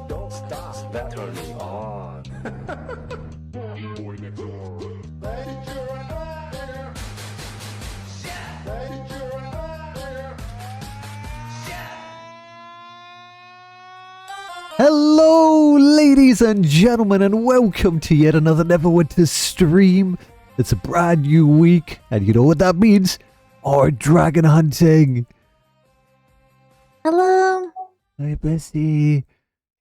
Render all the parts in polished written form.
Don't stop, that turns me on. Hello, ladies and gentlemen, and welcome to yet another Neverwinter stream. It's a brand new week, and you know what that means? Our dragon hunting. Hello. Hi, Bessie.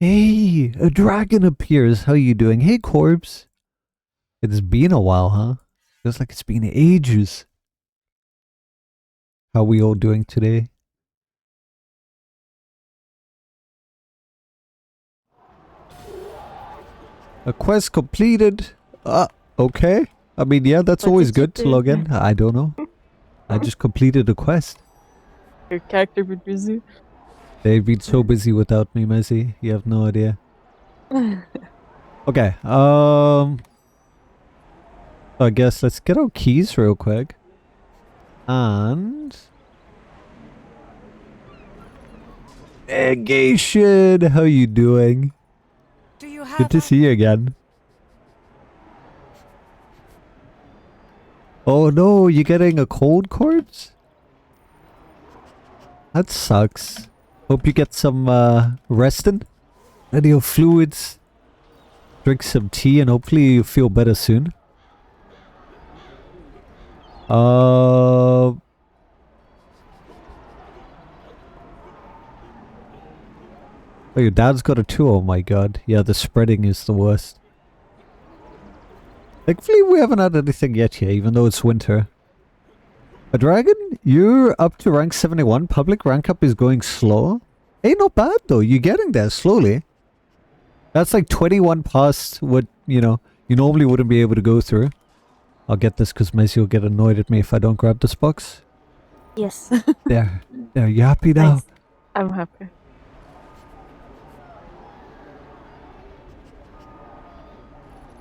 Hey, a dragon appears. How you doing? Hey, Corpse. It's been a while, huh? Feels like it's been ages. How we all doing today? A quest completed. Okay. I mean, yeah, that's What always did you good to do? log in. I don't know. I just completed a quest. Your character been busy. They've been so busy without me, Messi. You have no idea. Okay. I guess let's get our keys real quick. And negation. How you doing? Do you have Good to see you again. Oh no, you're getting a cold corpse? That sucks. Hope you get some resting. Plenty of fluids. Drink some tea and hopefully you feel better soon. Oh, your dad's got a 2. Oh my god. Yeah, the spreading is the worst. Thankfully we haven't had anything yet here, even though it's winter. A dragon? You're up to rank 71. Public rank up is going slow. Hey, not bad though. You're getting there slowly. That's like 21 past what, you know, you normally wouldn't be able to go through. I'll get this because Messi will get annoyed at me if I don't grab this box. Yes. There. There, you happy now? Nice. I'm happy.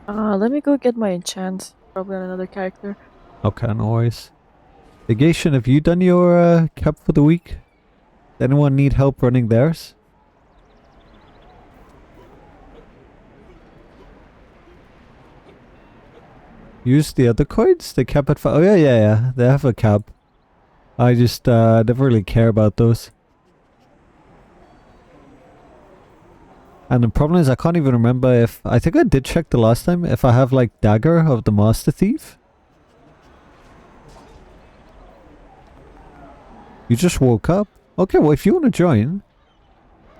Let me go get my enchant. Probably on another character. Okay, no worries. Negation, have you done your cap for the week? Does anyone need help running theirs? Use the other coins? They cap at 5. Oh yeah. They have a cap. I just never really care about those. And the problem is I can't even remember if... I think I did check the last time if I have like Dagger of the Master Thief. You just woke up? Okay, well if you want to join,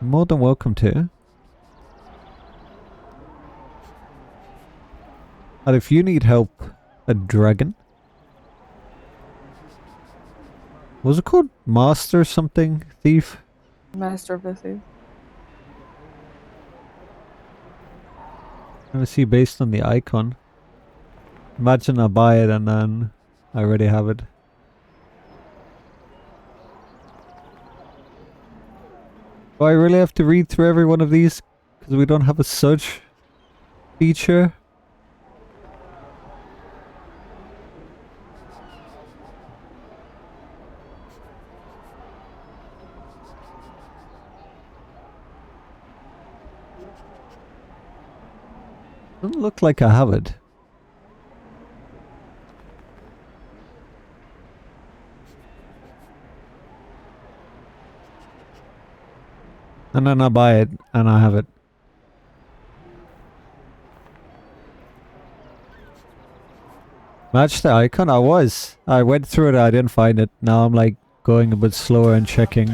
you're more than welcome to. And if you need help, a dragon. What was it called? Master something? Thief? Master of the Thief. Let me see based on the icon. Imagine I buy it and then I already have it. Do I really have to read through every one of these? Because we don't have a search feature. Doesn't look like I have it. And then I buy it and I have it. Match the icon? I went through it, I didn't find it. Now I'm like going a bit slower and checking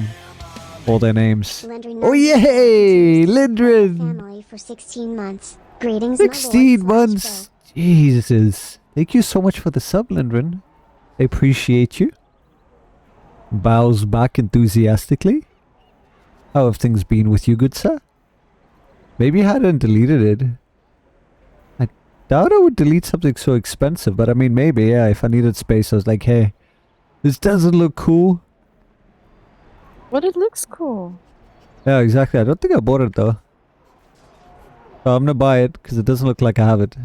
all their names. Oh yay! Lindrin! Family for 16 months. Greetings, 16 months! Jesus. Thank you so much for the sub, Lindrin. I appreciate you. Bows back enthusiastically. How have things been with you, good sir? Maybe you hadn't deleted it. I doubt I would delete something so expensive, but I mean, maybe, yeah, if I needed space, I was like, hey, this doesn't look cool. But it looks cool. Yeah, exactly. I don't think I bought it, though. So I'm gonna buy it because it doesn't look like I have it.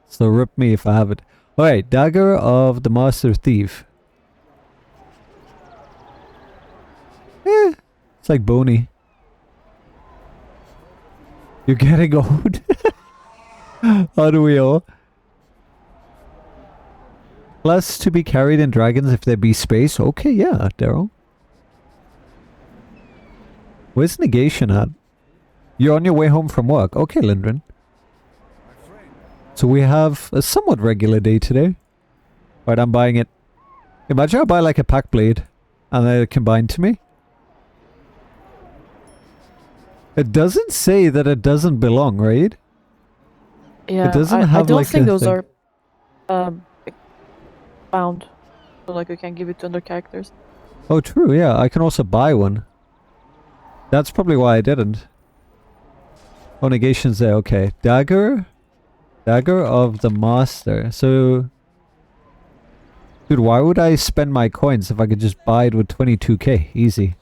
So rip me if I have it. Alright, Dagger of the Master Thief. It's like bony. You're getting old. How do we all? Plus to be carried in dragons if there be space. Okay, yeah, Daryl. Where's negation at? You're on your way home from work. Okay, Lindren. So we have a somewhat regular day today. Right, I'm buying it. Imagine I buy like a pack blade and then it combined to me. It doesn't say that it doesn't belong, right? Yeah, It doesn't I have don't like think a those thing. are bound. So like we can't give it to other characters. Oh, true, yeah. I can also buy one. That's probably why I didn't. Oh, negation's there, okay. Dagger? Dagger of the Master. So... Dude, why would I spend my coins if I could just buy it with 22k? Easy.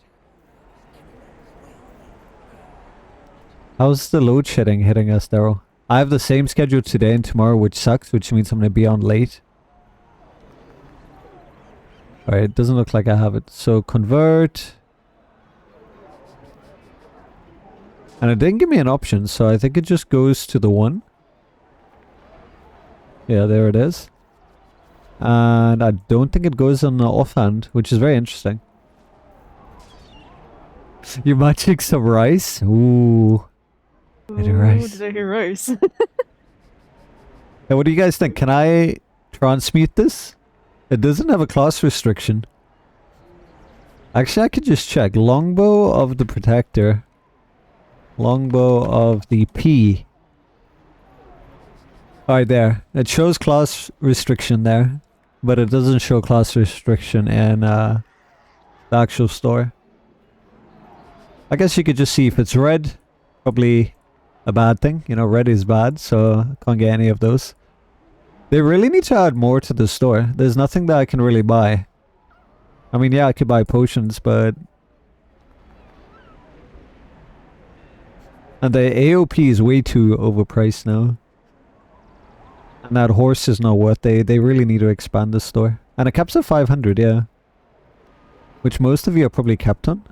How's the load shedding hitting us, Daryl? I have the same schedule today and tomorrow, which sucks, which means I'm going to be on late. Alright, it doesn't look like I have it. So, convert. And it didn't give me an option, so I think it just goes to the one. Yeah, there it is. And I don't think it goes on the offhand, which is very interesting. You're matching some rice? Ooh. Bit of rice. Did I hear rice? Hey, what do you guys think? Can I transmute this? It doesn't have a class restriction. Actually, I could just check. Longbow of the Protector. Longbow of the P. Alright, there. It shows class restriction there. But it doesn't show class restriction in the actual store. I guess you could just see if it's red. Probably a bad thing. You know, red is bad, so can't get any of those. They really need to add more to the store. There's nothing that I can really buy. I mean, yeah, I could buy potions, but... And the AOP is way too overpriced now. And that horse is not worth it. They really need to expand the store. And it caps at 500, yeah. Which most of you are probably capped on.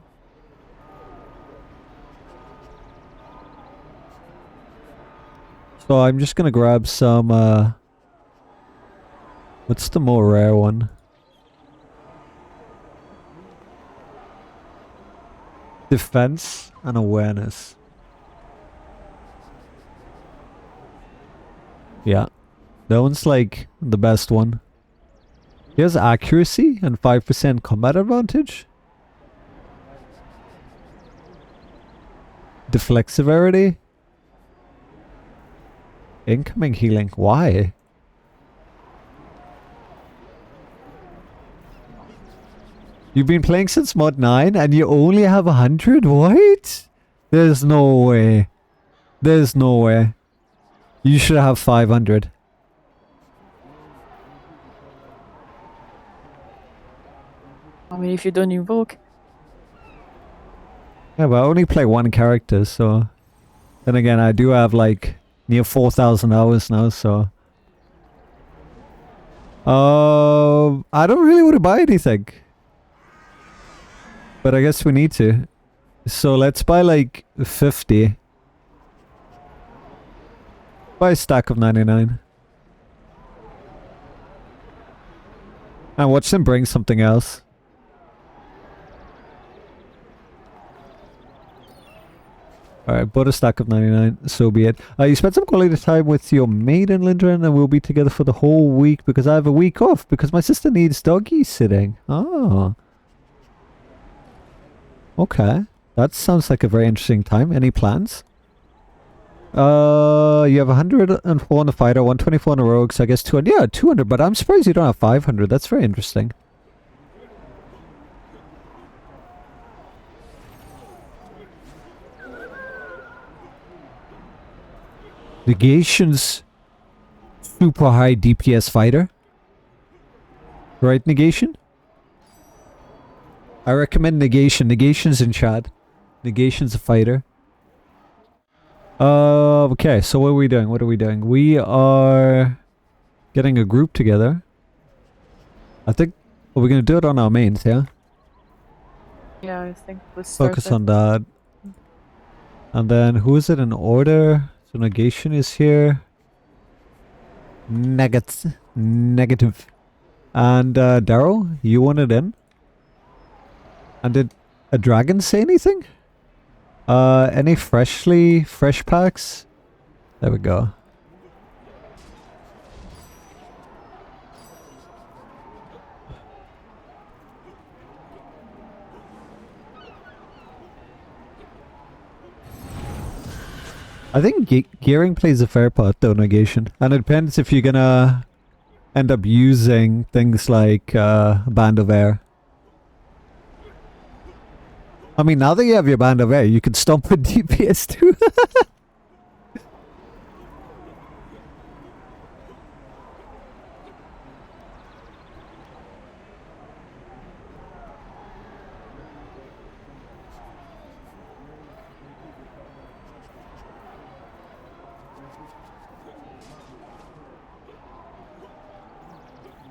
So I'm just gonna grab some, what's the more rare one? Defense and awareness. Yeah. That one's like the best one. He has accuracy and 5% combat advantage. Deflect severity. Incoming healing. Why? You've been playing since mod 9 and you only have 100? What? There's no way. There's no way. You should have 500. I mean, if you don't invoke. Yeah, but I only play one character, so... Then again, I do have like near 4,000 hours now, so... I don't really want to buy anything. But I guess we need to. So let's buy like 50. Buy a stack of 99. And watch them bring something else. Alright, bought a stack of 99, so be it. You spent some quality time with your maiden, Lindren, and we'll be together for the whole week because I have a week off because my sister needs doggy sitting. Oh. Okay. That sounds like a very interesting time. Any plans? You have 104 on the fighter, 124 on the rogue, so I guess 200. Yeah, 200, but I'm surprised you don't have 500. That's very interesting. Negation's super high DPS fighter. Right, Negation? I recommend Negation. Negation's in chat. Negation's a fighter. Okay, so what are we doing? What are we doing? We are getting a group together. I think we're gonna do it on our mains, yeah? Yeah, I think let's start Focus that. on that. And then who is it in order? So negation is here. Negative. And Daryl, you wanted in? And did a dragon say anything? Any fresh packs? There we go. I think gearing plays a fair part though, negation. And it depends if you're gonna end up using things like Band of Air. I mean, now that you have your Band of Air, you can stomp with DPS too.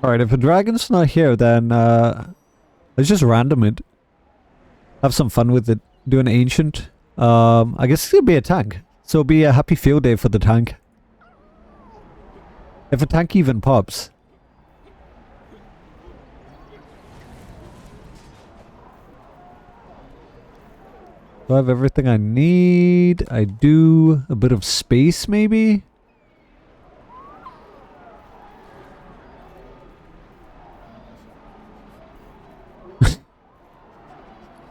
Alright, if a dragon's not here, then let's just random it. Have some fun with it. Do an ancient. I guess it's gonna be a tank. So it'll be a happy field day for the tank. If a tank even pops. Do I have everything I need? I do. A bit of space maybe?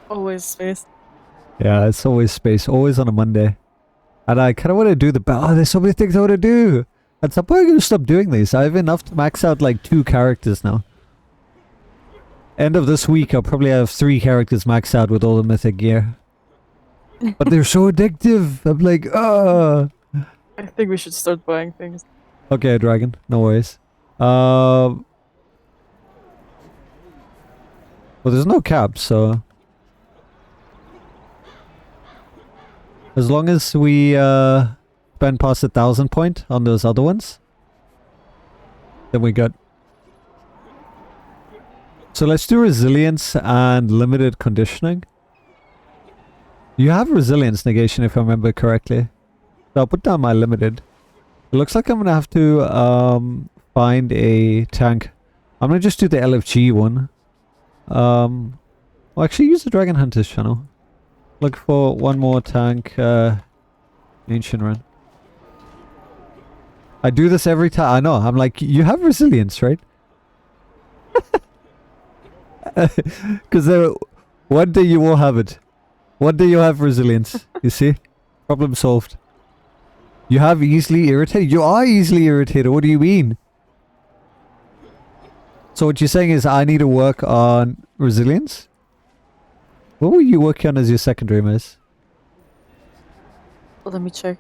Always space. Yeah, it's always space. Always on a Monday. And I kind of want to do the... Oh, there's so many things I want to do. At some point I'm going to stop doing these. I have enough to max out like 2 characters now. End of this week I'll probably have 3 characters maxed out with all the mythic gear. But they're so addictive. I'm like, I think we should start buying things. Okay, dragon. No worries. Well, there's no cap, so... As long as we spend past 1,000 point on those other ones, then we got. So let's do resilience and limited conditioning. You have resilience negation if I remember correctly. So I'll put down my limited. It looks like I'm gonna have to find a tank. I'm gonna just do the LFG one. Well, actually use the Dragon Hunter's channel. Look for one more tank, ancient run. I do this every time. I know. I'm like, you have resilience, right? Because one day you will have it. One day you'll have resilience. You see? Problem solved. You have easily irritated. You are easily irritated. What do you mean? So what you're saying is I need to work on resilience? What were you working on as your secondary, miss? Well, let me check.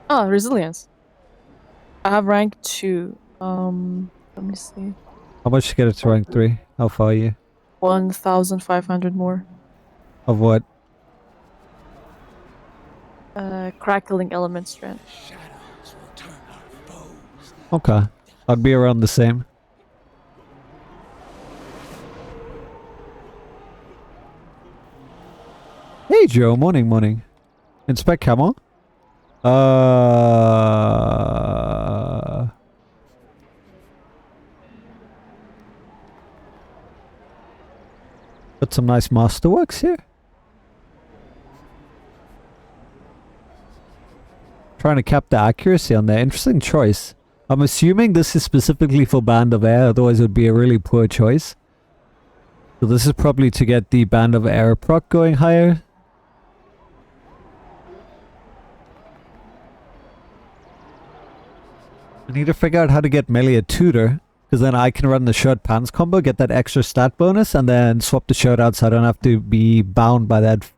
Ah, resilience. I have rank 2. Let me see. How much to get it to rank 3? How far are you? 1,500 more. Of what? Crackling element strand. Okay. I'd be around the same. Hey Joe, morning. Inspect camo. Got some nice masterworks here. Trying to cap the accuracy on there. Interesting choice. I'm assuming this is specifically for Band of Air, otherwise it would be a really poor choice. So this is probably to get the Band of Air proc going higher. I need to figure out how to get melee a tutor, because then I can run the shirt pants combo, get that extra stat bonus, and then swap the shirt out so I don't have to be bound by that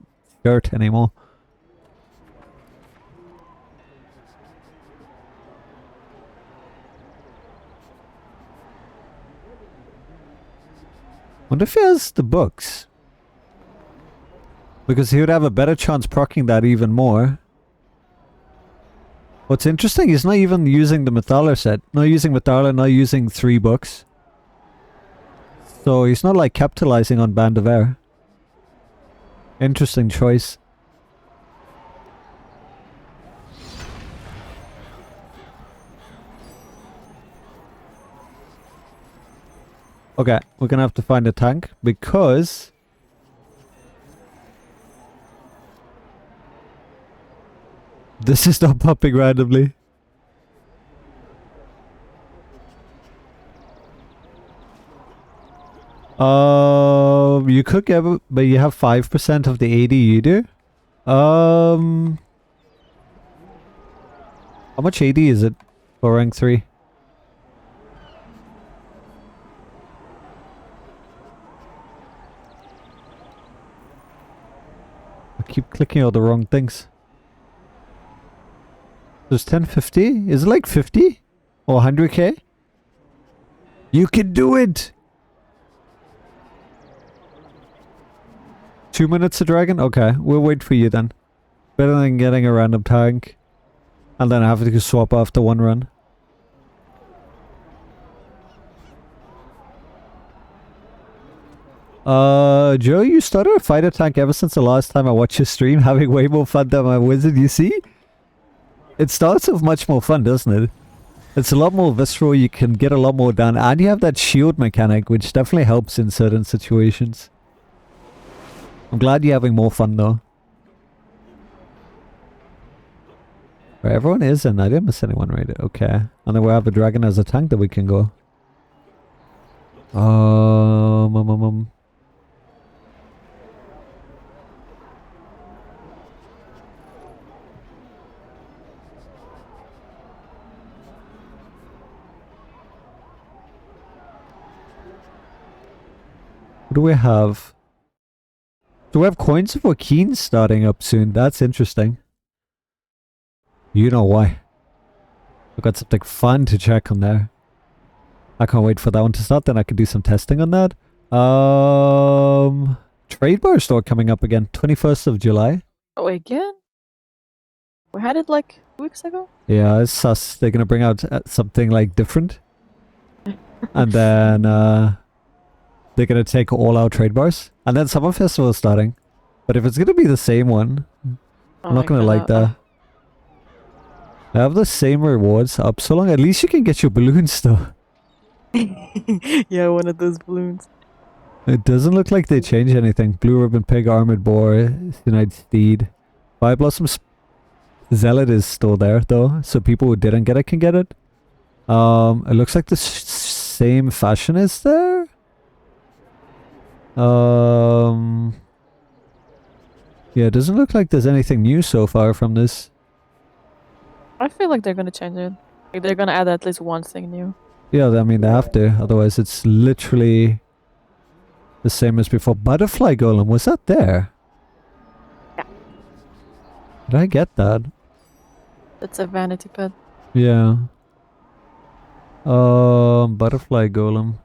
shirt anymore. Wonder if he has the books. Because he would have a better chance proccing that even more. What's interesting, he's not even using the Mythaler set. Not using Mythaler, not using 3 books. So he's not like capitalizing on Band of Air. Interesting choice. Okay, we're gonna have to find a tank because this is not popping randomly. You could get it, but you have 5% of the AD you do. How much AD is it for rank 3? I keep clicking all the wrong things. There's 1050? Is it like 50? Or 100k? You can do it! 2 minutes a dragon? Okay, we'll wait for you then. Better than getting a random tank. And then having to swap after one run. Joe, you started a fighter tank ever since the last time I watched your stream, having way more fun than my wizard, you see? It starts with much more fun, doesn't it? It's a lot more visceral, you can get a lot more done, and you have that shield mechanic, which definitely helps in certain situations. I'm glad you're having more fun though. Right, everyone is in. I didn't miss anyone, right? Okay. And then we'll have a dragon as a tank that we can go. What do we have? Do we have coins for Keen starting up soon? That's interesting. You know why. I've got something fun to check on there. I can't wait for that one to start, then I can do some testing on that. Trade bar store coming up again, 21st of July. Oh, again? We had it like 2 weeks ago? Yeah, it's sus. They're gonna bring out something like different. And then they're gonna take all our trade bars. And then Summer Festival is starting. But if it's gonna be the same one, I'm not gonna like that. I have the same rewards up so long. At least you can get your balloons though. Yeah, one of those balloons. It doesn't look like they changed anything. Blue Ribbon Pig, Armored Boar, United Steed. Fire Blossom Zealot is still there though, so people who didn't get it can get it. It looks like the same fashion is there. Yeah, it doesn't look like there's anything new so far from this. I feel like they're gonna change it. Like they're gonna add at least one thing new. Yeah, I mean they have to, otherwise it's literally the same as before. Butterfly Golem, was that there? Yeah. Did I get that? That's a vanity pet. Yeah. Butterfly Golem.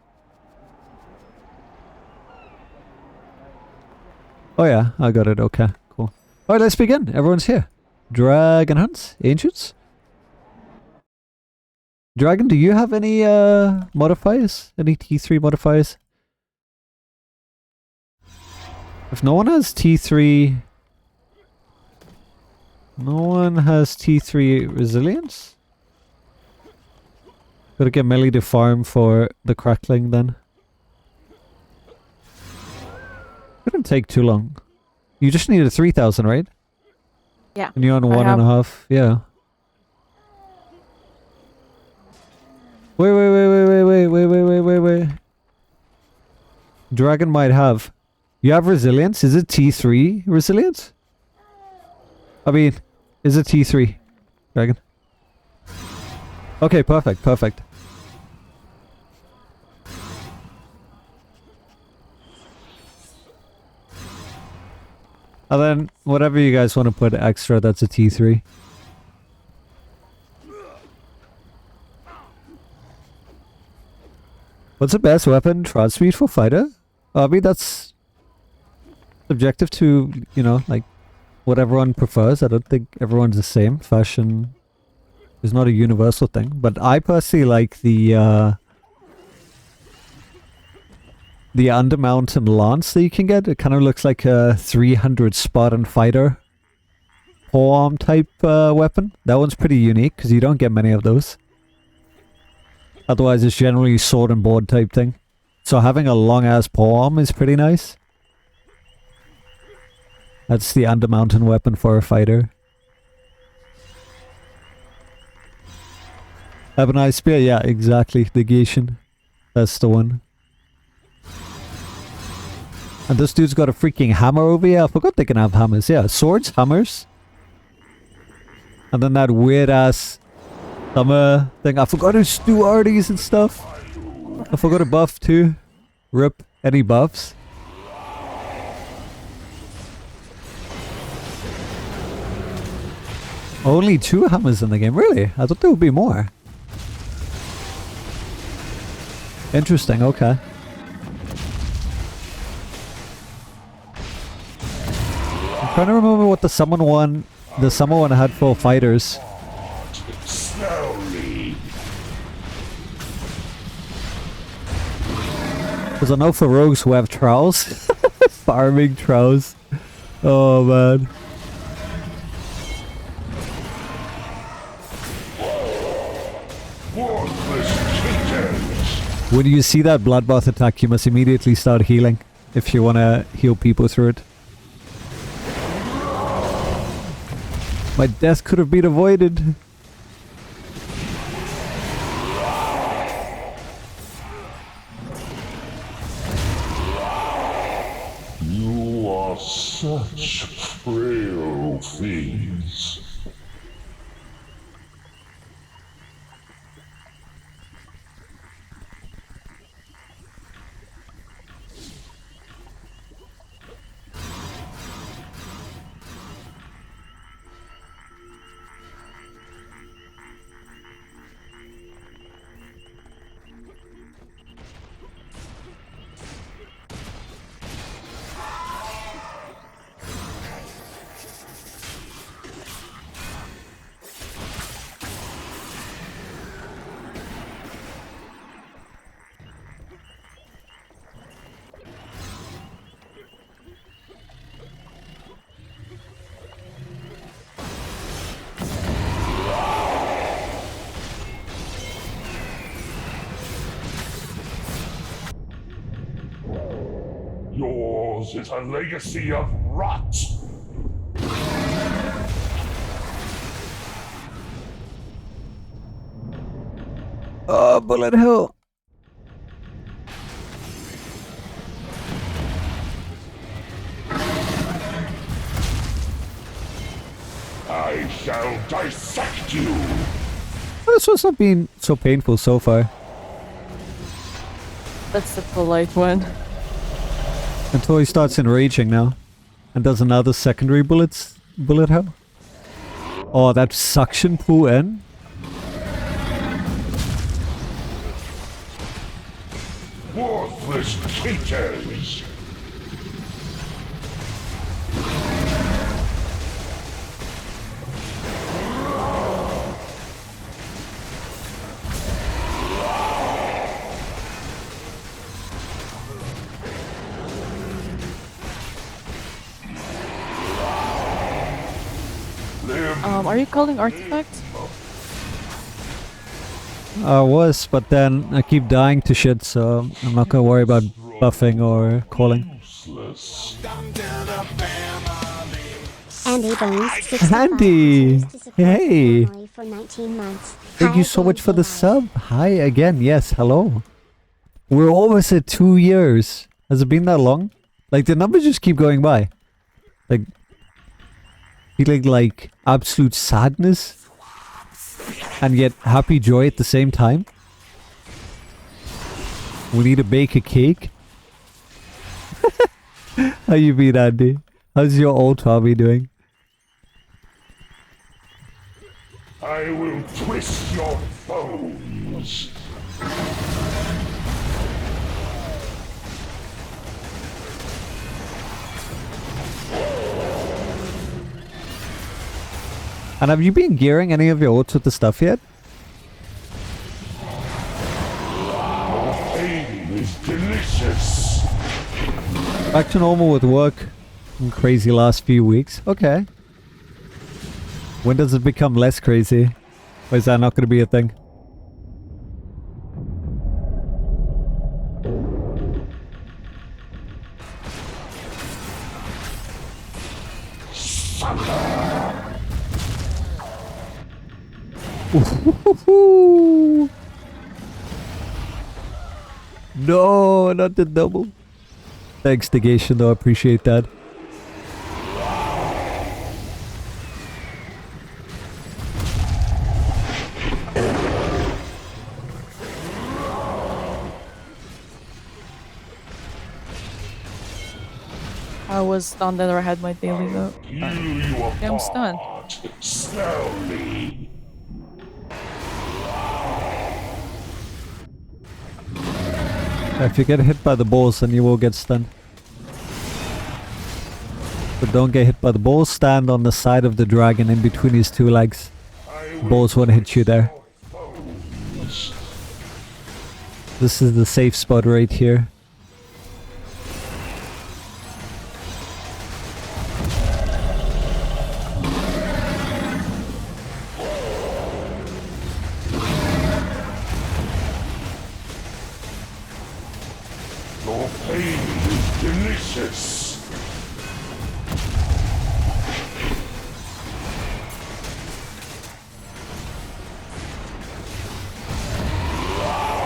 Oh yeah, I got it, okay, cool. Alright, let's begin. Everyone's here. Dragon Hunts, Ancients. Dragon, do you have any modifiers? Any T3 modifiers? If no one has T3... No one has T3 Resilience? Gotta get melee to farm for the crackling then. Couldn't take too long. You just needed 3,000, right? Yeah. And you're on 1.5, yeah. Wait. Dragon might have. You have resilience? Is it T3 resilience? I mean, is it T3? Dragon. Okay, perfect. And then, whatever you guys want to put extra, that's a T3. What's the best weapon? Transmute for fighter? I mean, that's subjective to, you know, like what everyone prefers. I don't think everyone's the same. Fashion is not a universal thing, but I personally like the Undermountain Lance that you can get. It kind of looks like a 300 Spartan fighter forearm type weapon. That one's pretty unique because you don't get many of those. Otherwise, it's generally sword and board type thing. So having a long ass forearm is pretty nice. That's the Undermountain weapon for a fighter. Ebonite Spear, yeah, exactly. Negation. That's the one. And this dude's got a freaking hammer over here. I forgot they can have hammers. Yeah, swords, hammers. And then that weird ass summer thing. I forgot to do arties and stuff. I forgot to buff too. Rip. Any buffs? Only 2 hammers in the game, really? I thought there would be more. Interesting, okay. I'm trying to remember what the summer one had for fighters. Slowly. Because I know for rogues who have trowels, farming trowels. Oh man. When you see that bloodbath attack, you must immediately start healing if you want to heal people through it. My death could have been avoided. You are such frail things. Yours is a legacy of rot. Oh, bullet hell. I shall dissect you. This was not being so painful so far. That's the polite one. Until he starts enraging now. And does another secondary bullet hell. Oh, that suction pull in. Worthless creatures. Are you calling artifacts? I was, but then I keep dying to shit, so I'm not gonna worry about buffing or calling. Andy Bones, 65 Andy! continues to support his Hey! family for 19 months. Thank Hi you so again, much for the Sarah. sub. Hi again. Yes, hello. We're almost at 2 years. Has it been that long? Like, the numbers just keep going by. Like, feeling like absolute sadness and yet happy joy at the same time. We need to bake a cake. How you been, Andy? How's your old Tommy doing? I will twist your bones. And have you been gearing any of your ults with the stuff yet? Pain is delicious. Back to normal with work. Crazy last few weeks. Okay. When does it become less crazy? Or is that not going to be a thing? No, not the double. Thanks, Negation, though. I appreciate that. I was stunned and I had my daily though. You I'm stunned. Smell me. If you get hit by the balls, then you will get stunned. But don't get hit by the balls. Stand on the side of the dragon in between his two legs. Balls won't hit you there. This is the safe spot right here. Your pain is delicious.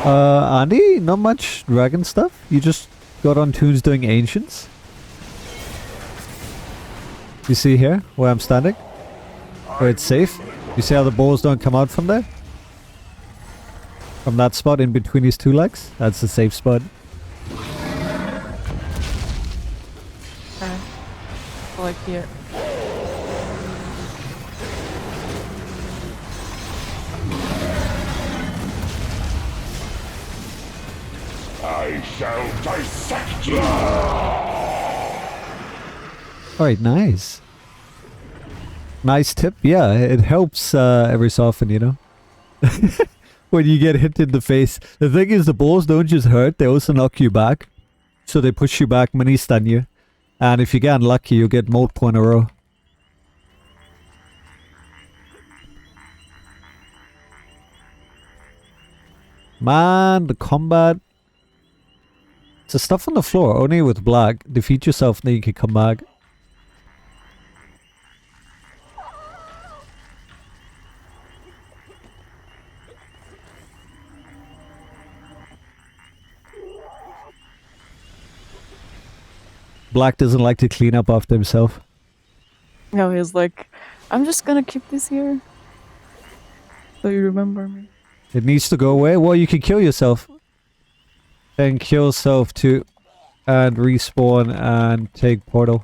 Andy, not much dragon stuff. You just got on tunes doing ancients. You see here where I'm standing? Where it's safe? You see how the balls don't come out from there? From that spot in between his two legs? That's the safe spot. Okay. Like here. I shall dissect you. Alright, nice. Nice tip. Yeah, it helps every so often, you know? When you get hit in the face. The thing is, the balls don't just hurt, they also knock you back. So they push you back, mini stun you. And if you get unlucky, you'll get multiple in a row. Man, the combat. It's the stuff on the floor, only with black. Defeat yourself, then you can come back. Black doesn't like to clean up after himself. No, he's like, I'm just gonna keep this here. So you remember me. It needs to go away. Well, you can kill yourself. Then kill yourself too. And respawn and take portal.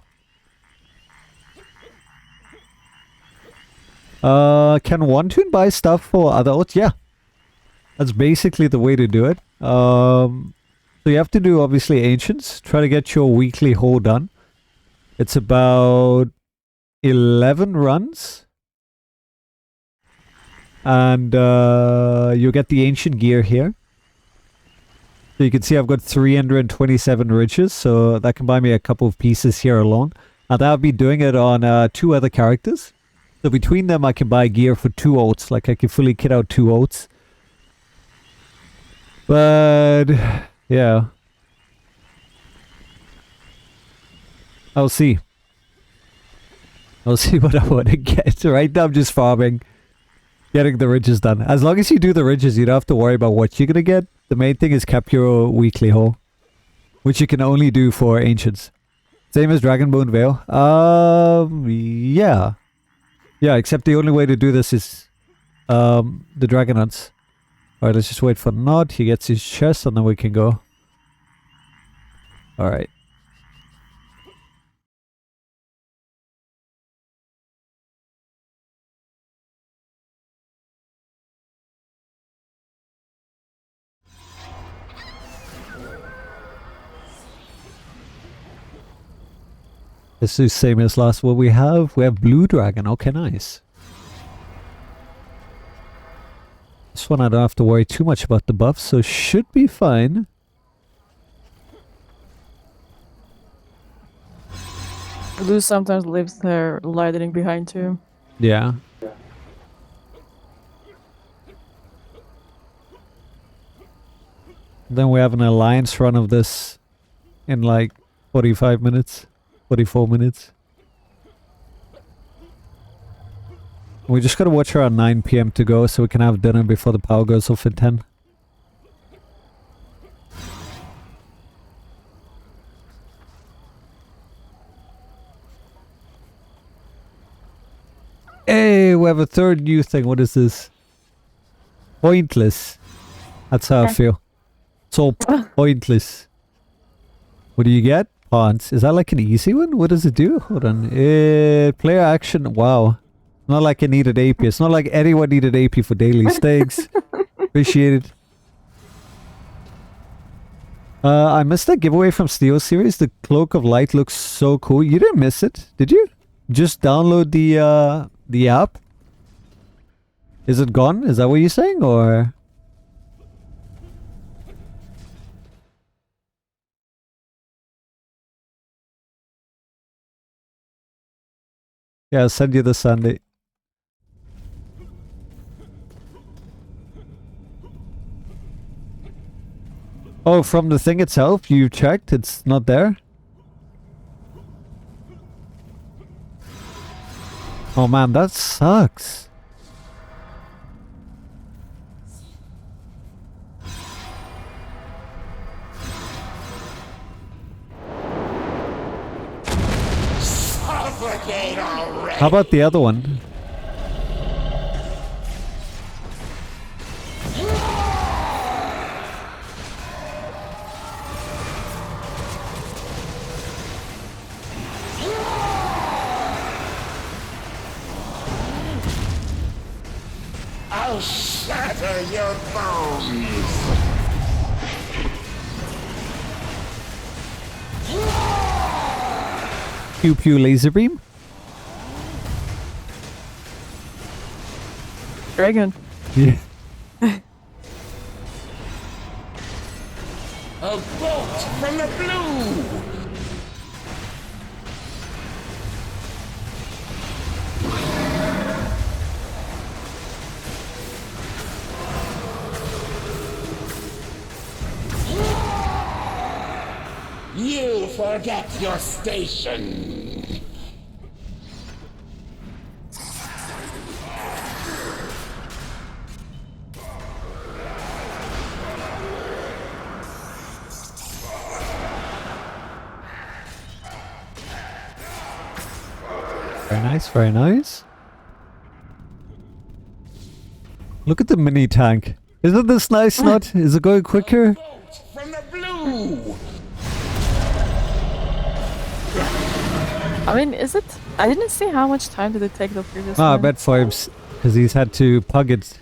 Can one tune buy stuff for other ults? Yeah. That's basically the way to do it. So you have to do obviously ancients. Try to get your weekly haul done. It's about 11 runs. And you'll get the ancient gear here. So you can see I've got 327 riches, so that can buy me a couple of pieces here alone. And I'll be doing it on 2 other characters. So between them I can buy gear for 2 ults, like I can fully kit out 2 ults. But yeah. I'll see. I'll see what I want to get. Right now I'm just farming. Getting the ridges done. As long as you do the ridges, you don't have to worry about what you're gonna get. The main thing is cap your weekly haul, which you can only do for ancients. Same as Dragonbone Veil. Yeah. Yeah, except the only way to do this is the Dragon Hunts. Alright, let's just wait for Nod. He gets his chest and then we can go. Alright. This is same as last. What we have blue dragon. Okay, nice. this one I don't have to worry too much about the buffs, so should be fine. Blue sometimes leaves their lightning behind too. Yeah. Then we have an alliance run of this in like 45 minutes, 44 minutes. We just gotta watch around 9 PM to go so we can have dinner before the power goes off at 10. Hey, we have a third new thing. What is this? Pointless. That's how I feel. It's all pointless. What do you get? Pawns. Is that like an easy one? What does it do? Hold on. Player action. Wow. Not like I needed AP. It's not like anyone needed AP for dailies. Thanks. Appreciate it. I missed that giveaway from Steel Series. The Cloak of Light looks so cool. You didn't miss it, did you? Just download the app. Is it gone? Is that what you're saying, or? Yeah, I'll send you the Sunday. Oh, from the thing itself, you checked? It's not there? Oh man, that sucks. How about the other one? I'll shatter your bones! Pew pew laser beam? Dragon. Yeah. A bolt from the blue! You forget your station! Very nice, very nice. Look at the mini tank. Isn't this nice, Nut? Is it going quicker? Bolt from the blue! I mean, is it? I didn't see how much time did it take the previous Ah, I one. bet Forbes, because he's had to pug it.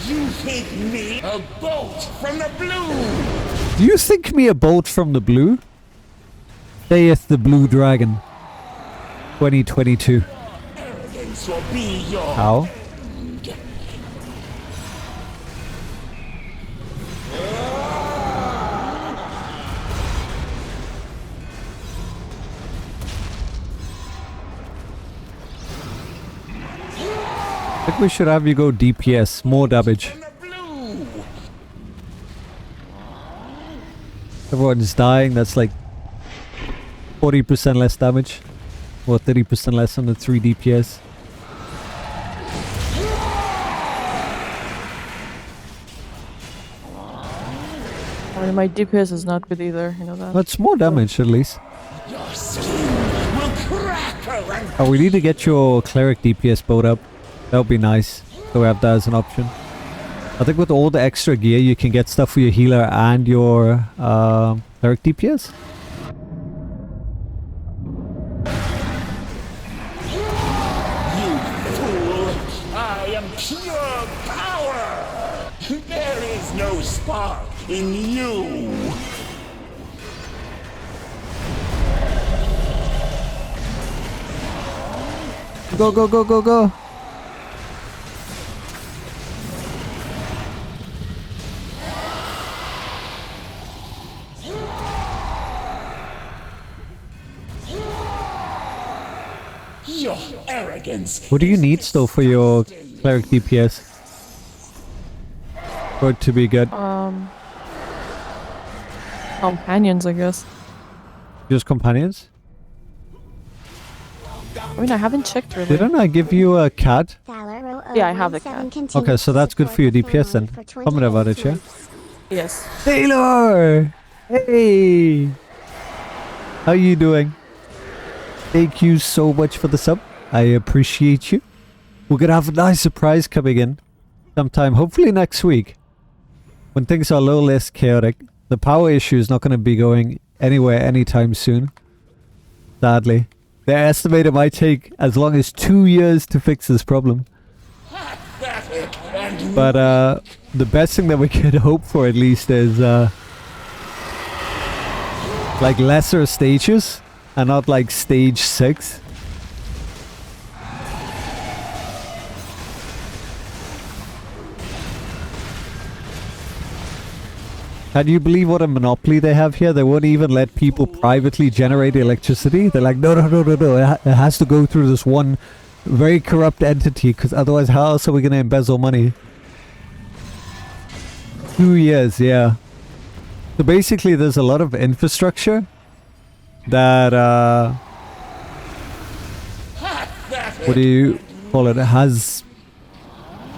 You think me a bolt from the blue? Do you think me a bolt from the blue? Saith the Blue Dragon. 2022. Arrogance will be your How? end. I think we should have you go DPS, more damage. From the blue! Everyone's dying, that's like 40% less damage. Or 30% less on the 3 DPS. I mean, my DPS is not good either, you know that. That's more damage at least. Your skin will crackle and Oh, we need to get your cleric DPS boat up. That would be nice. So we have that as an option. I think with all the extra gear you can get stuff for your healer and your cleric DPS. I am pure power! There is no spark in you! Go, go, go, go, go. Your arrogance. What do you need still for your cleric DPS? For it to be good? Companions, I guess. Just companions? I mean, I haven't checked really. Didn't I give you a cat? Yeah, I have the cat. Okay, so that's good for your DPS then. Comment about it, yeah? Yes. Taylor! Hey! How you doing? Thank you so much for the sub. I appreciate you. We're gonna have a nice surprise coming in sometime, hopefully next week, when things are a little less chaotic. The power issue is not gonna be going anywhere anytime soon. Sadly. They estimate it might take as long as 2 years to fix this problem. But the best thing that we could hope for at least is like lesser stages and not like stage 6. Can you believe what a monopoly they have here? They won't even let people privately generate electricity. They're like, no. It has to go through this one very corrupt entity, because otherwise how else are we going to embezzle money? 2 years, yeah. So basically there's a lot of infrastructure that, what do you call it, has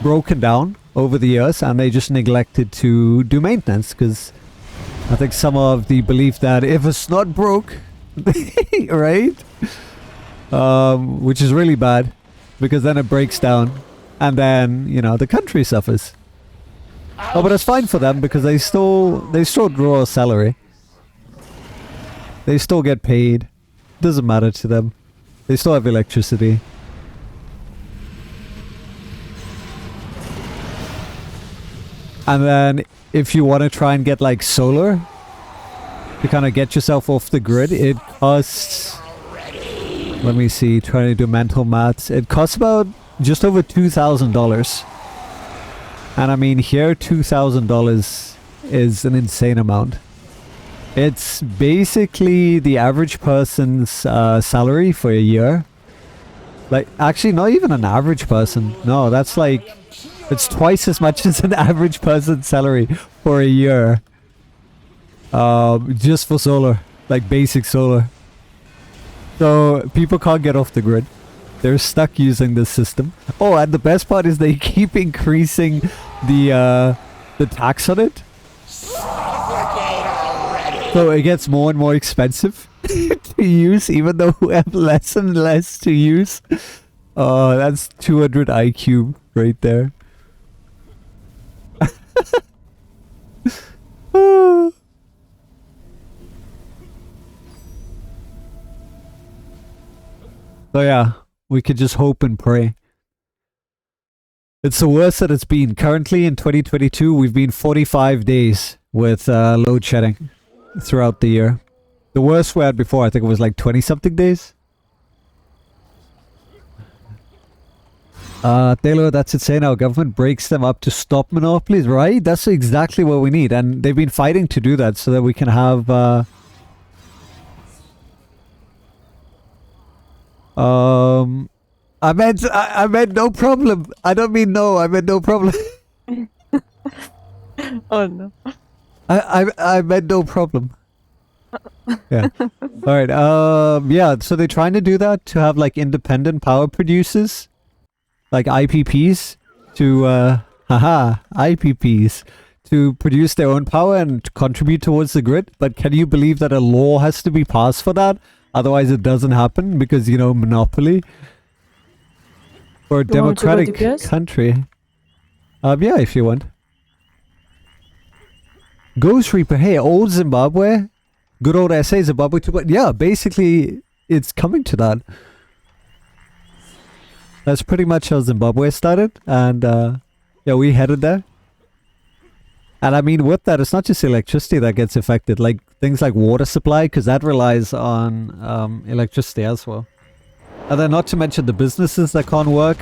broken down over the years, and they just neglected to do maintenance, because I think some of the belief that if it's not broke, right? Which is really bad, because then it breaks down, and then, you know, the country suffers. Oh, but it's fine for them, because they still draw a salary. They still get paid. Doesn't matter to them. They still have electricity. And then if you want to try and get like solar to kind of get yourself off the grid, it costs, let me see, trying to do mental maths, it costs about just over $2,000. And I mean, here $2,000 is an insane amount. It's basically the average person's salary for a year. Like, actually not even an average person. No, that's like, it's twice as much as an average person's salary for a year. Just for solar. Like basic solar. So people can't get off the grid. They're stuck using this system. Oh, and the best part is they keep increasing the tax on it. So it gets more and more expensive to use, even though we have less and less to use. Oh, that's 200 IQ right there. So yeah, we could just hope and pray. It's the worst that it's been. Currently in 2022, we've been 45 days with load shedding throughout the year. The worst we had before, I think it was like 20-something days. Taylor, that's insane. Our government breaks them up to stop monopolies, right? That's exactly what we need. And they've been fighting to do that so that we can have... I meant no problem. I don't mean no. I meant no problem. Oh no. I meant no problem. Yeah. Alright, yeah, so they're trying to do that to have like independent power producers. Like IPPs to, IPPs to produce their own power and to contribute towards the grid. But can you believe that a law has to be passed for that? Otherwise it doesn't happen because, you know, monopoly. For a democratic country. Yeah, if you want. Ghost Reaper, hey, old Zimbabwe. Good old SA Zimbabwe too, but yeah, basically it's coming to that. That's pretty much how Zimbabwe started, and yeah, we headed there. And I mean, with that, it's not just electricity that gets affected, like things like water supply, because that relies on electricity as well. And then not to mention the businesses that can't work.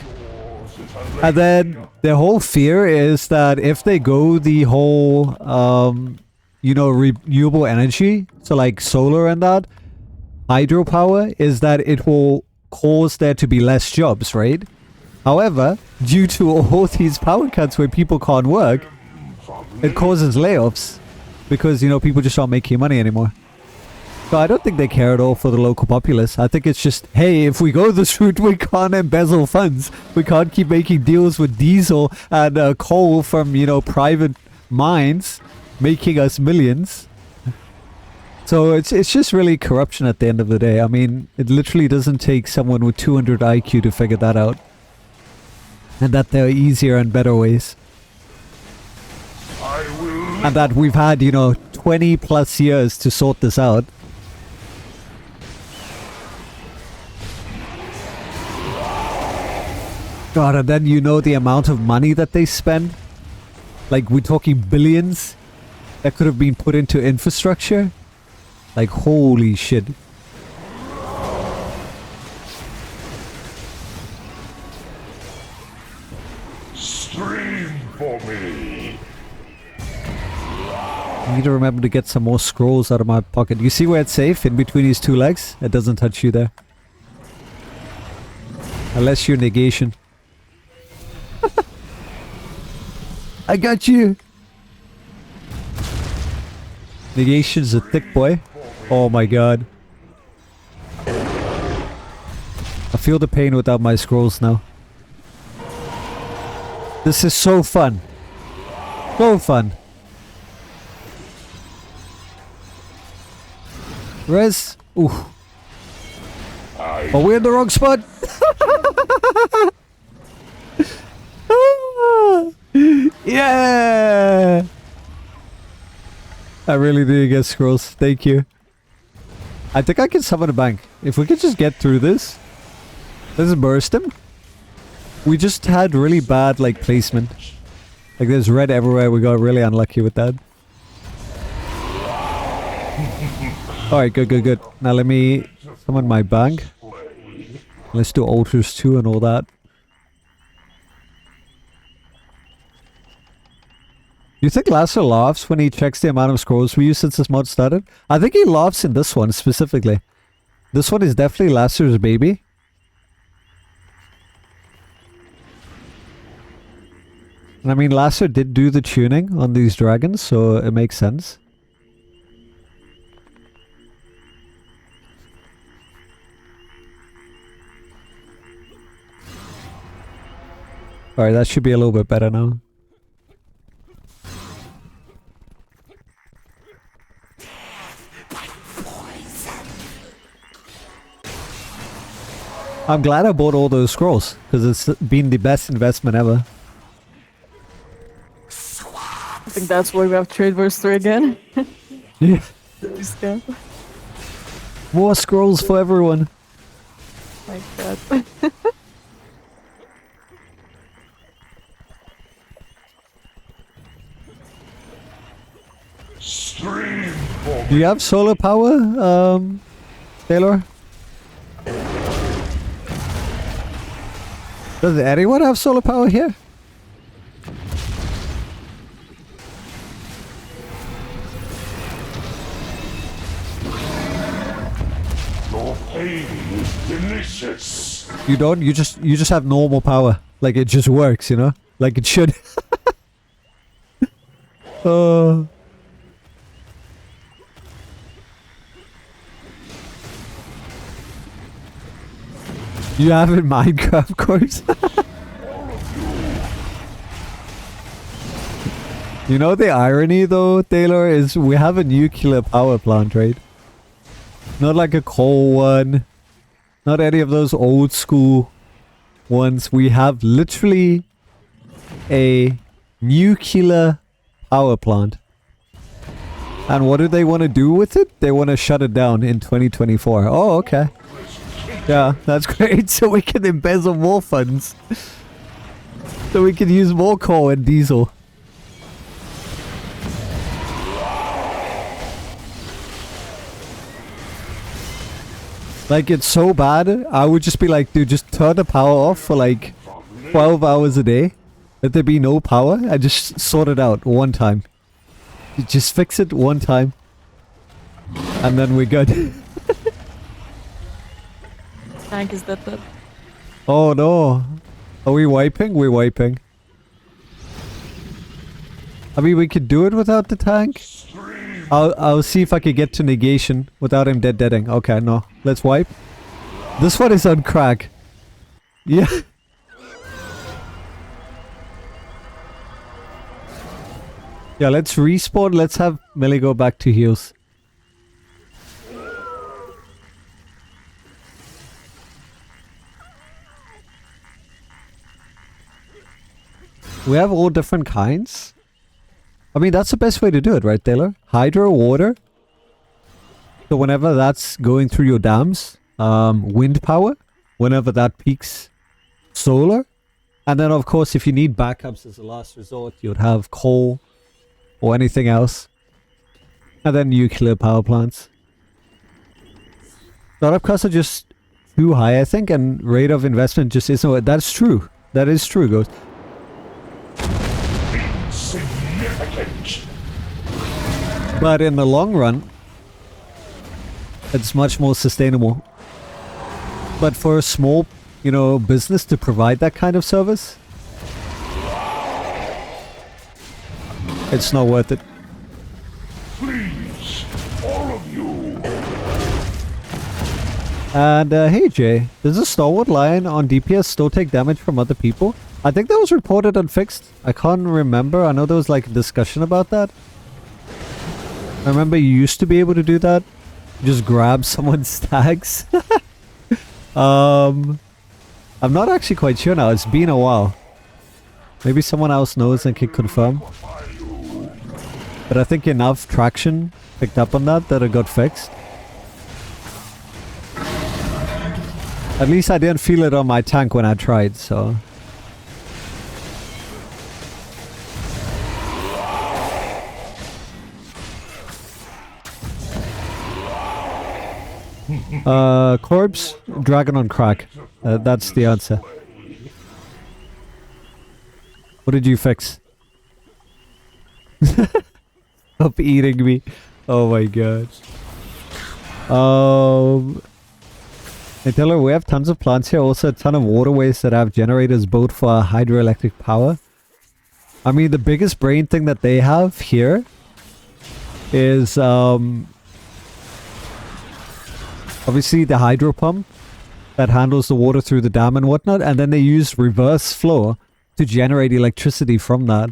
And then their whole fear is that if they go the whole, you know, renewable energy, so like solar and that, hydropower, is that it will cause there to be less jobs, right? However, due to all these power cuts where people can't work, it causes layoffs because, you know, people just aren't making money anymore. So I don't think they care at all for the local populace. I think it's just, hey, if we go this route, we can't embezzle funds. We can't keep making deals with diesel and coal from, you know, private mines, making us millions. So it's just really corruption at the end of the day. I mean, it literally doesn't take someone with 200 IQ to figure that out. And that there are easier and better ways. And that we've had, you know, 20 plus years to sort this out. God, and then you know the amount of money that they spend? Like, we're talking billions that could have been put into infrastructure? Like, holy shit. Scream for me. I need to remember to get some more scrolls out of my pocket. You see where it's safe? In between his two legs? It doesn't touch you there. Unless you're negation. I got you! Negation's a thick boy. Oh my god. I feel the pain without my scrolls now. This is so fun. So fun. Res. Ooh. Are we in the wrong spot? Yeah! I really did get scrolls. Thank you. I think I can summon a bank. If we could just get through this. Let's burst him. We just had really bad, like, placement. Like, there's red everywhere. We got really unlucky with that. Alright, good, good, good. Now let me summon my bank. Let's do altars too and all that. You think Lasser laughs when he checks the amount of scrolls we use since this mod started? I think he laughs in this one specifically. This one is definitely Lasser's baby. And I mean, Lasser did do the tuning on these dragons, so it makes sense. Alright, that should be a little bit better now. I'm glad I bought all those scrolls, because it's been the best investment ever. I think that's why we have Trade Verse 3 again. Yeah. Just go. More scrolls for everyone. Like that. Scream for Do you have solar power, Taylor? Does anyone have solar power here? Your pain is delicious. You don't? You just have normal power. Like it just works, you know? Like it should. Oh. You have in Minecraft, of course. You know the irony though, Taylor, is we have a nuclear power plant, right? Not like a coal one. Not any of those old school ones. We have literally a nuclear power plant. And what do they want to do with it? They want to shut it down in 2024. Oh, okay. Yeah, that's great. So we can embezzle more funds. So we can use more coal and diesel. Like, it's so bad. I would just be like, dude, just turn the power off for like 12 hours a day. Let there be no power. I just sort it out one time. You just fix it one time. And then we're good. Tank is dead. Oh no. Are we wiping? We're wiping. I mean, we could do it without the tank. I'll see if I could get to negation without him deading. Okay, no. Let's wipe. This one is on crack. Yeah. Yeah, let's respawn. Let's have Melee go back to heals. We have all different kinds. I mean, that's the best way to do it, right, Taylor? Hydro, water. So whenever that's going through your dams, wind power. Whenever that peaks, solar. And then, of course, if you need backups as a last resort, you'd have coal or anything else. And then nuclear power plants. Startup costs are just too high, I think, and rate of investment just isn't. That's true. That is true, Ghost. Significant. But in the long run, it's much more sustainable. But for a small, business to provide that kind of service, it's not worth it. Please, all of you. And hey Jay, does a stalwart lion on DPS still take damage from other people? I think that was reported and fixed. I can't remember. I know there was like a discussion about that. I remember you used to be able to do that. Just grab someone's stags. I'm not actually quite sure now. It's been a while. Maybe someone else knows and can confirm. But I think enough traction picked up on that it got fixed. At least I didn't feel it on my tank when I tried, so... Corpse, dragon on crack. That's the answer. What did you fix? Stop eating me. Oh my god. Hey Taylor, we have tons of plants here. Also a ton of waterways that have generators built for hydroelectric power. I mean, the biggest brain thing that they have here is obviously the hydro pump that handles the water through the dam and whatnot, and then they use reverse flow to generate electricity from that.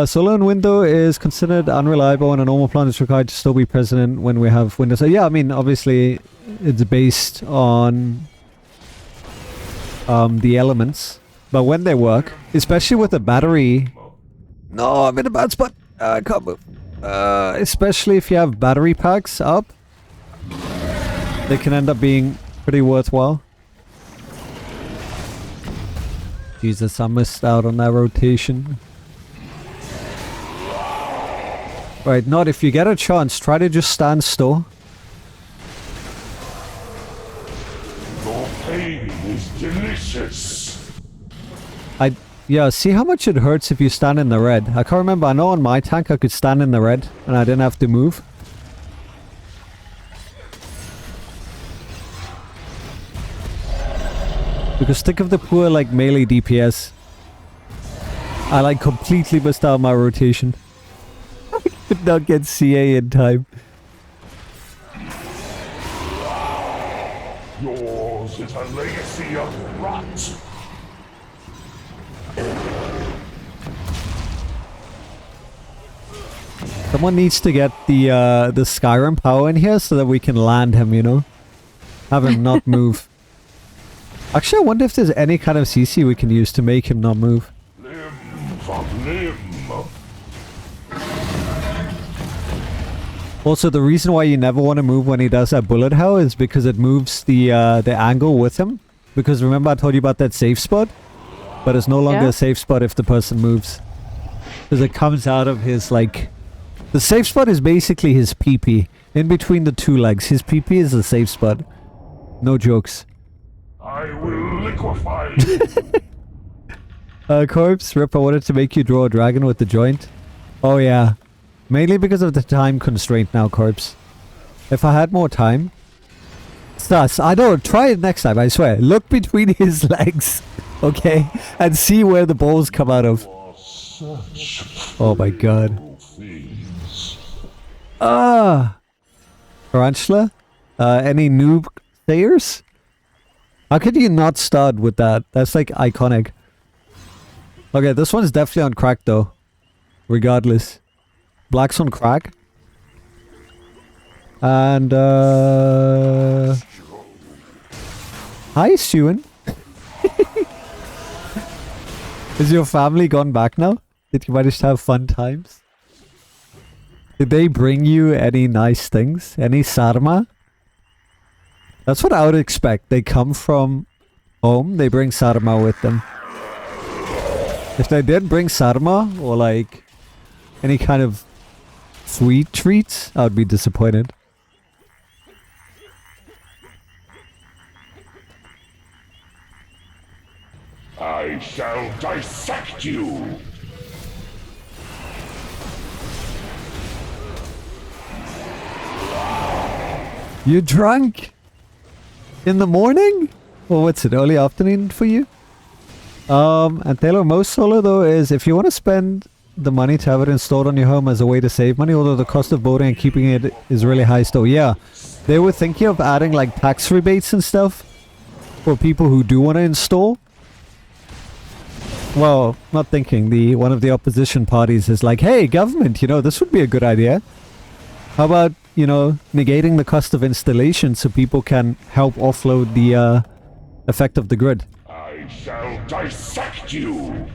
Solar and window is considered unreliable and a normal plant is required to still be present when we have windows. So yeah, I mean, obviously it's based on the elements, but when they work, especially with a battery... No, I'm in a bad spot. I can't move. Especially if you have battery packs up, they can end up being pretty worthwhile. Jesus, I missed out on that rotation. Right, not if you get a chance, try to just stand still. Your pain is delicious. Yeah, see how much it hurts if you stand in the red. I can't remember. I know on my tank I could stand in the red and I didn't have to move. Because think of the poor melee DPS. I completely missed out my rotation. I could not get CA in time. Yours is a legacy of rot. Someone needs to get the Skyrim power in here so that we can land him, Have him not move. Actually, I wonder if there's any kind of CC we can use to make him not move. Limb from limb. Also, the reason why you never want to move when he does that bullet hell is because it moves the angle with him. Because remember I told you about that safe spot? But it's no longer a safe spot if the person moves. Because it comes out of his, The safe spot is basically his PP. In between the two legs. His PP is the safe spot. No jokes. I will liquefy you. Corpse, Rip, I wanted to make you draw a dragon with the joint. Oh yeah. Mainly because of the time constraint now, Corpse. If I had more time, sus. I don't. Try it next time, I swear. Look between his legs, okay? And see where the balls come out of. Oh my god. Tarantula? Any noob players? How could you not start with that? That's like iconic. Okay, this one's definitely on crack though. Regardless. Black's on crack. And hi, Stewan. Is your family gone back now? Did you manage to have fun times? Did they bring you any nice things? Any sarma? That's what I would expect. They come from home, they bring sarma with them. If they did bring sarma or like any kind of sweet treats, I would be disappointed. I shall dissect you! You drunk? In the morning? Or what's it, early afternoon for you? And Taylor, most solo though is if you want to spend the money to have it installed on your home as a way to save money, although the cost of boating and keeping it is really high still. Yeah, they were thinking of adding like tax rebates and stuff for people who do want to install. Well, not thinking. One of the opposition parties is like, hey, government, this would be a good idea. How about, negating the cost of installation so people can help offload the effect of the grid? I shall dissect you!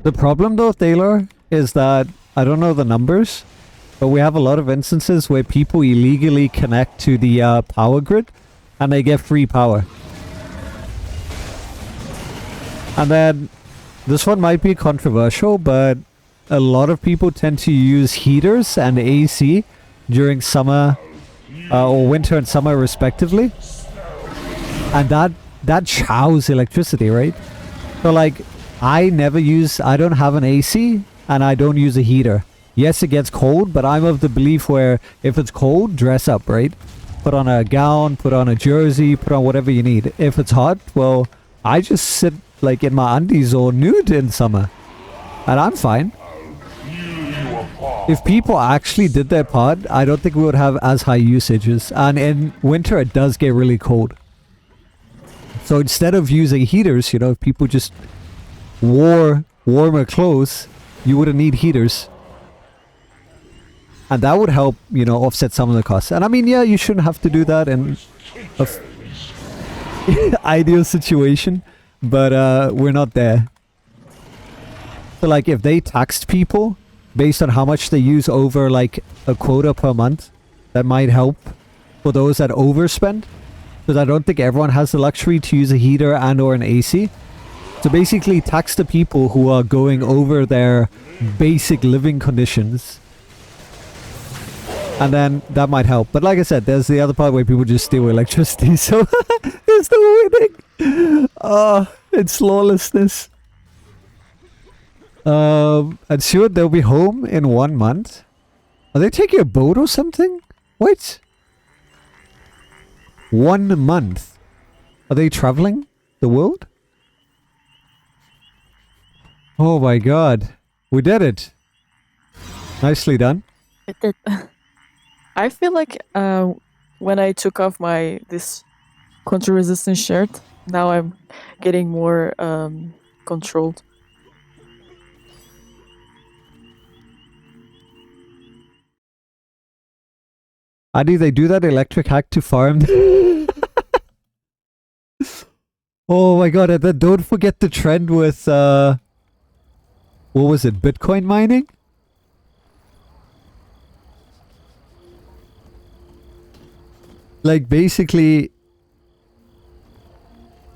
The problem though, Taylor, is that I don't know the numbers, but we have a lot of instances where people illegally connect to the power grid and they get free power. And then, this one might be controversial, but a lot of people tend to use heaters and AC during summer or winter and summer respectively. And that chows electricity, right? So like, I don't have an AC and I don't use a heater. Yes, it gets cold, but I'm of the belief where if it's cold, dress up, right? Put on a gown, put on a jersey, put on whatever you need. If it's hot, well, I just sit like in my undies or nude in summer. And I'm fine. If people actually did their part, I don't think we would have as high usages. And in winter, it does get really cold. So instead of using heaters, if people just wore warmer clothes, you wouldn't need heaters. And that would help, offset some of the costs. And I mean, yeah, you shouldn't have to do that in an ideal situation. But we're not there. So like if they taxed people based on how much they use over like a quota per month, that might help for those that overspend. Because I don't think everyone has the luxury to use a heater and or an AC. So basically tax the people who are going over their basic living conditions. And then that might help. But like I said, there's the other part where people just steal electricity. So it's the winning. It's lawlessness. And sure, they'll be home in 1 month. Are they taking a boat or something? What? 1 month. Are they traveling the world? Oh my god. We did it. Nicely done. It did. I feel like when I took off this contra-resistant shirt, now I'm getting more controlled. Adi, they do that electric hack to farm. Oh my god, and then don't forget the trend with, what was it, Bitcoin mining? Like, basically,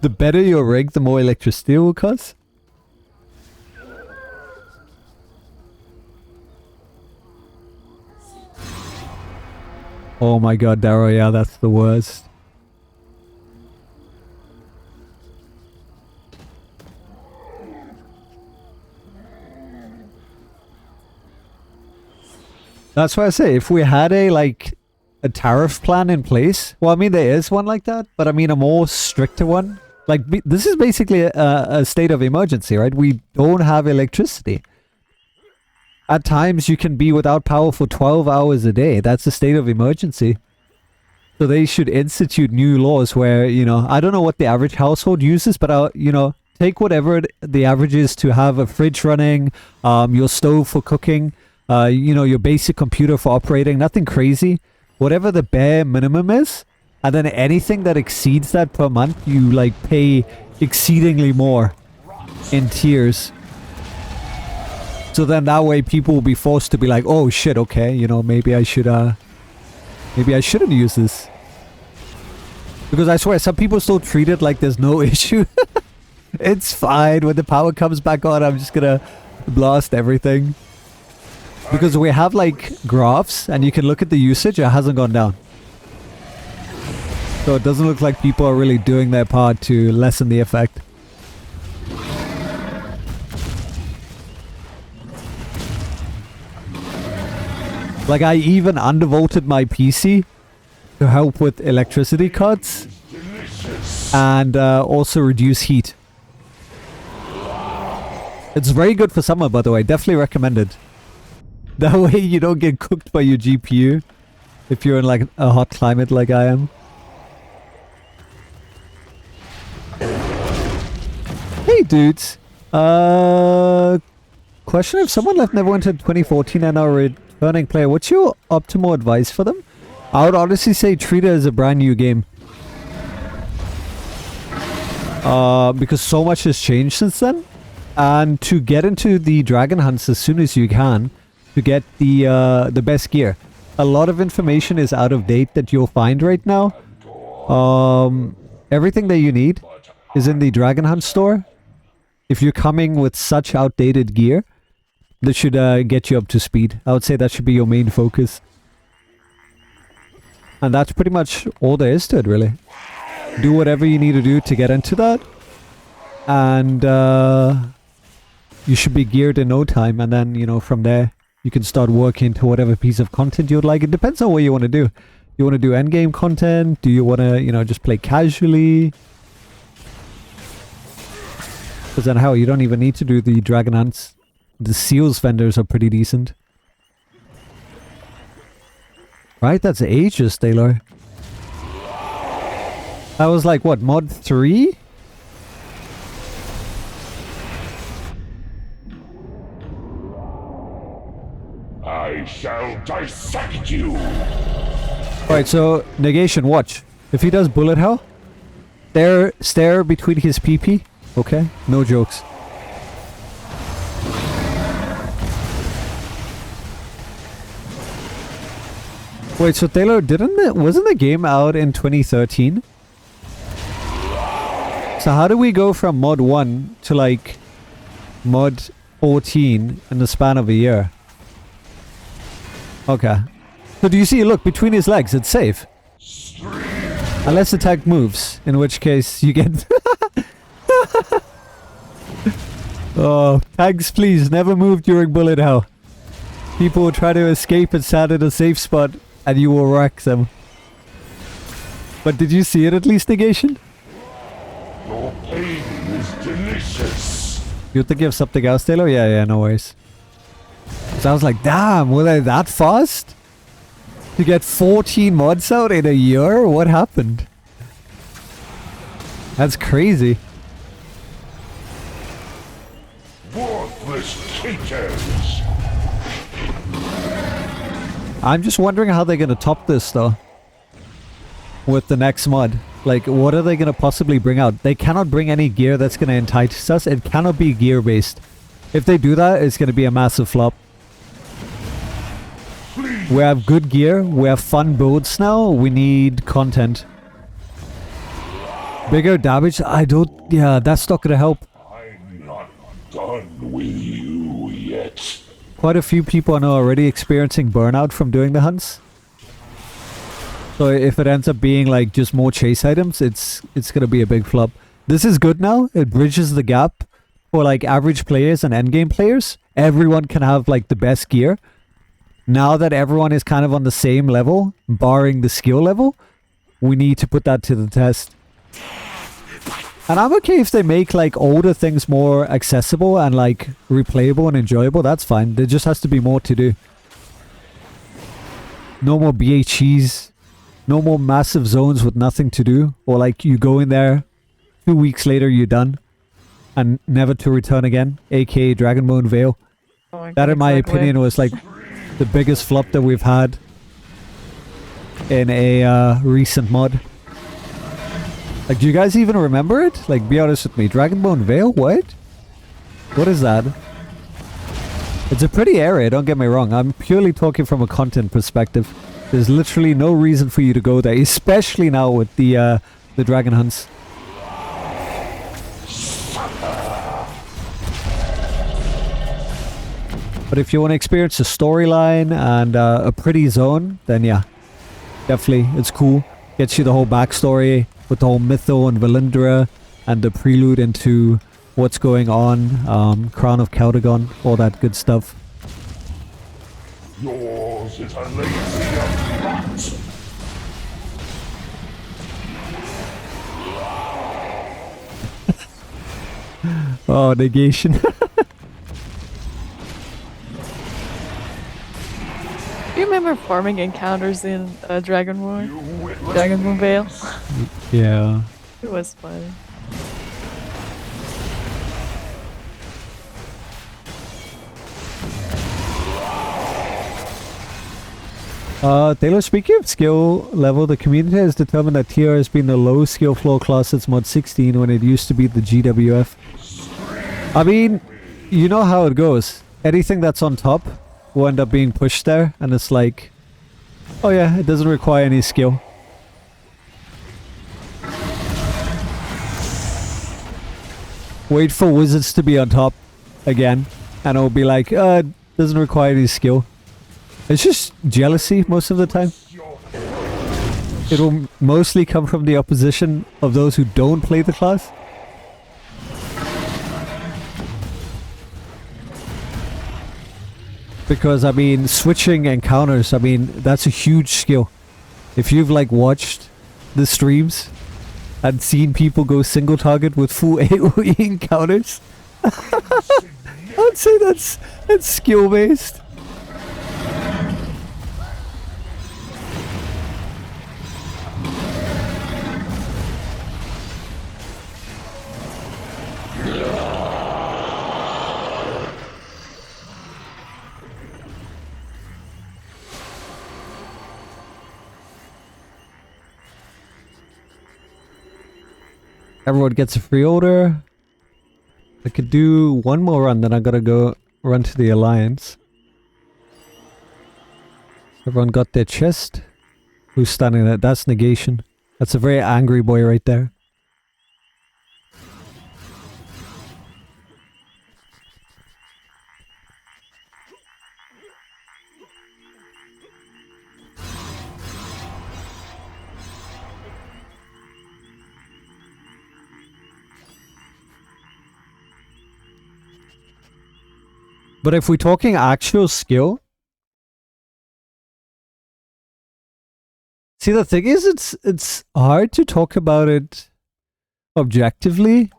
the better your rig, the more electricity it will cost. Oh my god, Darrow, yeah, that's the worst. That's why I say, if we had a, like, a tariff plan in place. Well, I mean, there is one like that, but I mean a more stricter one. Like, this is basically a state of emergency, right? We don't have electricity. At times, you can be without power for 12 hours a day. That's a state of emergency. So they should institute new laws where, you know, I don't know what the average household uses, but, you know, take whatever the average is to have a fridge running, your stove for cooking, you know, your basic computer for operating, nothing crazy. Whatever the bare minimum is, and then anything that exceeds that per month, you, like, pay exceedingly more in tiers. So then that way people will be forced to be like, oh shit, okay, you know, maybe I shouldn't use this. Because I swear, some people still treat it like there's no issue. It's fine. When the power comes back on, I'm just gonna blast everything. Because we have like graphs and you can look at the usage, it hasn't gone down. So it doesn't look like people are really doing their part to lessen the effect. Like, I even undervolted my PC to help with electricity cuts and also reduce heat. It's very good for summer, by the way. Definitely recommended. That way you don't get cooked by your GPU if you're in like a hot climate like I am. Hey dudes. Question: if someone left Neverwinter in 2014 and are a returning player, what's your optimal advice for them? I would honestly say treat it as a brand new game. Because so much has changed since then. And to get into the dragon hunts as soon as you can, to get the best gear. A lot of information is out of date that you'll find right now. Everything that you need is in the dragon hunt store. If you're coming with such outdated gear, that should get you up to speed. I would say that should be your main focus. And that's pretty much all there is to it, really. Do whatever you need to do to get into that. And you should be geared in no time. And then, you know, from there, you can start working to whatever piece of content you would like. It depends on what you want to do. You want to do endgame content? Do you want to, you know, just play casually? Because then hell, you don't even need to do the dragon hunts. The seals vendors are pretty decent. Right? That's ages, Taylor. That was like, what, mod 3? I shall dissect you. Alright, so negation, watch. If he does bullet hell, stare between his PP. Okay? No jokes. Wait, so Taylor, wasn't the game out in 2013? So how do we go from mod 1 to like mod 14 in the span of a year? Okay. So do you see, look, between his legs, it's safe. Unless the tank moves, in which case you get... Oh, tanks please, never move during bullet hell. People will try to escape and stand in a safe spot, and you will wreck them. But did you see it at least, negation? Your pain is delicious. You think of something else, Taylor? Yeah, no worries. So I was like, damn, were they that fast? To get 14 mods out in a year? What happened? That's crazy. Worthless creatures. I'm just wondering how they're gonna top this though. With the next mod. Like, what are they gonna possibly bring out? They cannot bring any gear that's gonna entice us. It cannot be gear based. If they do that, it's gonna be a massive flop. We have good gear, we have fun builds now, we need content. Bigger damage, yeah, that's not gonna help. I'm not done with you yet. Quite a few people I know are already experiencing burnout from doing the hunts. So if it ends up being like just more chase items, it's gonna be a big flop. This is good now, it bridges the gap for like average players and endgame players. Everyone can have like the best gear. now that everyone is kind of on the same level, barring the skill level, we need to put that to the test. And I'm okay if they make like older things more accessible and like replayable and enjoyable. That's fine. There just has to be more to do. No more BHEs. No more massive zones with nothing to do. Or like you go in there, 2 weeks later you're done. And never to return again. AKA Dragonbone Vale. Oh my That God, in my exactly. opinion was like the biggest flop that we've had in a recent mod. Like, do you guys even remember it? Like, be honest with me. Dragonbone Vale? What? What is that? It's a pretty area, don't get me wrong. I'm purely talking from a content perspective. There's literally no reason for you to go there, especially now with the dragon hunts. But if you want to experience a storyline and a pretty zone, then yeah, definitely, it's cool. Gets you the whole backstory with the whole Mytho and Valindra and the prelude into what's going on, Crown of Cautagon, all that good stuff. Yours is a lazy plot. Oh, negation. Do you remember farming encounters in Dragonbone Vale? Yeah. It was fun. Taylor, speaking of skill level, the community has determined that TR has been the low skill floor class since mod 16 when it used to be the GWF. I mean, you know how it goes. Anything that's on top will end up being pushed there, and it's like, oh yeah, it doesn't require any skill. Wait for wizards to be on top again, and it'll be like, it doesn't require any skill. It's just jealousy most of the time. It will mostly come from the opposition of those who don't play the class. Because, I mean, switching encounters, I mean, that's a huge skill. If you've, like, watched the streams and seen people go single target with full AoE encounters, I'd say that's skill-based. Everyone gets a free order. I could do one more run, then I gotta go run to the Alliance. Everyone got their chest. Who's standing there? That's Negation. That's a very angry boy right there. But if we're talking actual skill, see, the thing is, it's hard to talk about it objectively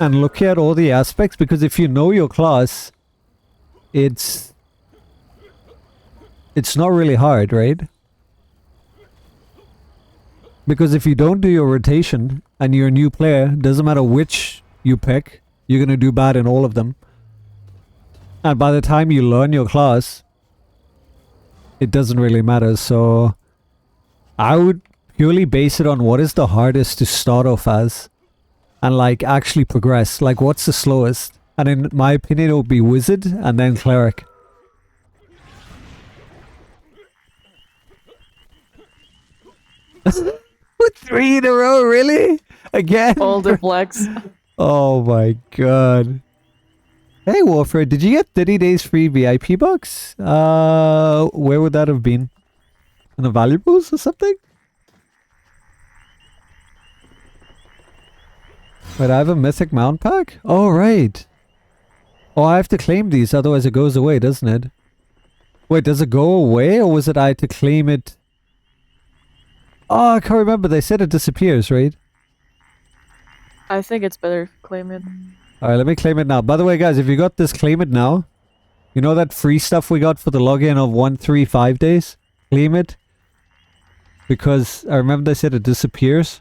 and look at all the aspects, because if you know your class, it's not really hard, right? Because if you don't do your rotation and you're a new player, doesn't matter which you pick, you're gonna do bad in all of them. And by the time you learn your class, it doesn't really matter. So I would purely base it on what is the hardest to start off as and like actually progress. Like, what's the slowest? And in my opinion, it would be Wizard and then Cleric. With 3 in a row, really? Again? All the flags. Oh my god. Hey Wolfred, did you get 30 days free VIP box? Where would that have been? In the valuables or something? Wait, I have a mythic mount pack? Oh, right. Oh, I have to claim these, otherwise it goes away, doesn't it? Wait, does it go away or was it I had to claim it? Oh, I can't remember. They said it disappears, right? I think it's better claim it. Alright, let me claim it now. By the way, guys, if you got this, claim it now. You know that free stuff we got for the login of 135 days? Claim it. Because I remember they said it disappears.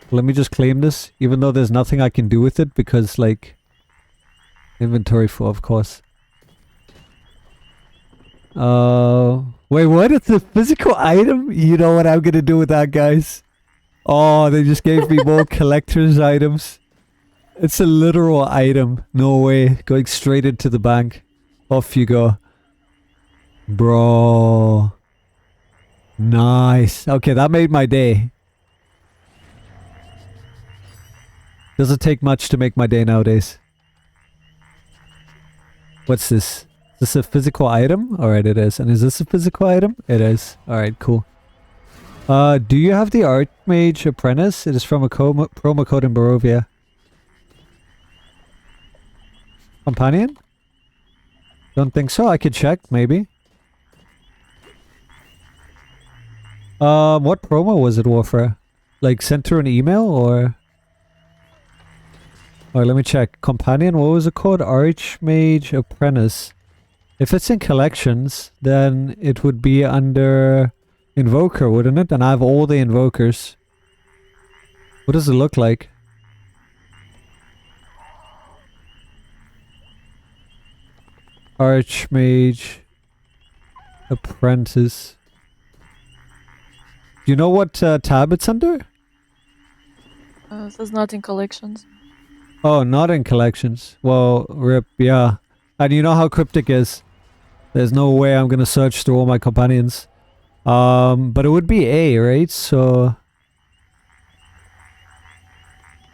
Let me just claim this, even though there's nothing I can do with it, because, like... Inventory full, of course. Wait, what? It's a physical item? You know what I'm gonna do with that, guys? Oh, they just gave me more collector's items. It's a literal item. No way. Going straight into the bank. Off you go. Bro. Nice. Okay, that made my day. Doesn't take much to make my day nowadays. What's this? Is this a physical item? Alright, it is. And is this a physical item? It is. Alright, cool. Do you have the Archmage Apprentice? It is from a promo code in Barovia. Companion? Don't think so. I could check, maybe. What promo was it, Warfare? Like, sent through an email, or... Alright, let me check. Companion, what was it called? Archmage Apprentice. If it's in collections, then it would be under Invoker, wouldn't it? And I have all the Invokers. What does it look like? Archmage Apprentice. Do you know what tab it's under? It says not in collections. Oh, not in collections. Well, rip, yeah. And you know how cryptic is. There's no way I'm gonna search through all my companions. But it would be A, right? So...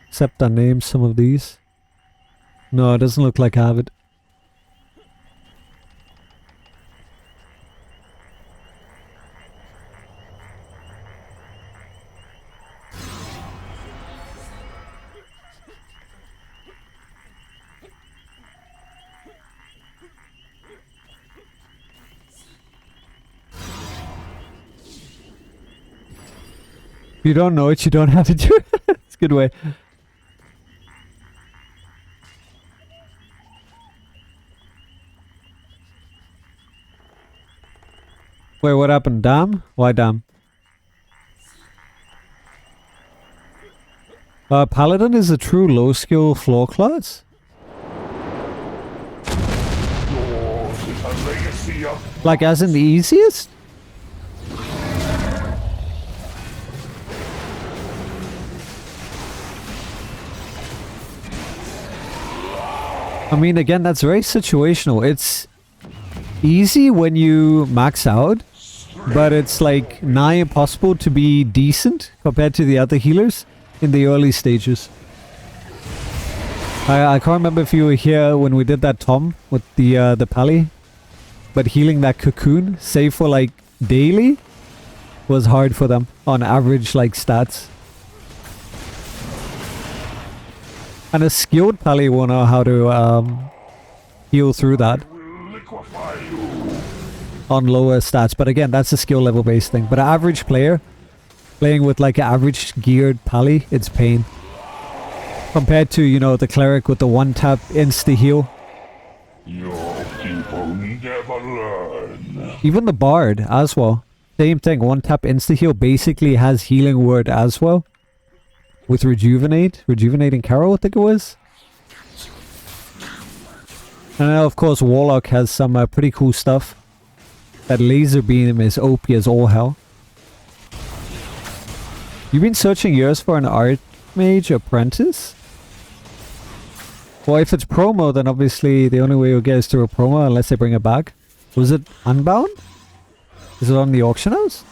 Except I named some of these. No, it doesn't look like I have it. If you don't know it, you don't have to do it. It's a good way. Wait, what happened? Dam? Why dam? Paladin is a true low skill floor class? Yours is a legacy of Like as in the easiest? I mean, again, that's very situational. It's easy when you max out, but it's like nigh impossible to be decent compared to the other healers in the early stages. I can't remember if you were here when we did that Tom with the pally, but healing that cocoon, save for like daily, was hard for them on average like stats. And a skilled pally will know how to heal through that on lower stats. But again, that's a skill level based thing. But an average player playing with like an average geared pally, it's pain. Compared to, you know, the cleric with the one tap insta heal. your people never learn. Even the bard as well. Same thing, one tap insta heal basically has healing word as well. With Rejuvenating Carol, I think it was. And then of course Warlock has some pretty cool stuff. That laser beam is OP as all hell. You've been searching years for an Archmage Apprentice? Well, if it's promo, then obviously the only way you'll get is through a promo unless they bring it back. Was it Unbound? Is it on the auction house?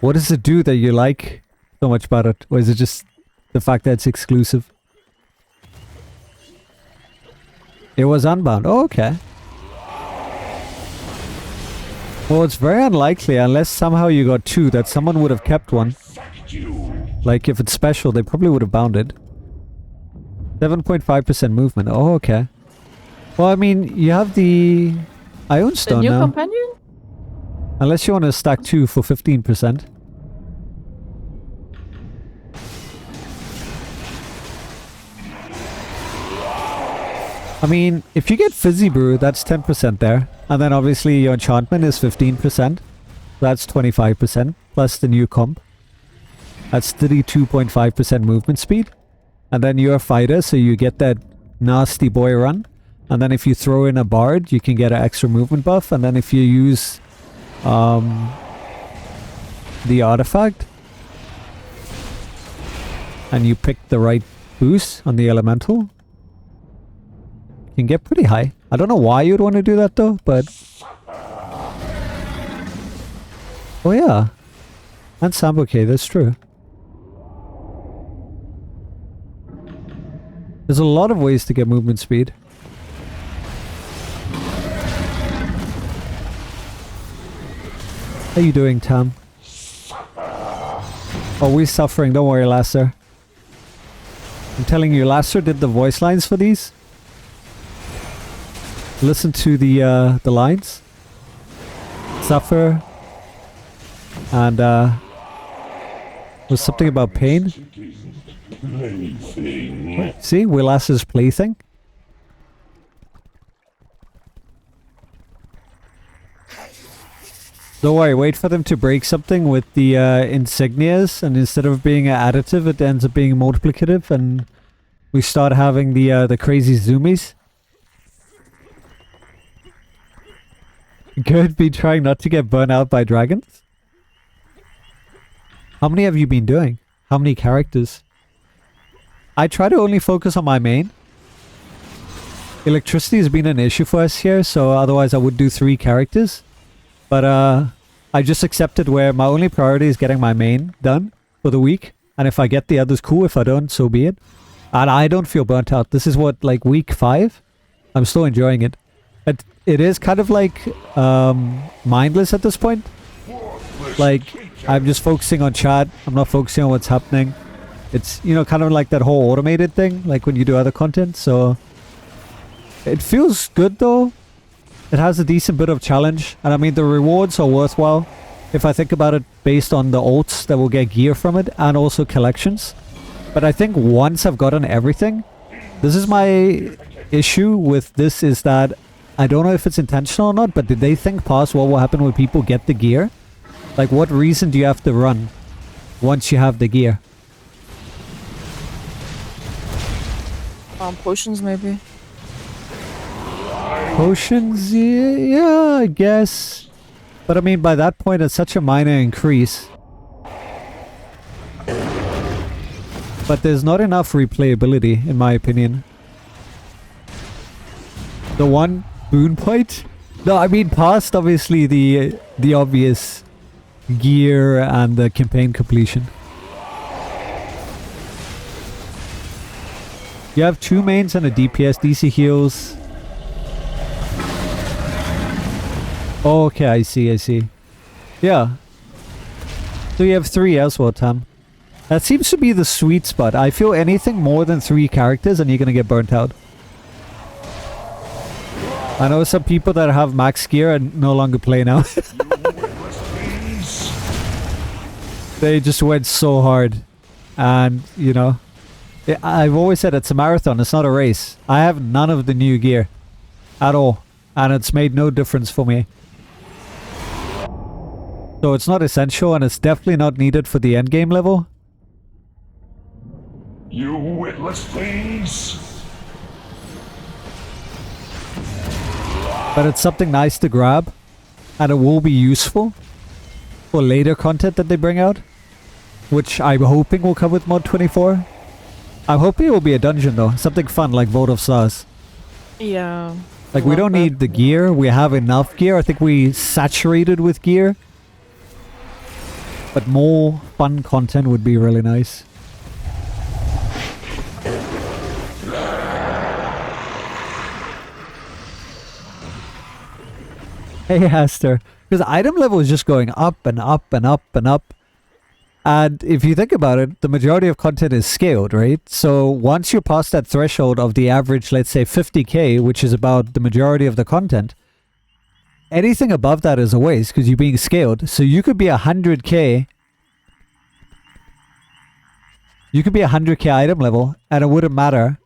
What does it do that you like so much about it? Or is it just the fact that it's exclusive? It was Unbound. Oh, okay. Well, it's very unlikely, unless somehow you got two, that someone would have kept one. Like, if it's special, they probably would have bound it. 7.5% movement. Oh, okay. Well, I mean, you have the Ion The Stone new now. companion? Unless you want to stack 2 for 15%. I mean, if you get Fizzy Brew, that's 10% there. And then obviously your enchantment is 15%. That's 25%. Plus the new comp. That's 32.5% movement speed. And then you're a fighter, so you get that nasty boy run. And then if you throw in a bard, you can get an extra movement buff. And then if you use the artifact and you pick the right boost on the elemental, you can get pretty high. I don't know why you'd want to do that though, but oh yeah, and Sambuke, that's true. There's a lot of ways to get movement speed. How you doing, Tam? Oh, we're suffering. Don't worry, Lasser. I'm telling you, Lasser did the voice lines for these. Listen to the lines. Suffer. And was something about pain. See, Will Lasser's plaything. Don't worry, wait for them to break something with the insignias, and instead of being an additive, it ends up being multiplicative, and we start having the crazy zoomies. Good, be trying not to get burnt out by dragons. How many have you been doing? How many characters? I try to only focus on my main. Electricity has been an issue for us here, so otherwise I would do 3 characters. But I just accepted where my only priority is getting my main done for the week. And if I get the others, cool. If I don't, so be it. And I don't feel burnt out. This is what, like week 5? I'm still enjoying it. It is kind of like mindless at this point. Like, I'm just focusing on chat. I'm not focusing on what's happening. It's, you know, kind of like that whole automated thing, like when you do other content. So it feels good though. It has a decent bit of challenge, and I mean the rewards are worthwhile if I think about it based on the alts that will get gear from it and also collections. But I think once I've gotten everything, this is my issue with this, is that I don't know if it's intentional or not, but did they think past what will happen when people get the gear? Like, what reason do you have to run once you have the gear? Potions maybe. Potions, yeah, I guess. But I mean, by that point, it's such a minor increase. But there's not enough replayability, in my opinion. The one boon point? No, I mean, past obviously the obvious gear and the campaign completion. You have 2 mains and a DPS, DC heals. Oh, okay, I see. Yeah. So you have 3 as well, Tam. That seems to be the sweet spot. I feel anything more than 3 characters and you're gonna get burnt out. I know some people that have max gear and no longer play now. They just went so hard. And, you know, I've always said it's a marathon, it's not a race. I have none of the new gear at all. And it's made no difference for me. So it's not essential, and it's definitely not needed for the endgame level. You witless things! But it's something nice to grab, and it will be useful for later content that they bring out, which I'm hoping will come with Mod 24. I'm hoping it will be a dungeon though, something fun like Vote of Stars. Yeah. Like, we don't need the gear, we have enough gear. I think we saturated with gear. But more fun content would be really nice. Hey, Aster. Because the item level is just going up and up and up and up. And if you think about it, the majority of content is scaled, right? So once you're past that threshold of the average, let's say 50k, which is about the majority of the content, anything above that is a waste because you're being scaled. So you could be 100k. You could be 100k item level and it wouldn't matter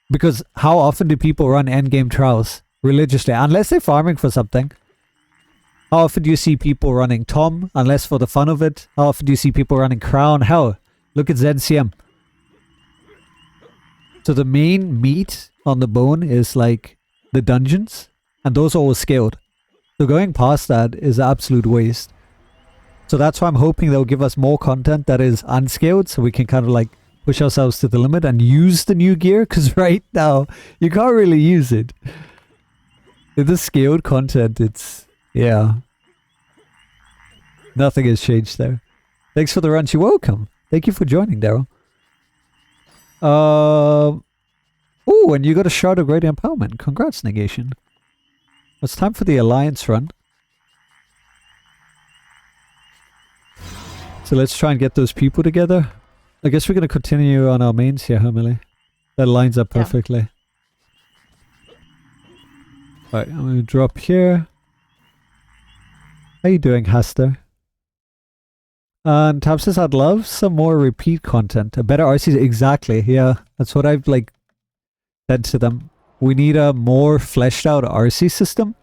because how often do people run endgame trials religiously? Unless they're farming for something. How often do you see people running Tom, unless for the fun of it? How often do you see people running Crown? Hell, look at ZCM. So the main meat on the bone is like the dungeons, and those are all scaled. So going past that is an absolute waste. So that's why I'm hoping they'll give us more content that is unscaled, so we can kind of like push ourselves to the limit and use the new gear, because right now, you can't really use it. In the scaled content, it's... yeah. Nothing has changed there. Thanks for the run. You're welcome. Thank you for joining, Daryl. Oh, and you got a Shard of Great Empowerment. Congrats, Negation. It's time for the Alliance run. So let's try and get those people together. I guess we're going to continue on our mains here, huh, Millie? That lines up perfectly. Alright, I'm going to drop here. How you doing, Hester? And Tab says, I'd love some more repeat content. A better RC. Exactly, yeah. That's what I've like said to them. We need a more fleshed out RC system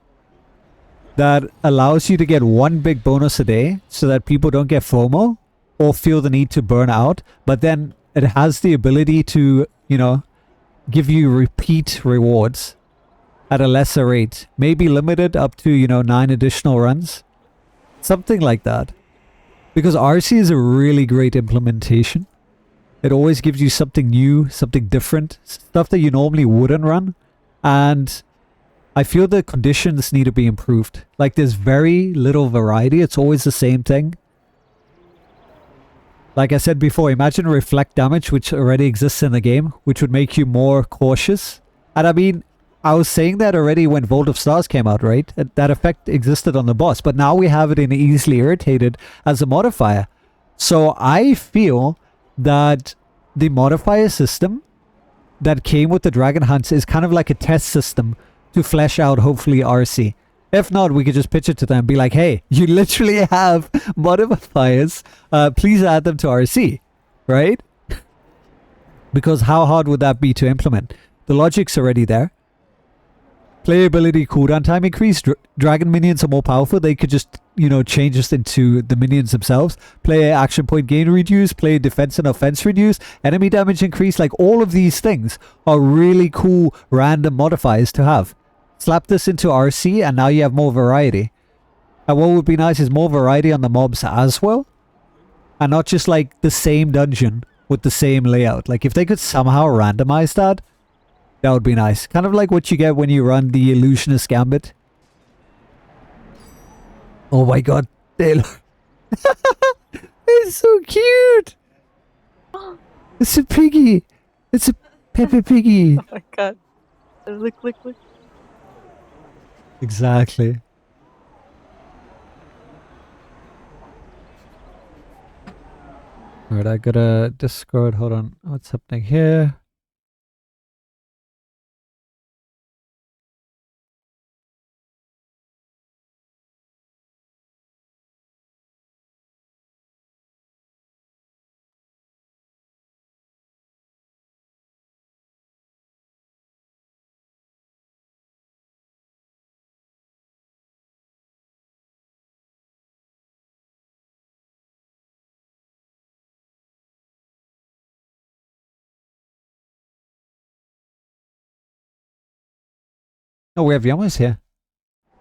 that allows you to get one big bonus a day so that people don't get FOMO or feel the need to burn out. But then it has the ability to, you know, give you repeat rewards at a lesser rate. Maybe limited up to, you know, 9 additional runs. Something like that. Because RC is a really great implementation. It always gives you something new, something different, stuff that you normally wouldn't run. And I feel the conditions need to be improved. Like there's very little variety. It's always the same thing. Like I said before, imagine reflect damage, which already exists in the game, which would make you more cautious. And I mean, I was saying that already when Vault of Stars came out, right? That effect existed on the boss, but now we have it in Easily Irritated as a modifier. So I feel that the modifier system that came with the Dragon Hunts is kind of like a test system to flesh out, hopefully, RC. If not, we could just pitch it to them and be like, hey, you literally have modifiers. Please add them to RC, right? Because how hard would that be to implement? The logic's already there. Playability, cooldown time increase. Dragon minions are more powerful. They could just, you know, change this into the minions themselves. Player action point gain reduce. Player defense and offense reduce. Enemy damage increase. Like all of these things are really cool random modifiers to have. Slap this into RC and now you have more variety. And what would be nice is more variety on the mobs as well. And not just like the same dungeon with the same layout. Like if they could somehow randomize that, that would be nice. Kind of like what you get when you run the Illusionist Gambit. Oh my god. Taylor. It's so cute. It's a piggy. It's a Peppa Piggy. Oh my god. Look. Exactly. Alright, I got a Discord. Hold on. What's happening here? Oh, we have Yamas here.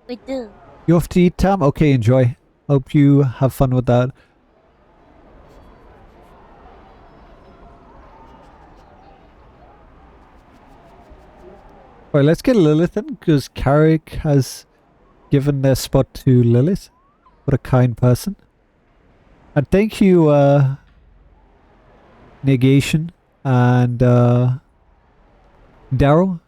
We do. You have to eat, Tam? Okay, enjoy. Hope you have fun with that. Alright, let's get Lilith in, because Carrick has given their spot to Lilith. What a kind person. And thank you, Negation and Daryl.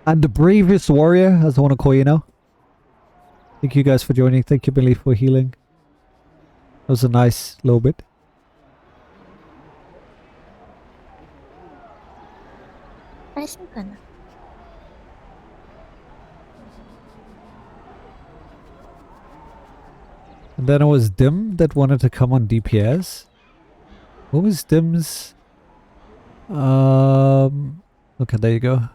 And the bravest warrior, as I want to call you now. Thank you guys for joining. Thank you, Billy, for healing. That was a nice little bit. And then it was Dim that wanted to come on DPS. What was Dim's? Okay, there you go.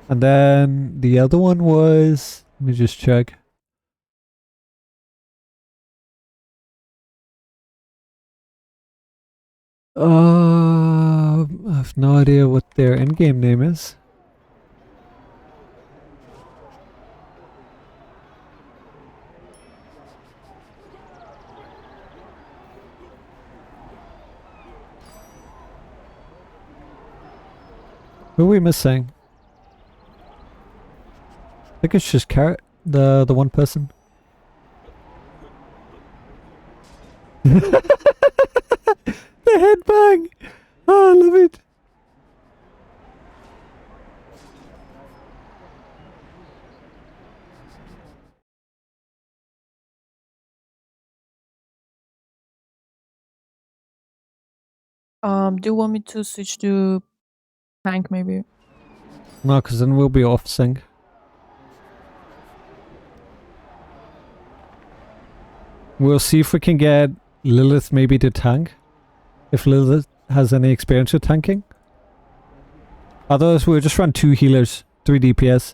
And then the other one was, let me just check. I have no idea what their in-game name is. Who are we missing? I think it's just Carrot, the one person. The headbang! Oh, I love it. Do you want me to switch to tank maybe? No, because then we'll be off sync. We'll see if we can get Lilith maybe to tank. If Lilith has any experience with tanking. Otherwise, we'll just run 2 healers, 3 DPS.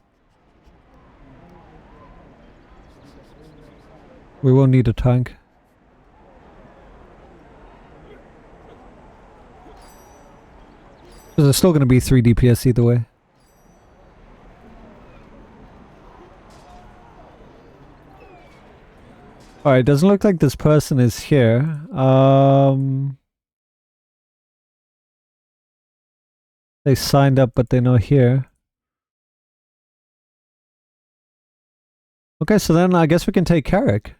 We won't need a tank. Because there's still going to be 3 DPS either way. Alright, doesn't look like this person is here. They signed up, but they're not here. Okay, so then I guess we can take Carrick.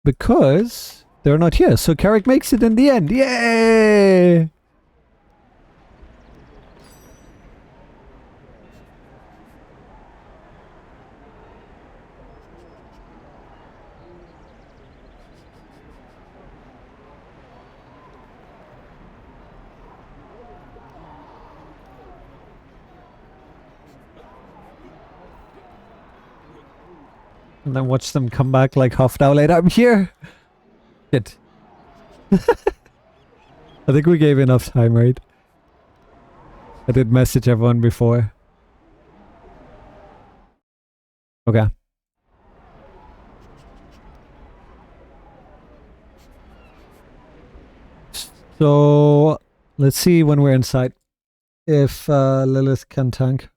Because they're not here. So Carrick makes it in the end. Yay! And then watch them come back like half an hour later. I'm here! Shit. I think we gave enough time, right? I did message everyone before. Okay. So, let's see when we're inside. If Lilith can tank.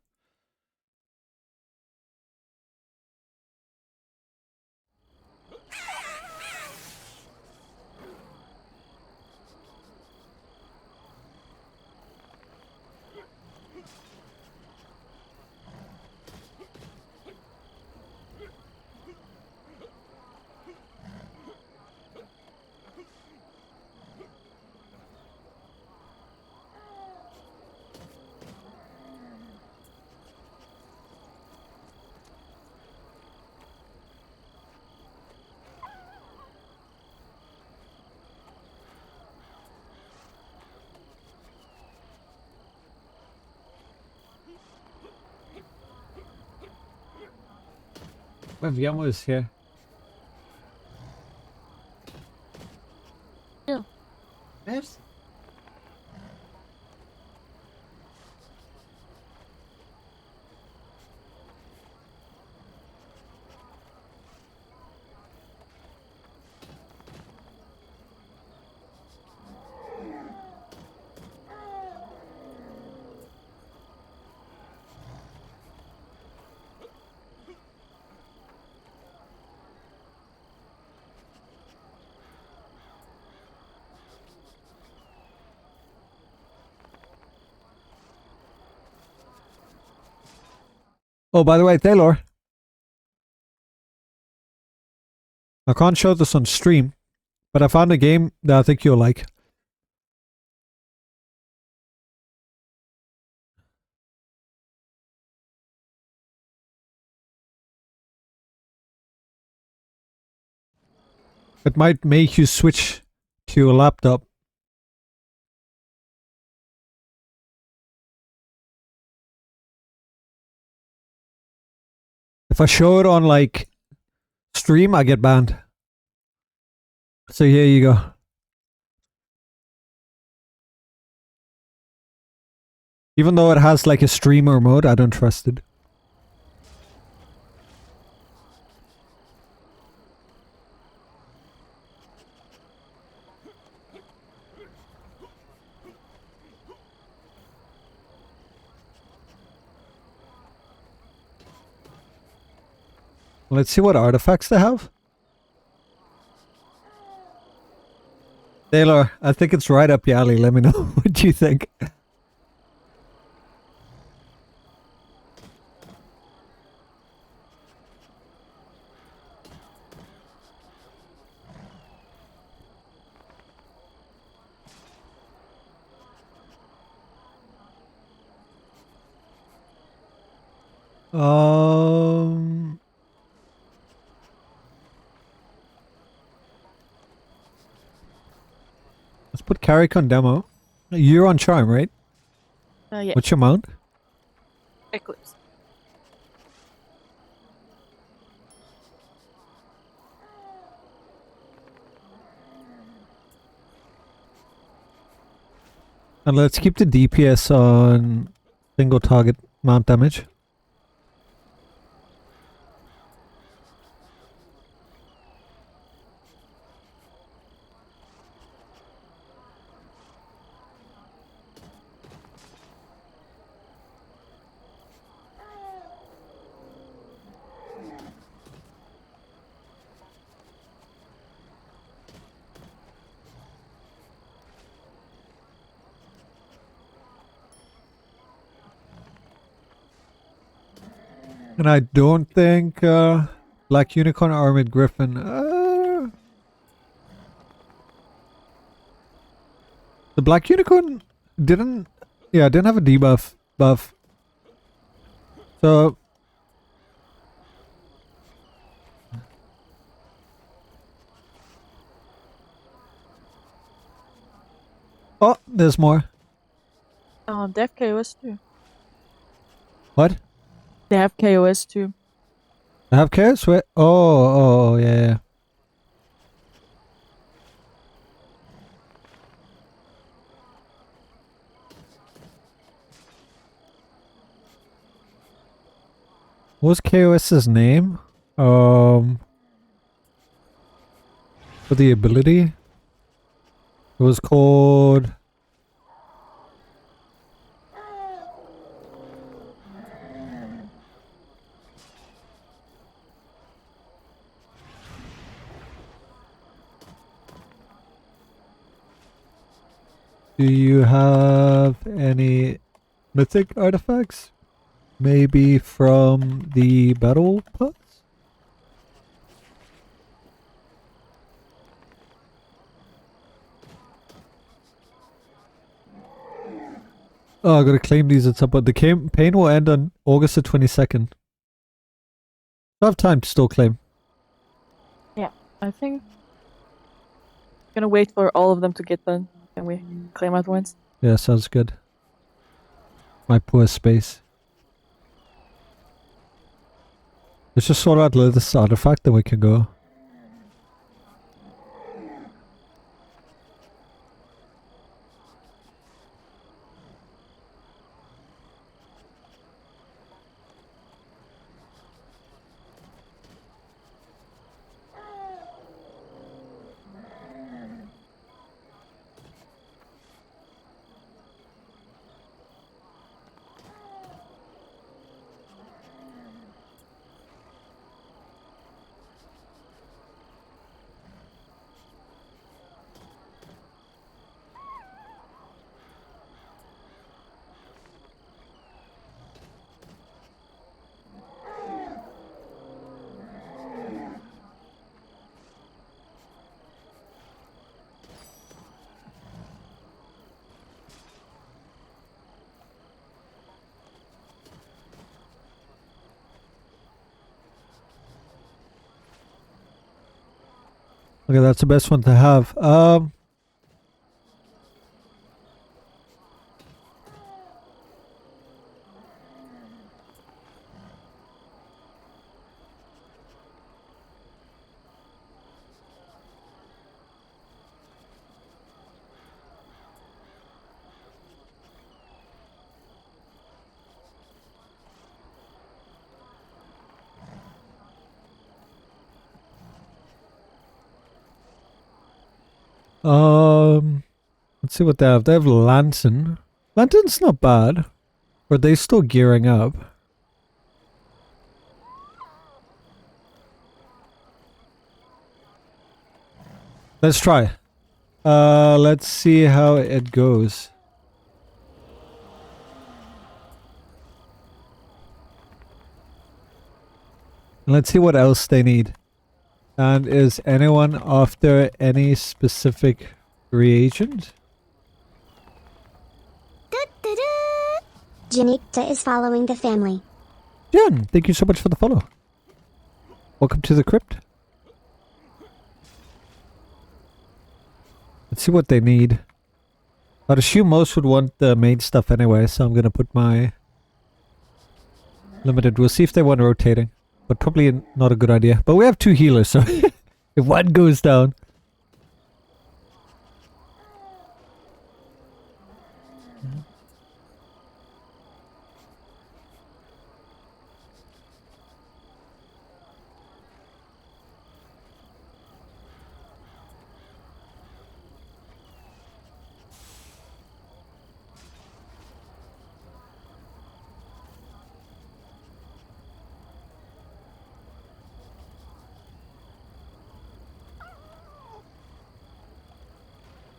Well, Viamo is here. Yeah. Yes. Oh, by the way, Taylor. I can't show this on stream, but I found a game that I think you'll like. It might make you switch to your laptop. If I show it on like stream, I get banned. So here you go. Even though it has like a streamer mode, I don't trust it. Let's see what artifacts they have. Taylor, I think it's right up your alley. Let me know what you think. Um, let's put Carrick on demo. You're on charm, right? Yeah. What's your mount? Eclipse. And let's keep the DPS on single target mount damage. And I don't think Black Unicorn Armored Griffin. The Black Unicorn didn't have a debuff buff. So oh, there's more. They have KOS too. What? They have KOS too. I have chaos? Wait. Oh, yeah. What was KOS's name? For the ability? It was called... Do you have any mythic artifacts? Maybe from the battle pass? Oh, I gotta claim these at some point. The campaign will end on August the 22nd. I have time to still claim. Yeah, I think. Gonna wait for all of them to get done, and we claim at once. Yeah, sounds good. My poor space. Let's just sort out this artifact, then we can go. Okay, that's the best one to have. Let's see what they have. They have Lantern. Lantern's not bad. Or are they still gearing up? Let's try. Let's see how it goes. Let's see what else they need. And is anyone after any specific reagent? Janita is following the family. Jen, thank you so much for the follow. Welcome to the crypt. Let's see what they need. I'd assume most would want the main stuff anyway, so I'm gonna put my limited. We'll see if they want rotating, but probably not a good idea. But we have 2 healers, so if one goes down.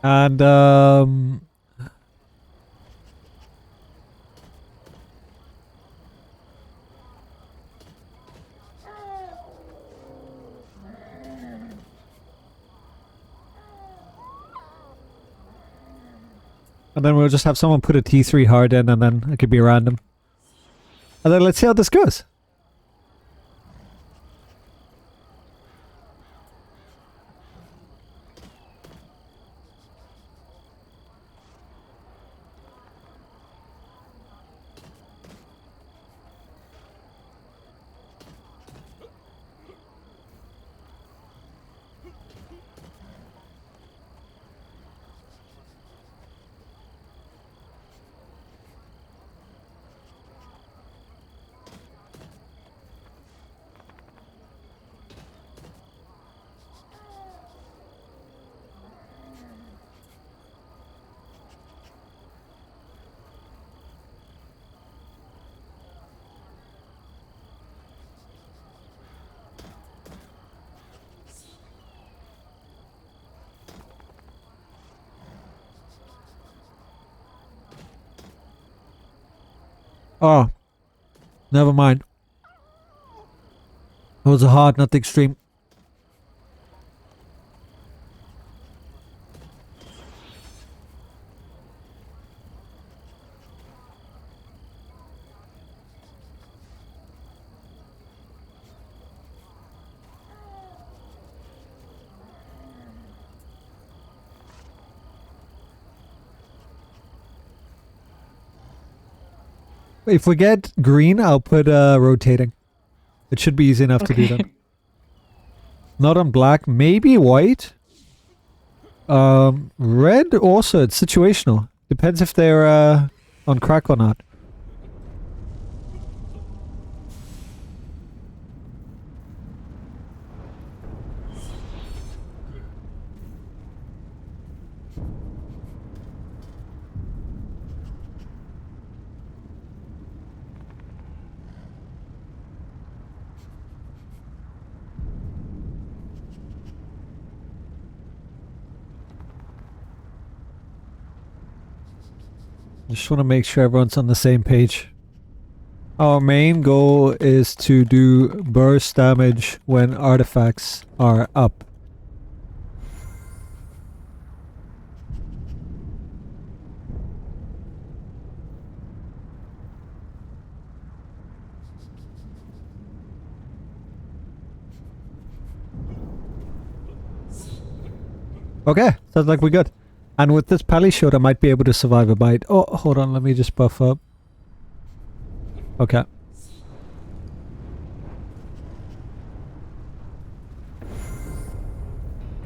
And then we'll just have someone put a T3 hard in, and then it could be random. And then let's see how this goes. Oh, never mind. It was a hard, not the extreme. If we get green, I'll put rotating. It should be easy enough to do that. Not on black, maybe white. Red also, it's situational. Depends if they're on crack or not. Just want to make sure everyone's on the same page. Our main goal is to do burst damage when artifacts are up. Okay, sounds like we're good. And with this pally shield, I might be able to survive a bite. Oh, hold on, let me just buff up. Okay.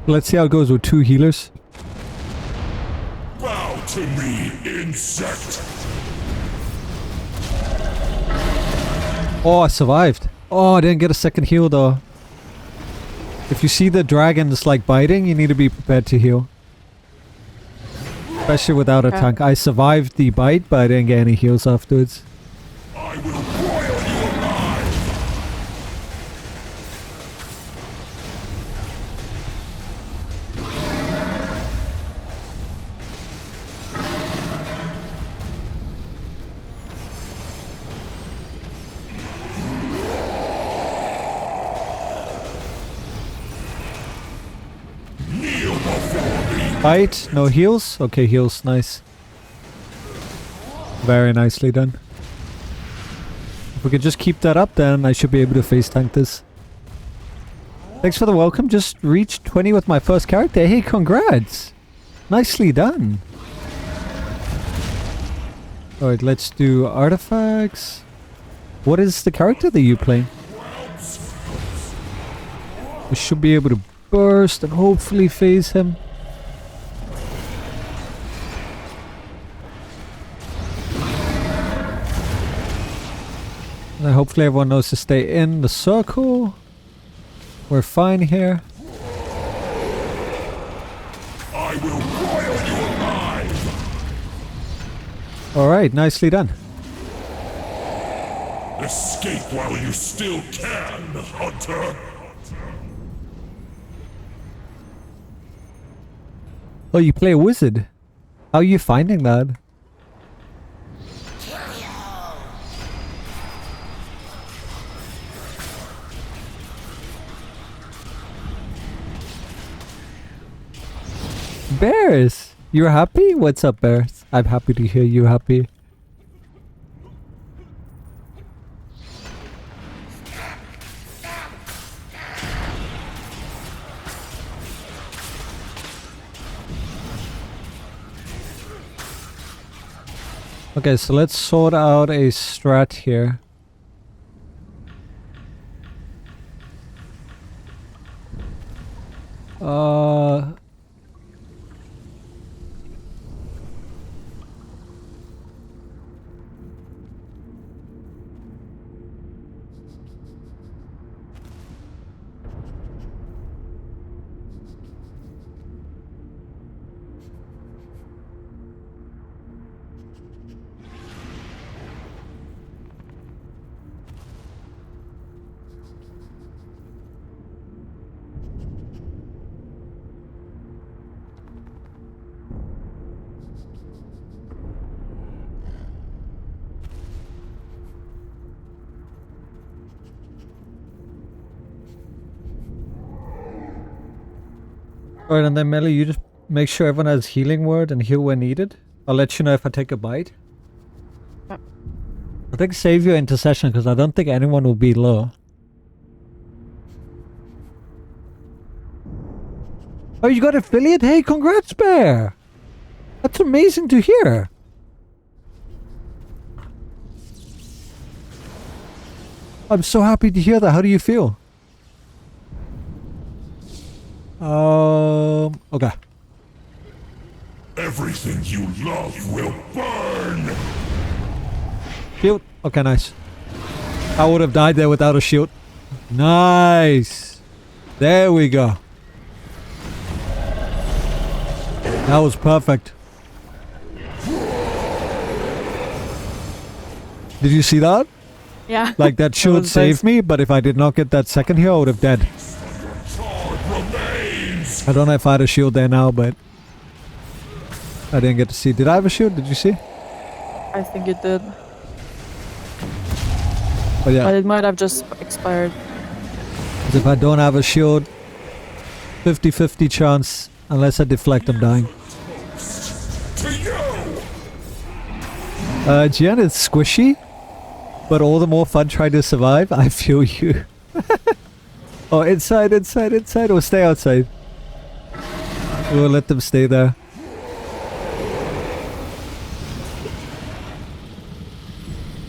Let's see how it goes with 2 healers. Bow to me, insect! Oh, I survived. Oh, I didn't get a second heal though. If you see the dragons like biting, you need to be prepared to heal. Especially without a tank. I survived the bite, but I didn't get any heals afterwards. I will boil you alive! Kneel before me! Bite, no heals? Okay, heals, nice. Very nicely done. If we could just keep that up, then I should be able to face tank this. Thanks for the welcome. Just reached 20 with my first character. Hey, congrats! Nicely done. Alright, let's do artifacts. What is the character that you play? We should be able to burst and hopefully phase him. And hopefully everyone knows to stay in the circle. We're fine here. I will boil you alive! Alright, nicely done. Escape while you still can, Hunter! Oh, you play a wizard. How are you finding that? Bears! You're happy? What's up, Bears? I'm happy to hear you happy. Okay, so let's sort out a strat here. Alright, and then Melly, you just make sure everyone has healing word and heal when needed. I'll let you know if I take a bite. Yep. I think save your intercession because I don't think anyone will be low. Oh, you got affiliate? Hey, congrats, Bear! That's amazing to hear. I'm so happy to hear that. How do you feel? Okay. Everything you love will burn! Shield. Okay, nice. I would have died there without a shield. Nice. There we go. That was perfect. Did you see that? Yeah. Like that shield was saved me, but if I did not get that second here, I would have dead. I don't know if I had a shield there now, but I didn't get to see. Did I have a shield? Did you see? I think it did. But yeah, But it might have just expired. 'cause if I don't have a shield, 50-50 chance, unless I deflect, I'm dying. To you! Gian, it's squishy, but all the more fun trying to survive. I feel you. Oh, inside, inside, inside, or stay outside. We'll let them stay there.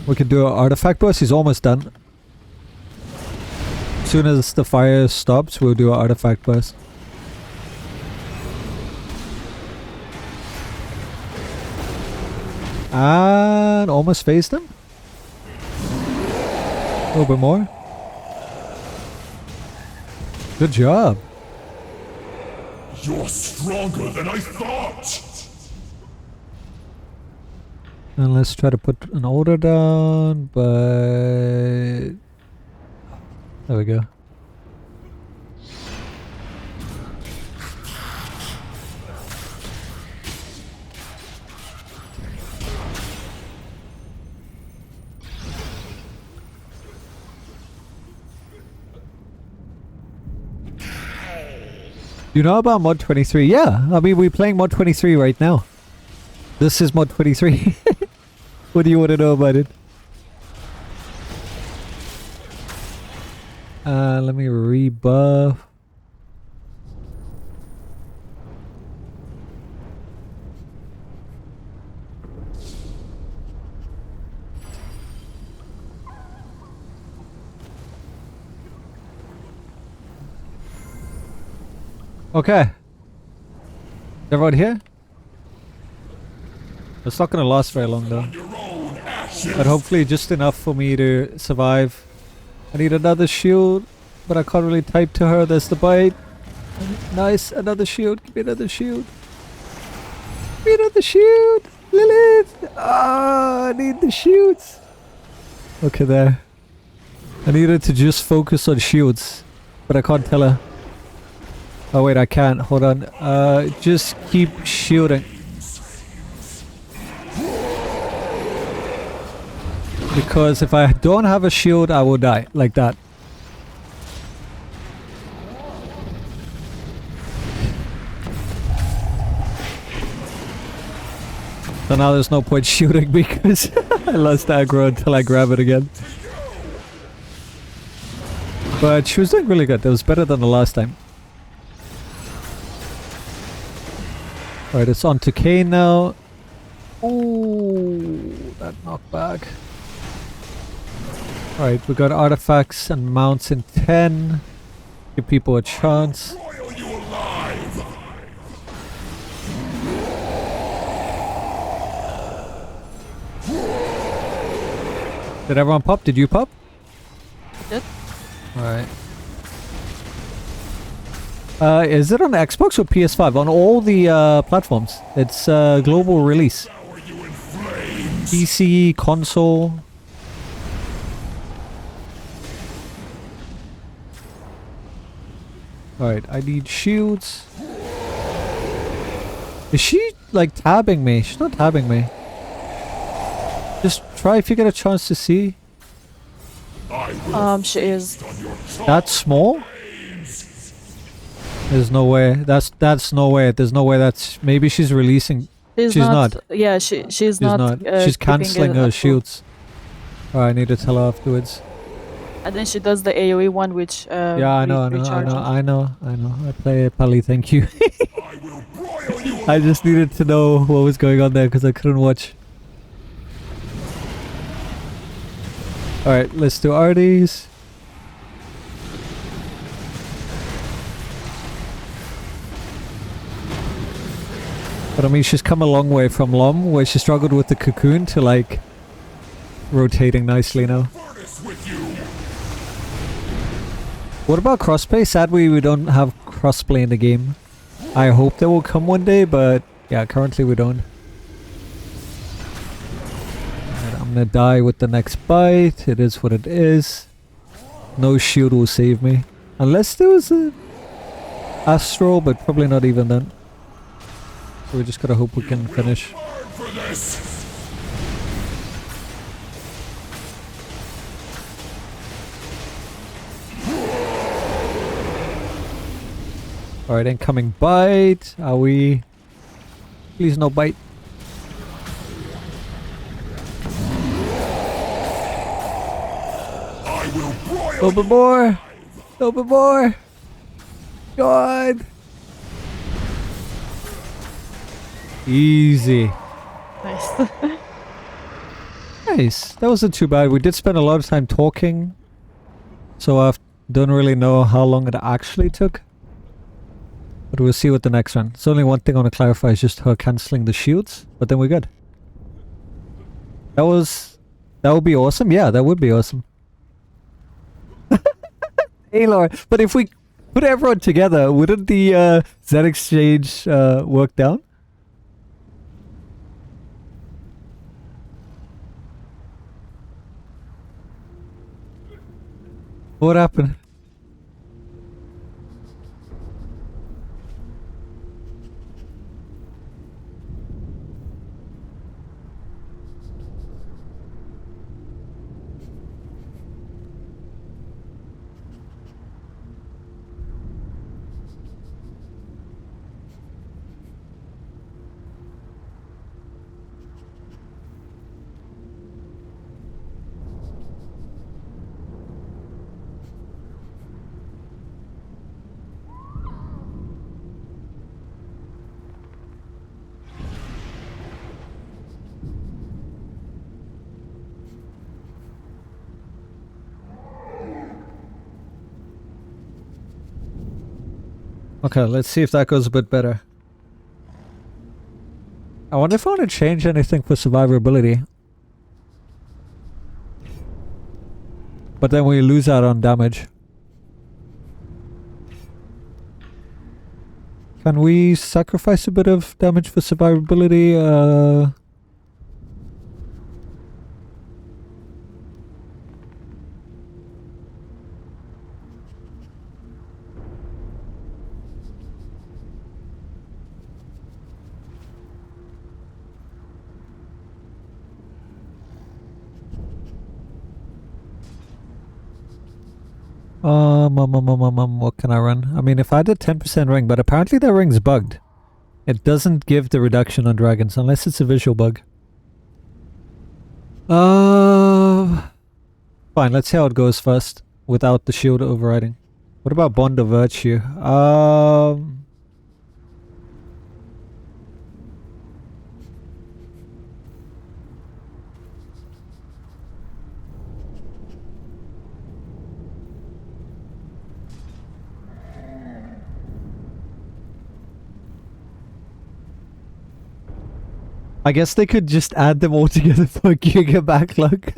We can do an artifact boss. He's almost done. As soon as the fire stops, we'll do an artifact boss. And almost phased him. A little bit more. Good job. You're stronger than I thought! And let's try to put an order down, but... There we go. You know about mod 23? Yeah, I mean we're playing mod 23 right now. This is mod 23. What do you want to know about it? Let me rebuff. Okay. Everyone here? It's not gonna last very long though. But hopefully just enough for me to survive. I need another shield, but I can't really type to her. There's the bite. Nice, another shield. Give me another shield. Give me another shield. Lilith! Ah, I need the shields. Okay, there. I needed to just focus on shields, but I can't tell her. Oh wait, I can't. Hold on. Just keep shielding. Because if I don't have a shield, I will die. Like that. So now there's no point shooting because I lost aggro until I grab it again. But she was doing really good. It was better than the last time. Alright, it's on to Kane now. Ooh, that knockback. Alright, we got artifacts and mounts in 10. Give people a chance. Broil you alive! Did everyone pop? Did you pop? Did. Alright. Is it on Xbox or PS5? On all the platforms. It's global release. Shower you in flames! PC, console. Alright, I need shields. Is she like tabbing me? She's not tabbing me. Just try if you get a chance to see. She is. That small? There's no way. That's no way. There's no way that's... Maybe she's releasing... She's not. Yeah, she's not. She's keeping cancelling it her at full. shields. Alright, I need to tell her afterwards. And then she does the AoE one, which Yeah, I know. I play Pally, thank you. I will broil you! I just needed to know what was going on there because I couldn't watch. Alright, let's do Arties. But I mean, she's come a long way from Lom, where she struggled with the cocoon, to like rotating nicely now. Furnace with you! What about crossplay? Sadly, we don't have crossplay in the game. I hope that will come one day, but yeah, currently we don't. Alright, I'm gonna die with the next bite. It is what it is. No shield will save me. Unless there was a Astral, but probably not even then. So we just gotta hope we can finish. Burn for this! Alright, incoming bite. Are we... Please no bite. I will broil A little bit more. A little bit more. God. Easy. Nice. Nice. That wasn't too bad. We did spend a lot of time talking. So I don't really know how long it actually took. But we'll see with the next one. So only one thing I want to clarify is just her cancelling the shields. But then we're good. That would be awesome. Yeah, that would be awesome. Hey, Laura. But if we put everyone together, wouldn't the Z exchange work down? What happened? Okay, let's see if that goes a bit better. I wonder if I want to change anything for survivability. But then we lose out on damage. Can we sacrifice a bit of damage for survivability? What can I run? I mean, if I did 10% ring, but apparently that ring's bugged. It doesn't give the reduction on dragons, unless it's a visual bug. Fine, let's see how it goes first, without the shield overriding. What about Bond of Virtue? I guess they could just add them all together for a giga backlog.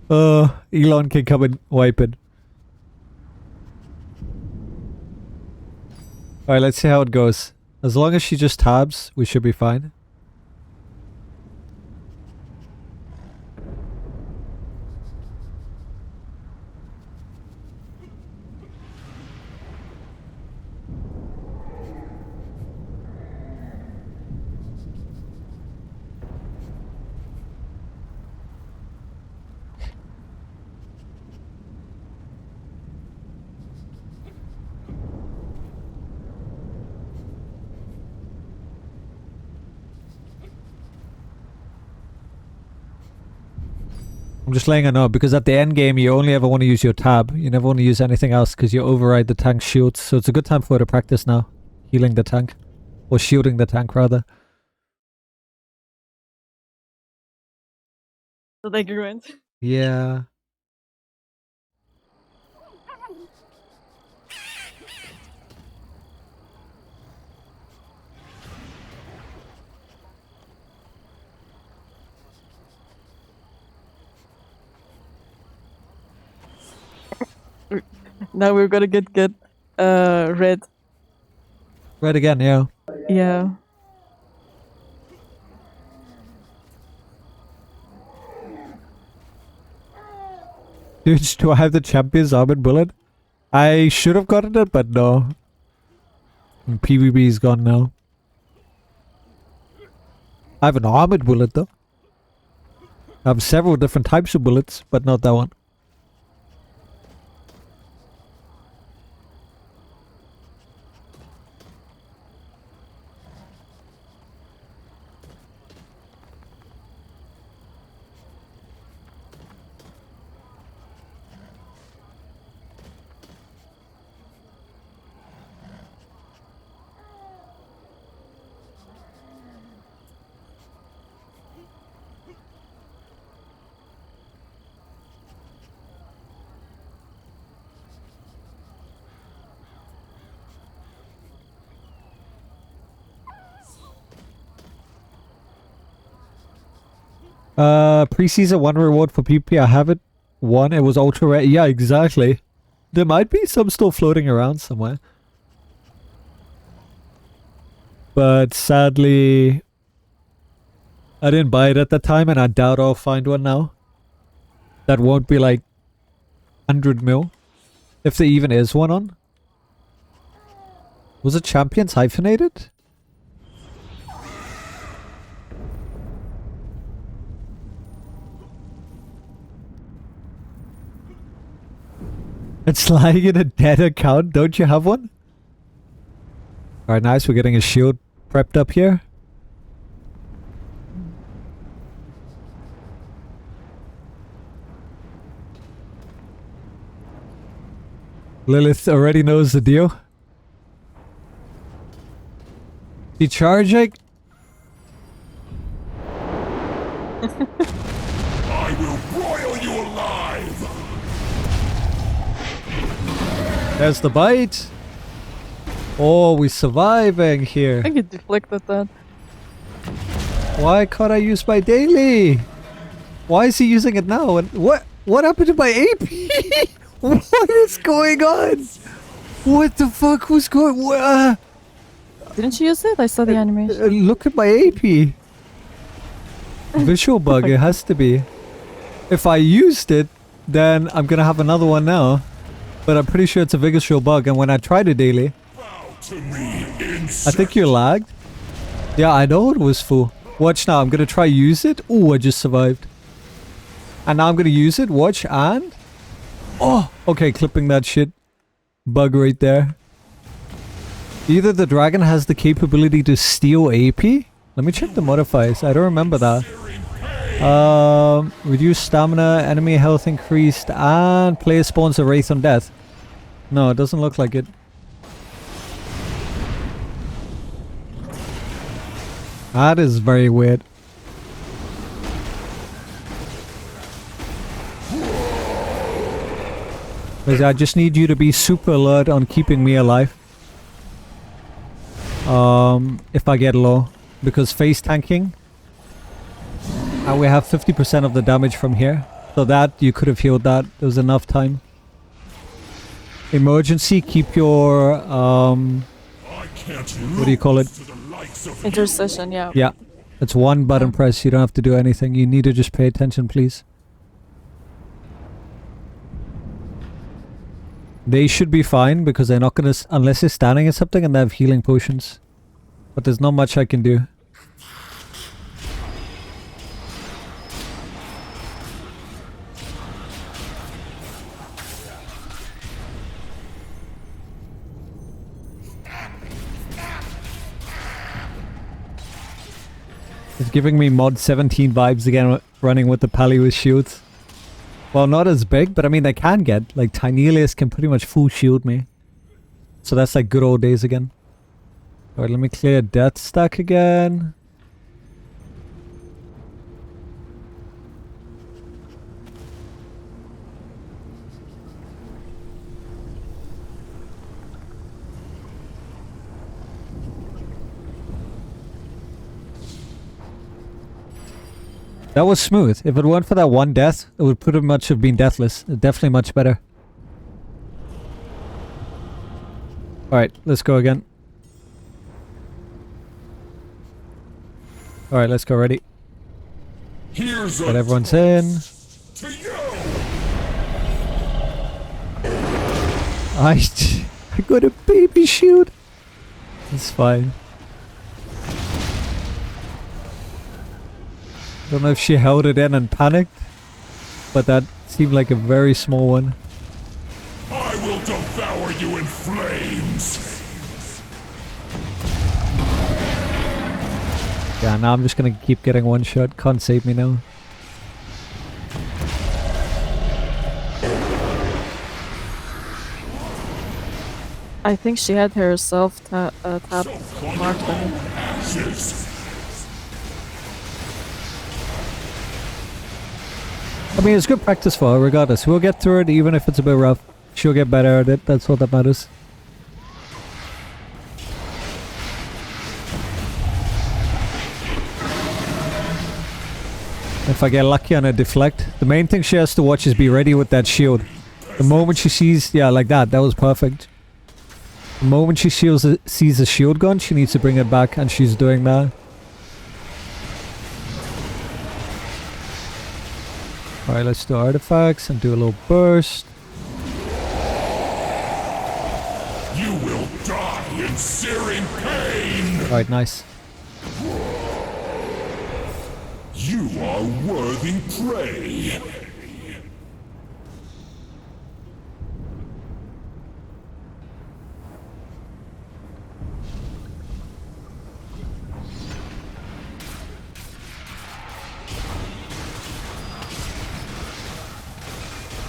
Elon can come and wipe it. Alright, let's see how it goes. As long as she just tabs, we should be fine. I'm just letting her know, because at the end game you only ever want to use your tab. You never want to use anything else because you override the tank's shields. So it's a good time for her to practice now. Healing the tank. Or shielding the tank, rather. So thank you, Grant. Yeah. Now we're gonna get red. Right again, yeah. Yeah. Dude, do I have the champion's armored bullet? I should have gotten it, but no. And PvP is gone now. I have an armored bullet though. I have several different types of bullets, but not that one. Preseason 1 reward for PP. I have it. 1. It was ultra rare. Yeah, exactly. There might be some still floating around somewhere. But sadly, I didn't buy it at the time, and I doubt I'll find one now. That won't be like 100 mil. If there even is one on. Was it Champions hyphenated? It's lying in a dead account. Don't you have one? Alright, nice. We're getting a shield prepped up here. Lilith already knows the deal. Decharging. I will broil you alive! There's the bite. Oh, we're surviving here. I think it deflected that. Why can't I use my daily? Why is he using it now? And what happened to my AP? What is going on? What the fuck was going? Didn't you use it? I saw the animation. Look at my AP. Visual bug. It has to be. If I used it, then I'm gonna have another one now. But I'm pretty sure it's a visual bug. And when I tried it daily, I think you lagged. Yeah, I know it was full. Watch now. I'm gonna try use it. Oh, I just survived. And now I'm gonna use it. Watch and. Oh, okay. Clipping that shit. Bug right there. Either the dragon has the capability to steal AP. Let me check the modifiers. I don't remember that. Reduce stamina, enemy health increased, and player spawns a wraith on death. No, it doesn't look like it. That is very weird. I just need you to be super alert on keeping me alive. If I get low. Because face tanking. And we have 50% of the damage from here. So that, you could have healed that. There was enough time. Emergency, keep your, what do you call it? Intercession, yeah. Yeah. It's one button press. You don't have to do anything. You need to just pay attention, please. They should be fine because they're not gonna, unless they're standing in something and they have healing potions. But there's not much I can do. It's giving me mod 17 vibes again, running with the pally with shields. Well, not as big, but I mean, they can get. Like, Tinelius can pretty much full shield me. So that's like good old days again. Alright, let me clear death stack again. That was smooth. If it weren't for that one death, it would pretty much have been deathless. Definitely much better. Alright, let's go again. Alright, let's go. Ready. Here's But everyone's in. to you. I got a baby shield. It's fine. Don't know if she held it in and panicked, but that seemed like a very small one. I will devour you in flames. Yeah, now I'm just gonna keep getting one shot. Can't save me now. I think she had herself tap marked on it. Ashes. I mean, it's good practice for her, regardless. We'll get through it, even if it's a bit rough. She'll get better at it. That's all that matters. If I get lucky on a deflect. The main thing she has to watch is be ready with that shield. The moment she sees... Yeah, like that. That was perfect. The moment she sees a shield gun, she needs to bring it back, and she's doing that. Alright, let's do artifacts and do a little burst. You will die in searing pain! Alright, nice. You are worthy prey!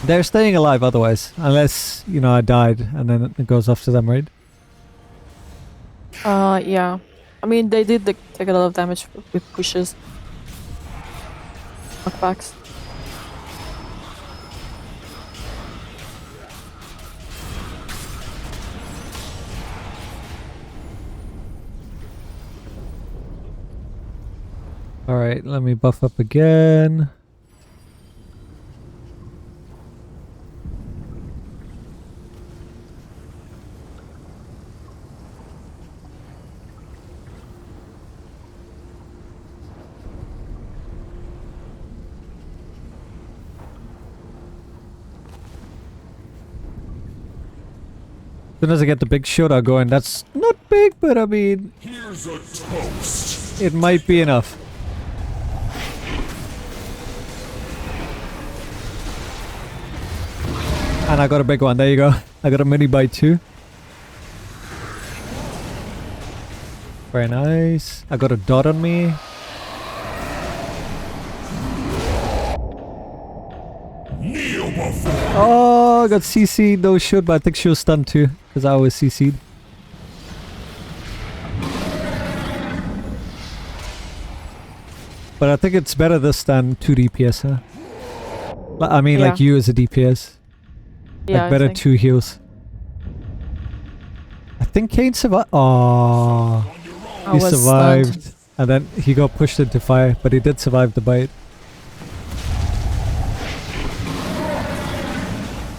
They're staying alive otherwise, unless, you know, I died and then it goes off to them, right? Yeah. I mean, they did take a lot of damage with pushes. Knockbacks. Alright, let me buff up again. As soon as I get the big shootout going, that's not big, but I mean, Here's a toast! it might be enough. And I got a big one, there you go. I got a mini bite too. Very nice. I got a dot on me. Kneel before Oh, I got CC'd. No shoot, but I think she was stunned too, because I was CC'd. But I think it's better this than 2 DPS, huh? I mean, like you as a DPS. Yeah, Like better 2 heals. I think Kane survived. Oh, I he was survived. stunned. And then he got pushed into fire, but he did survive the bite.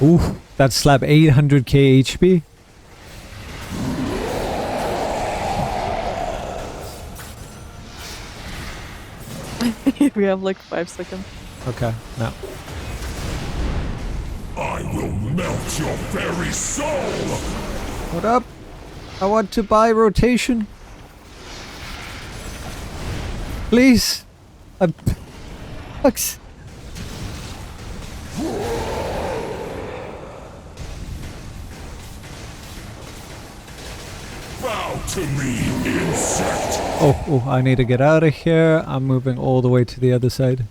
Ooh, that slap 800k HP. We have like 5 seconds. Okay, now. I will melt your very soul! What up? I want to buy rotation. Please. Fucks. Bow to me, insect! Oh, I need to get out of here. I'm moving all the way to the other side.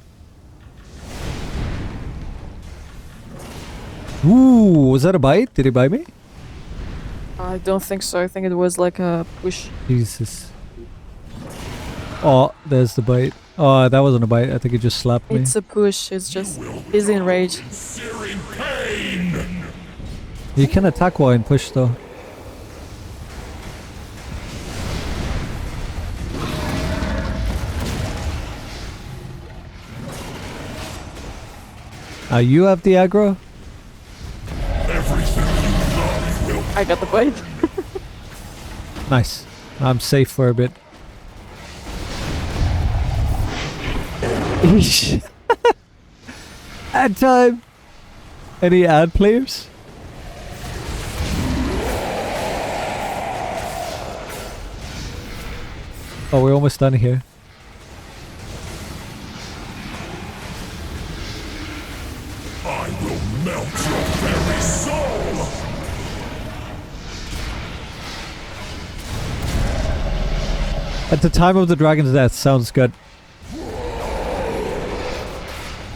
Ooh, was that a bite? Did he bite me? I don't think so. I think it was like a push. Jesus. Oh, there's the bite. Oh, that wasn't a bite. I think it just slapped me. It's a push. It's just he's in rage. Searing pain! You can attack while in push though. You have the aggro? Everything you love will I got the bite. Nice. I'm safe for a bit. Ad time! Any ad players? Oh, we're almost done here. I will melt your very soul! At the time of the dragon's death, sounds good.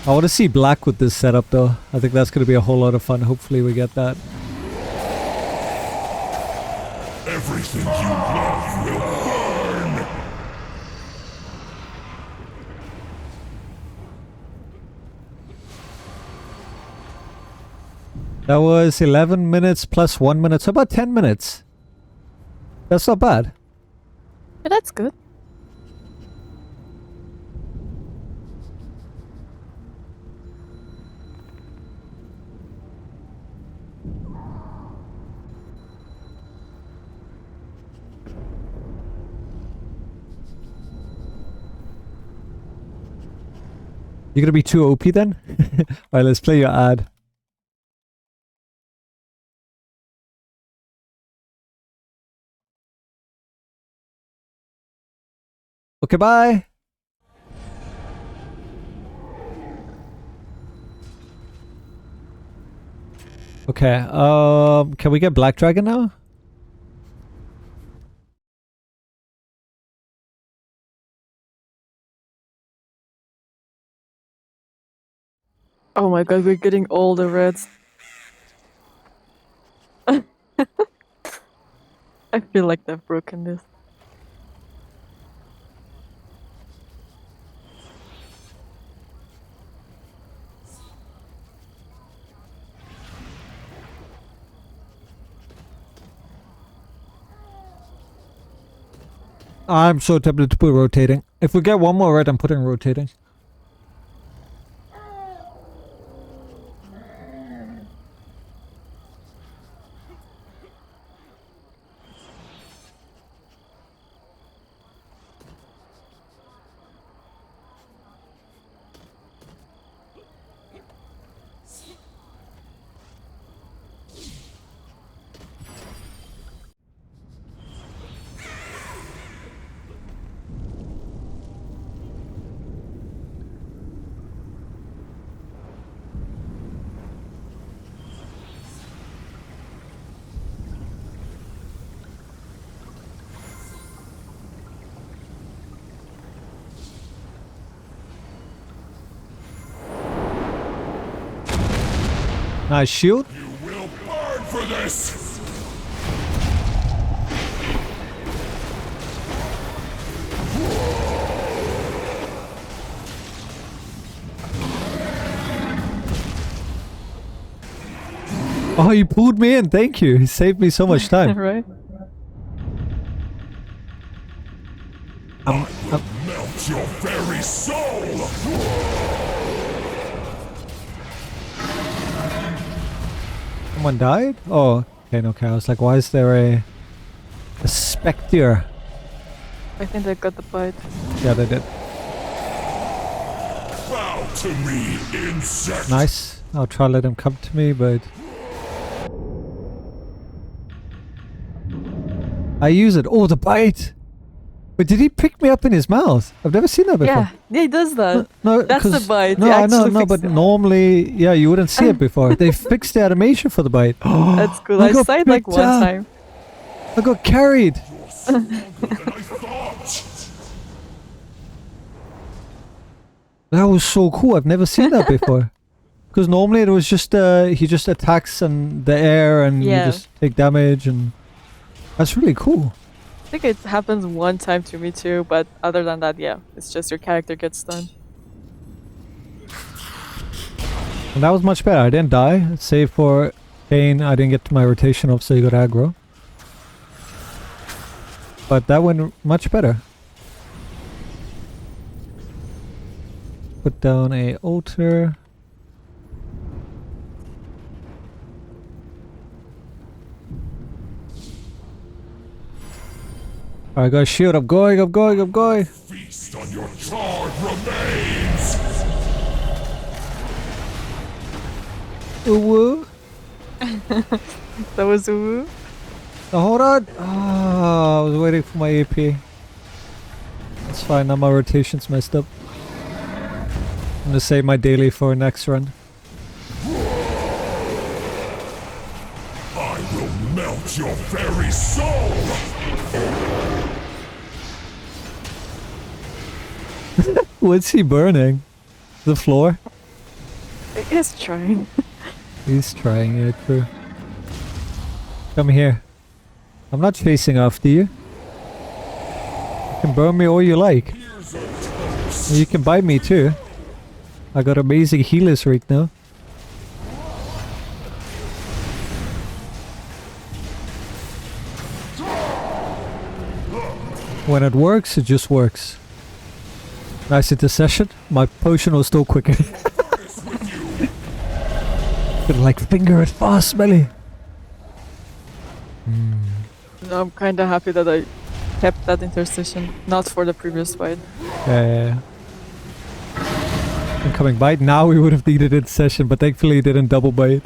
I want to see black with this setup though. I think that's going to be a whole lot of fun. Hopefully we get that. Everything you love will burn! That was 11 minutes plus 1 minute. So about 10 minutes. That's not bad. Yeah, that's good. You're gonna be too OP then? Alright, let's play your ad. Okay, bye! Okay, can we get Black Dragon now? Oh my god, we're getting all the reds. I feel like they've broken this. I'm so tempted to put rotating. If we get one more red, I'm putting rotating. Nice shield. You will burn for this! Oh, you pulled me in. Thank you. He saved me so much time. Right? Melt your very soul! Someone died? Oh, okay. I was like, why is there a spectre? I think they got the bite. Yeah, they did. Bow to me, insect! Nice. I'll try to let him come to me, but I use it. Oh, the bite! But did he pick me up in his mouth? I've never seen that before. Yeah, he does that. No, That's the 'cause- bite. No, They I know, actually no, fixed but it. normally, yeah, you wouldn't see it before. They fixed the animation for the bite. That's cool. I got saw it like picked one up. time. I got carried. Than I thought! That was so cool. I've never seen that before. Because normally it was just he just attacks in the air and Yeah. you just take damage, and that's really cool. I think it happens one time to me too, but other than that, yeah, it's just your character gets stunned. And that was much better. I didn't die, save for Kane. I didn't get to my rotation off, so you got aggro. But that went much better. Put down a altar. I got a shield. I'm going. Feast on your charred remains! Ooh. That was woo. Oh, hold on. Ah, I was waiting for my AP. It's fine. Now my rotation's messed up. I'm gonna save my daily for next run. I will melt your very soul! What's he burning? The floor? He is trying. He's trying it, true. Come here. I'm not chasing after you. You can burn me all you like. Here's a toast! You can bite me too. I got amazing healers right now. When it works, it just works. Nice intercession. My potion was still quicker. Could like finger it fast, smelly. No, I'm kind of happy that I kept that intercession, not for the previous fight. Yeah. Incoming bite. Now we would have needed it session, but thankfully he didn't double bite.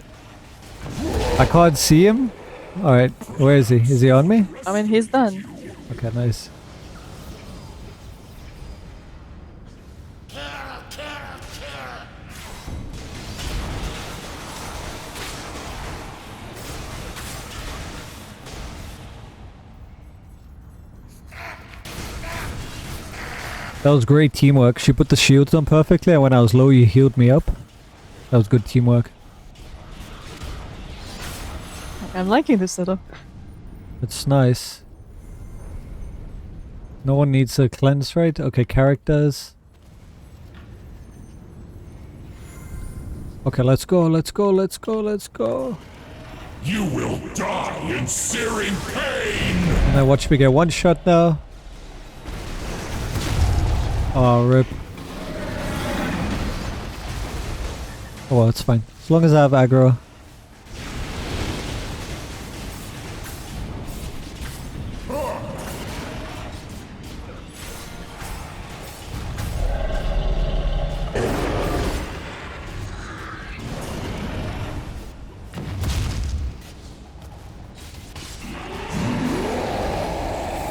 I can't see him. Alright, where is he? Is he on me? I mean, he's done. Okay, nice. That was great teamwork. She put the shields on perfectly, and when I was low, you healed me up. That was good teamwork. I'm liking this setup. It's nice. No one needs a cleanse, right? Okay, characters. Okay, let's go, let's go, let's go, let's go. You will die in searing pain! And then watch me get one shot now. Oh, rip. Oh, well, it's fine. As long as I have aggro.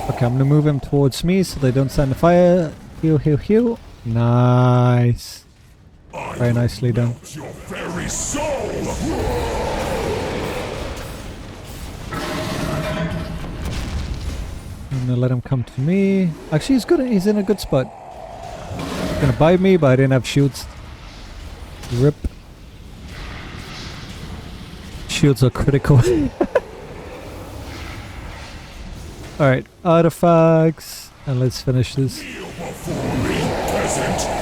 Okay, I'm gonna move him towards me so they don't send the fire. Heal, heal, heal. Nice. Very nicely done. Your very soul! I'm gonna let him come to me. Actually, he's good. He's in a good spot. He's gonna bite me, but I didn't have shields. Rip. Shields are critical. Alright, artifacts. And let's finish this. Kneel before me, peasant!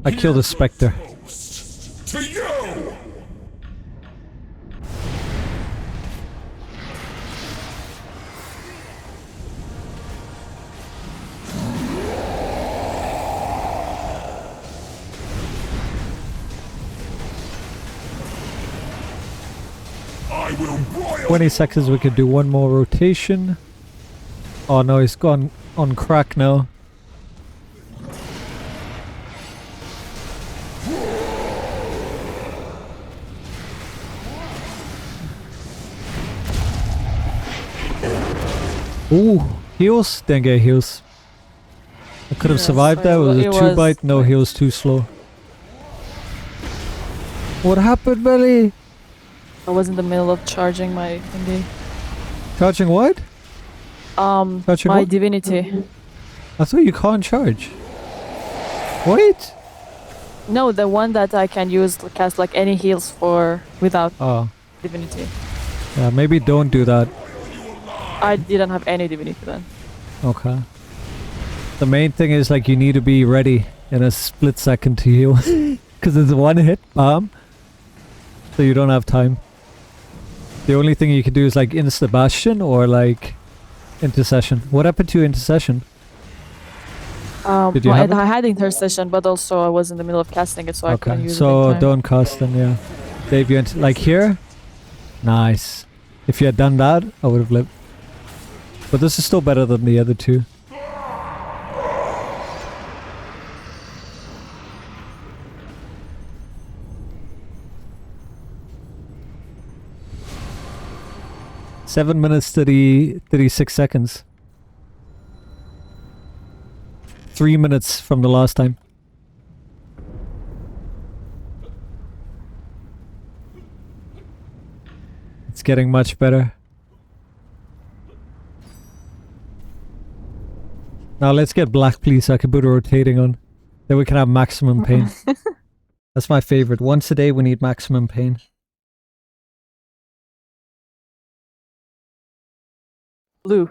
I killed a specter. To you! I will broil 20 seconds, we could do one more rotation. Oh no, he's gone on crack now. Ooh, heals? Didn't get heals. I could have Yes, survived that. It was a it 2-bite. was No like- heals, too slow. What happened, Belly? I was in the middle of charging my thingy. Charging what? Charging My what? divinity. I thought you can't charge. Wait. No, the one that I can use to cast like any heals for without Oh, divinity. yeah, maybe don't do that. I didn't have any divinity then. Okay. The main thing is like you need to be ready in a split second to heal. Because it's one hit, bam. So you don't have time. The only thing you can do is like Insta Bastion or like Intercession. What happened to Intercession? Did you Well, have it? I had intercession, but also I was in the middle of casting it, so I couldn't Okay, use it. so in time. don't cast them, yeah. Dave, you like here? Nice. If you had done that, I would have lived. But this is still better than the other two. Seven minutes 36 seconds. 3 minutes from the last time. It's getting much better. Now let's get black, please, so I can put a rotating on. Then we can have maximum pain. That's my favorite. Once a day we need maximum pain. Blue.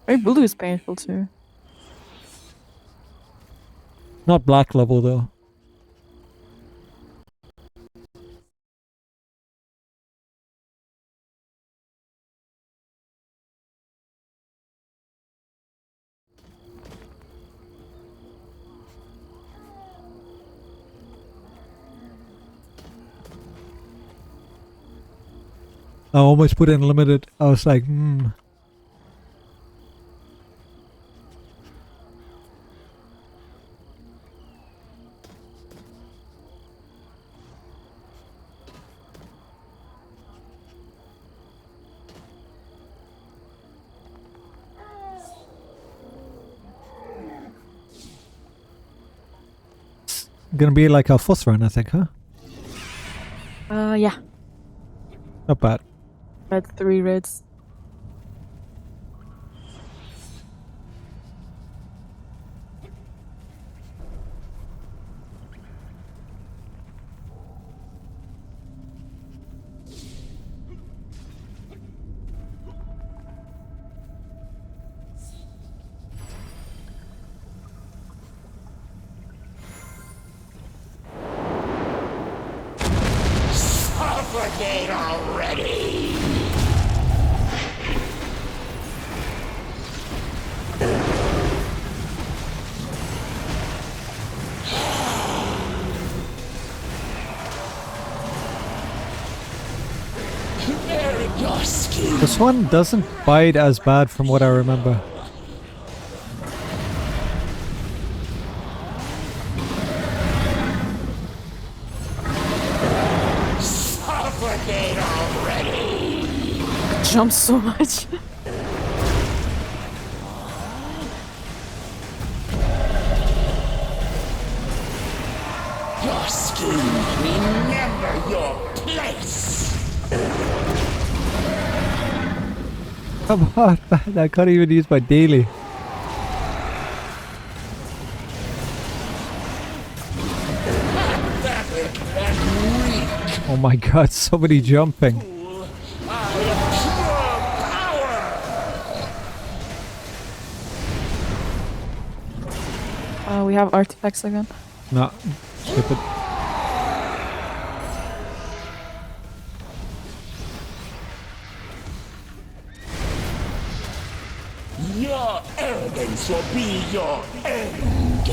Maybe blue is painful too. Not black level though. I almost put in limited. I was like, Gonna be like our fourth run, I think, huh? Yeah. Not bad. Had 3 reds. Suffocate already! Your skin. This one doesn't bite as bad from what I remember. Suffocate already! Jumps so much. Your skin, remember your place! Come on, man. I can't even use my daily. Oh my god, somebody jumping. We have artifacts again. No, skip it. Your arrogance will be your end!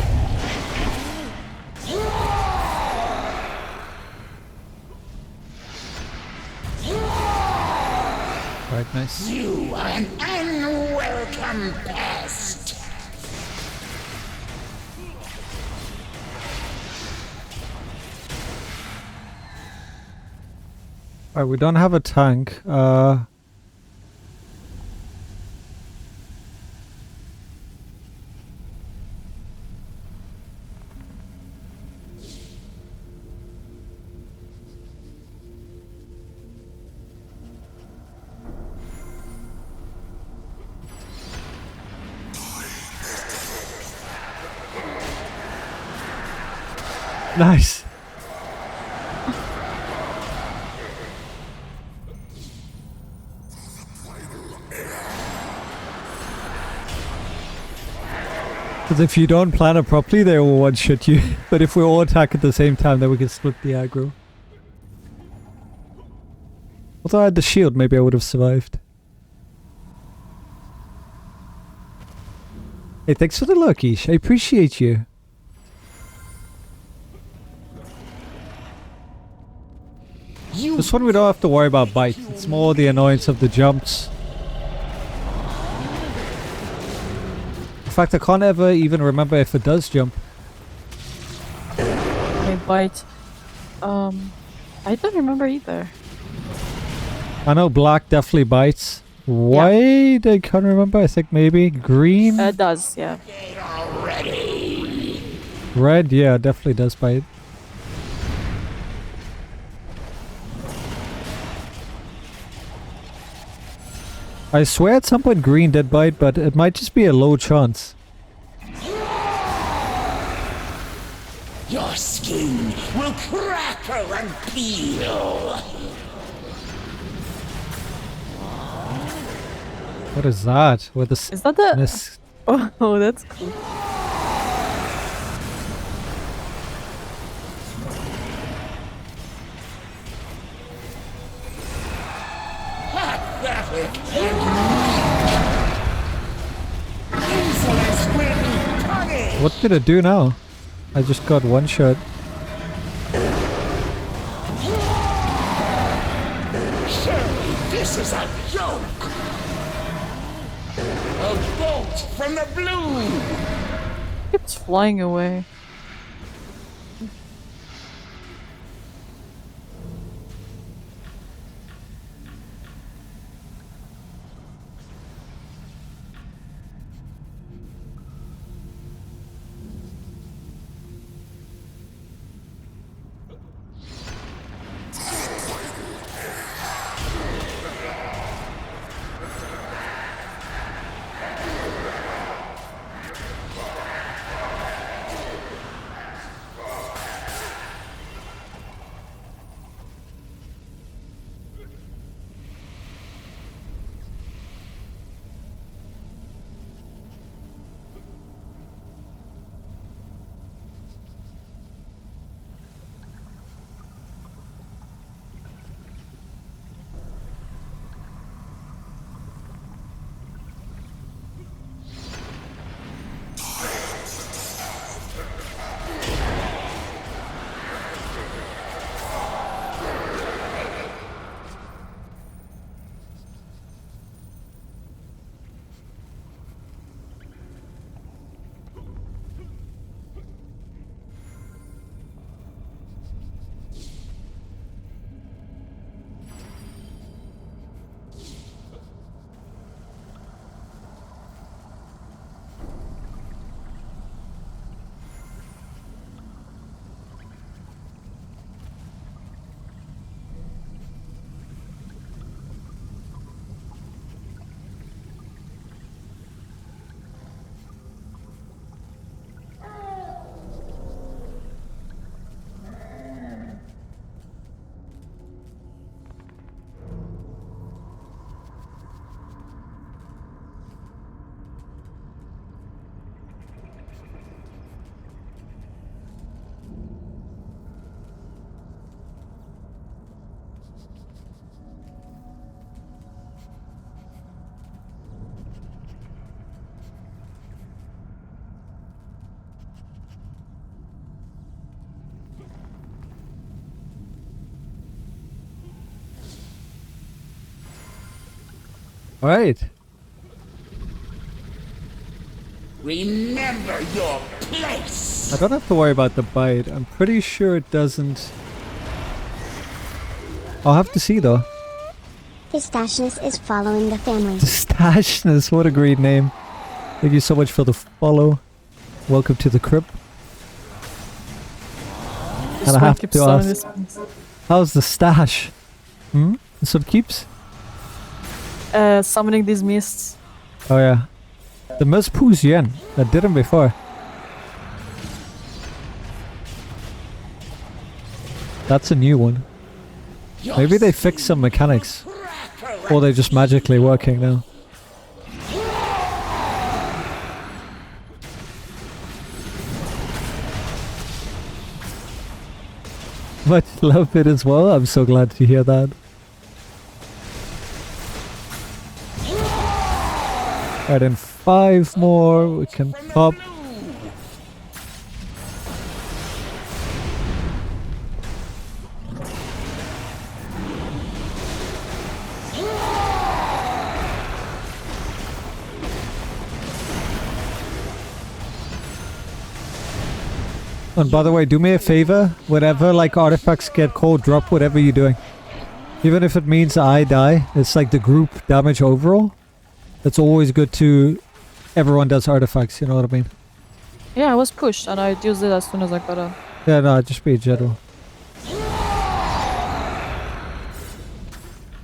Right, nice. You are an unwelcome pest! Alright, we don't have a tank. Nice. Because if you don't plan it properly, they will one-shot you. But if we all attack at the same time, then we can split the aggro. Although I had the shield, maybe I would have survived. Hey, thanks for the lurkish. I appreciate you. This one we don't have to worry about bites. It's more the annoyance of the jumps. In fact, I can't ever even remember if it does jump. They bite. I don't remember either. I know black definitely bites. White, I can't remember. I think maybe green. It does, yeah. Red, yeah, definitely does bite. I swear at some point green did bite, but it might just be a low chance. Your skin will crackle and peel! What is that? With the Is that the... Oh, that's cool. Pathetic insolence will be punished! What did it do now? I just got one shot. Surely from the blue! It's flying away. Alright. Remember your place! I don't have to worry about the bite. I'm pretty sure it doesn't. I'll have to see though. Pistashness is following the family. Stashness, what a great name. Thank you so much for the follow. Welcome to the crib. And I have to ask, how's the stash? Hmm? Some keeps? Summoning these mists. Oh yeah. The mist pulls you in. I did them before. That's a new one. Maybe they fixed some mechanics. Or they're just magically working now. But love it as well. I'm so glad to hear that. Alright, and 5 more. We can pop. And by the way, do me a favor. Whenever like artifacts get called, drop whatever you're doing. Even if it means I die, it's like the group damage overall. It's always good to... Everyone does artifacts, you know what I mean? Yeah, I was pushed and I used it as soon as I got up. Yeah, no, just be general.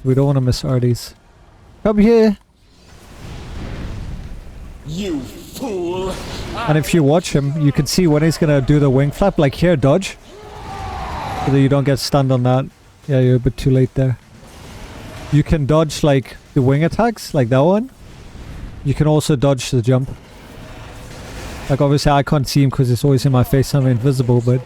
We don't want to miss Arties. Come here! You fool! And if you watch him, you can see when he's gonna do the wing flap, like here, dodge. So that you don't get stunned on that. Yeah, you're a bit too late there. You can dodge like the wing attacks, like that one. You can also dodge the jump. Like obviously I can't see him because it's always in my face, I'm invisible, but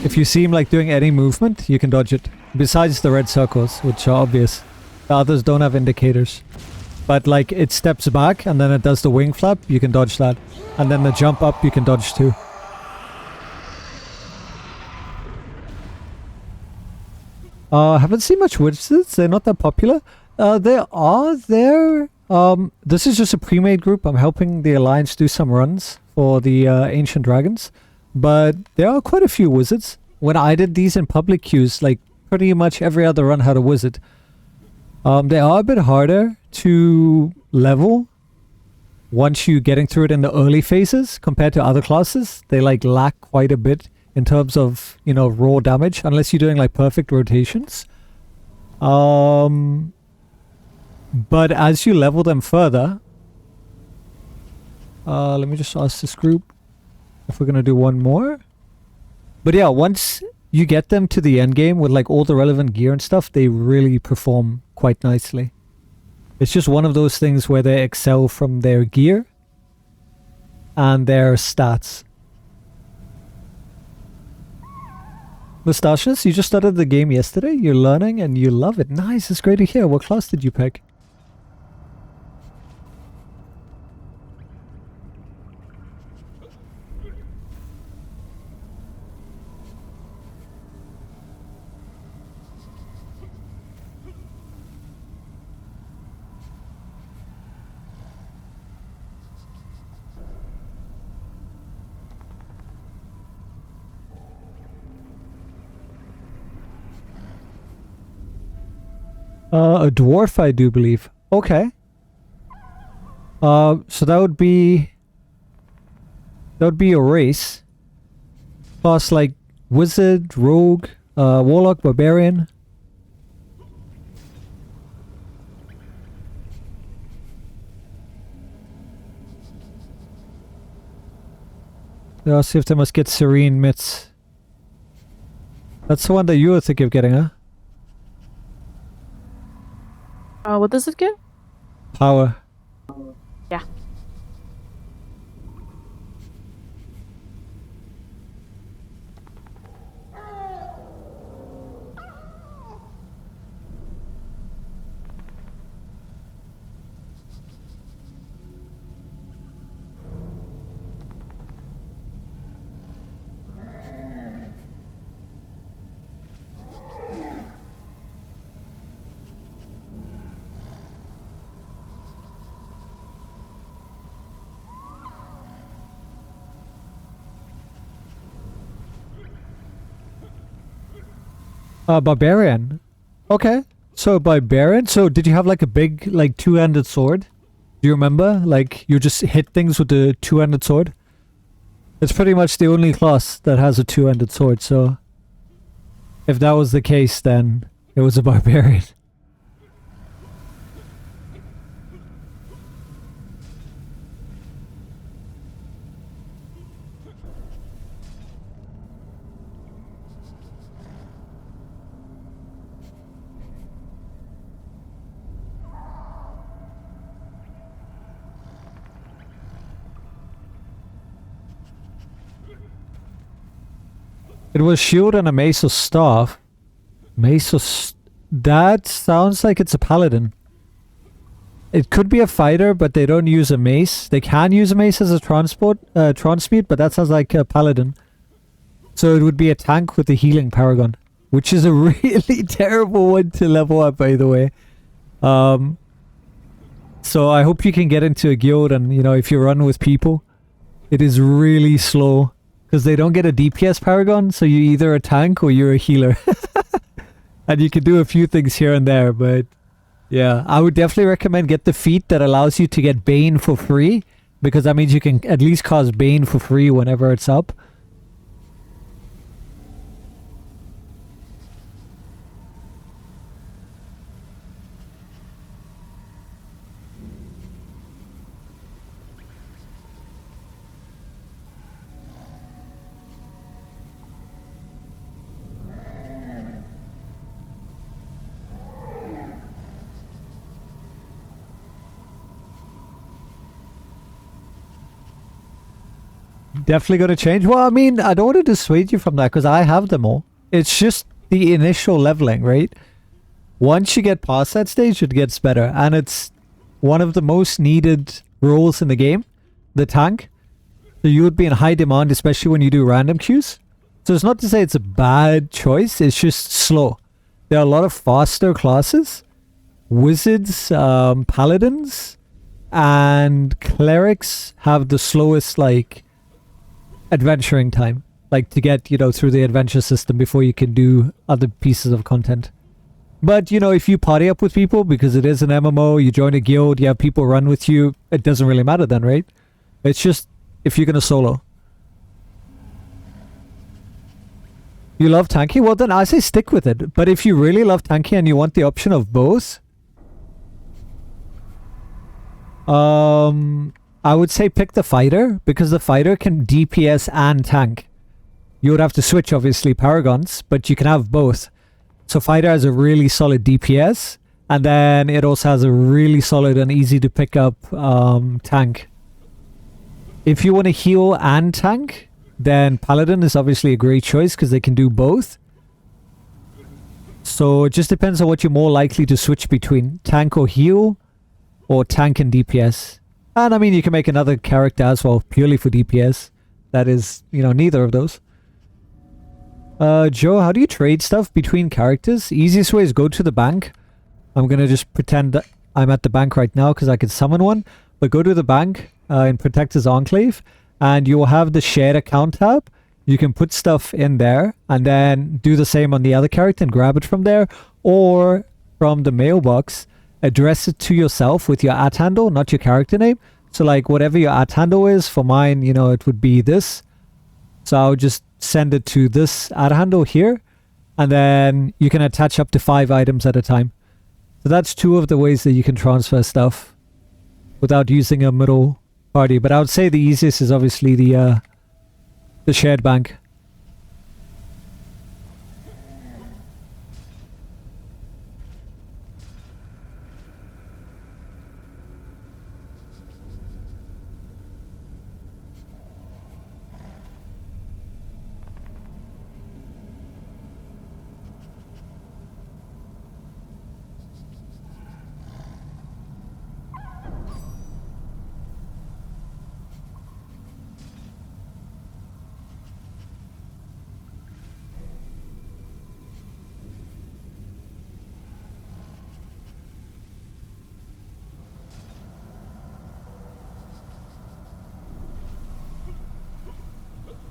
if you see him like doing any movement, you can dodge it. Besides the red circles, which are obvious. The others don't have indicators. But like it steps back and then it does the wing flap, you can dodge that. And then the jump up, you can dodge too. I haven't seen much wizards, they're not that popular. They are there. This is just a pre-made group. I'm helping the Alliance do some runs for the Ancient Dragons. But there are quite a few wizards. When I did these in public queues, like pretty much every other run had a wizard. They are a bit harder to level once you're getting through it in the early phases compared to other classes. They like lack quite a bit in terms of, you know, raw damage, unless you're doing like perfect rotations. But as you level them further, let me just ask this group if we're gonna do one more. But yeah, once you get them to the end game with like all the relevant gear and stuff, they really perform quite nicely. It's just one of those things where they excel from their gear and their stats. Mustachius, you just started the game yesterday. You're learning and you love it. Nice, it's great to hear. What class did you pick? A dwarf, I do believe. Okay. So that would be a race. Plus like wizard, rogue, warlock, barbarian. I'll see if they must get serene mitts. That's the one that you were thinking of getting, huh? What does it give? Power. Yeah. Barbarian. Okay. So barbarian. So did you have like a big like two-handed sword? Do you remember? Like you just hit things with the two-handed sword? It's pretty much the only class that has a two-handed sword, so if that was the case, then it was a barbarian. It was shield and a mace or staff. Mace or that sounds like it's a paladin. It could be a fighter, but they don't use a mace. They can use a mace as a transmute, but that sounds like a paladin. So it would be a tank with a healing paragon, which is a really terrible one to level up, by the way. So I hope you can get into a guild, and you know, if you run with people, it is really slow. Because they don't get a DPS paragon, so you're either a tank or you're a healer. And you can do a few things here and there, but yeah, I would definitely recommend get the feat that allows you to get Bane for free, because that means you can at least cause Bane for free whenever it's up. Definitely going to change. Well, I mean, I don't want to dissuade you from that because I have them all. It's just the initial leveling, right? Once you get past that stage, it gets better. And it's one of the most needed roles in the game, the tank. So you would be in high demand, especially when you do random queues. So it's not to say it's a bad choice, it's just slow. There are a lot of faster classes. Wizards, paladins, and clerics have the slowest, like, adventuring time. Like, to get, you know, through the adventure system before you can do other pieces of content. But, you know, if you party up with people, because it is an MMO, you join a guild, you have people run with you, it doesn't really matter then, right? It's just if you're going to solo. You love tanky? Well, then I say stick with it. But if you really love tanky and you want the option of both, I would say pick the fighter, because the fighter can DPS and tank. You would have to switch, obviously, paragons, but you can have both. So fighter has a really solid DPS, and then it also has a really solid and easy to pick up tank. If you want to heal and tank, then paladin is obviously a great choice because they can do both. So it just depends on what you're more likely to switch between, tank or heal, or tank and DPS. And I mean, you can make another character as well, purely for DPS. That is, you know, neither of those. Joe, how do you trade stuff between characters? Easiest way is go to the bank. I'm gonna just pretend that I'm at the bank right now because I could summon one. But go to the bank in Protector's Enclave, and you will have the shared account tab. You can put stuff in there, and then do the same on the other character and grab it from there. Or from the mailbox, address it to yourself with your @ handle, not your character name. So like whatever your @ handle is, for mine, you know, it would be this. So I'll just send it to this @ handle here, and then you can attach up to 5 items at a time. So that's 2 of the ways that you can transfer stuff without using a middle party. But I would say the easiest is obviously the shared bank.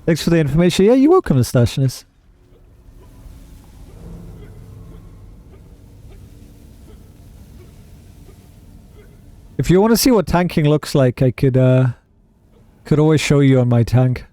Thanks for the information. Yeah, you're welcome, Stationist. If you want to see what tanking looks like, I could always show you on my tank.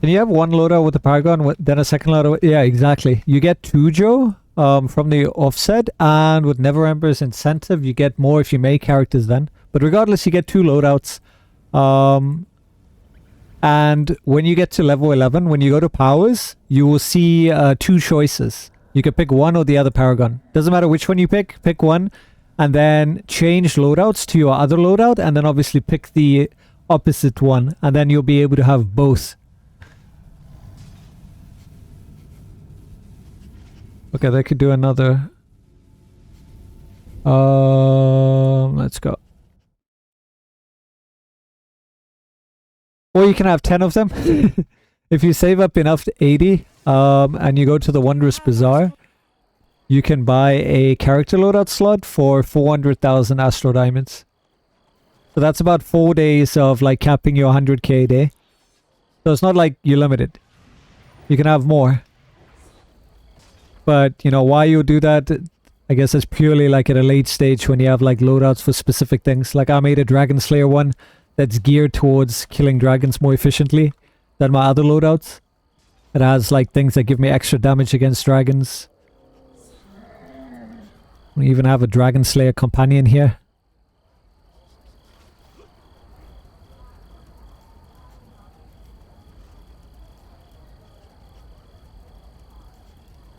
Can you have one loadout with the Paragon, then a second loadout? Yeah, exactly. You get 2, Joe, from the offset, and with Neverwinter's incentive, you get more if you make characters then. But regardless, you get 2 loadouts. And when you get to level 11, when you go to powers, you will see 2 choices. You can pick one or the other Paragon. Doesn't matter which one you pick one, and then change loadouts to your other loadout, and then obviously pick the opposite one, and then you'll be able to have both. Okay, they could do another. Let's go. Or you can have 10 of them. If you save up enough to 80, and you go to the Wondrous Bazaar, you can buy a character loadout slot for 400,000 Astro Diamonds. So that's about 4 days of like capping your 100k a day. So it's not like you're limited. You can have more. But, you know, why you do that, I guess it's purely like at a late stage when you have like loadouts for specific things. Like I made a Dragon Slayer one that's geared towards killing dragons more efficiently than my other loadouts. It has like things that give me extra damage against dragons. We even have a Dragon Slayer companion here.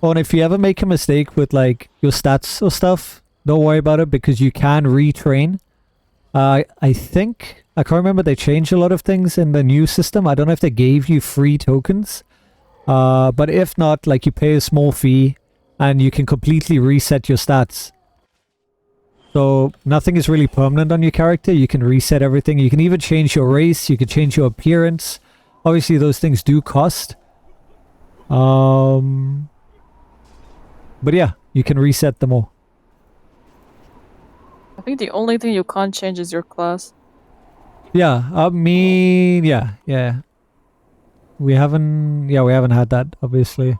Oh, and if you ever make a mistake with like your stats or stuff, don't worry about it because you can retrain. I think, I can't remember, they changed a lot of things in the new system. I don't know if they gave you free tokens. But if not, like you pay a small fee and you can completely reset your stats. So nothing is really permanent on your character. You can reset everything. You can even change your race. You can change your appearance. Obviously, those things do cost. But yeah, you can reset them all. I think the only thing you can't change is your class. Yeah, I mean, yeah. We haven't had that, obviously.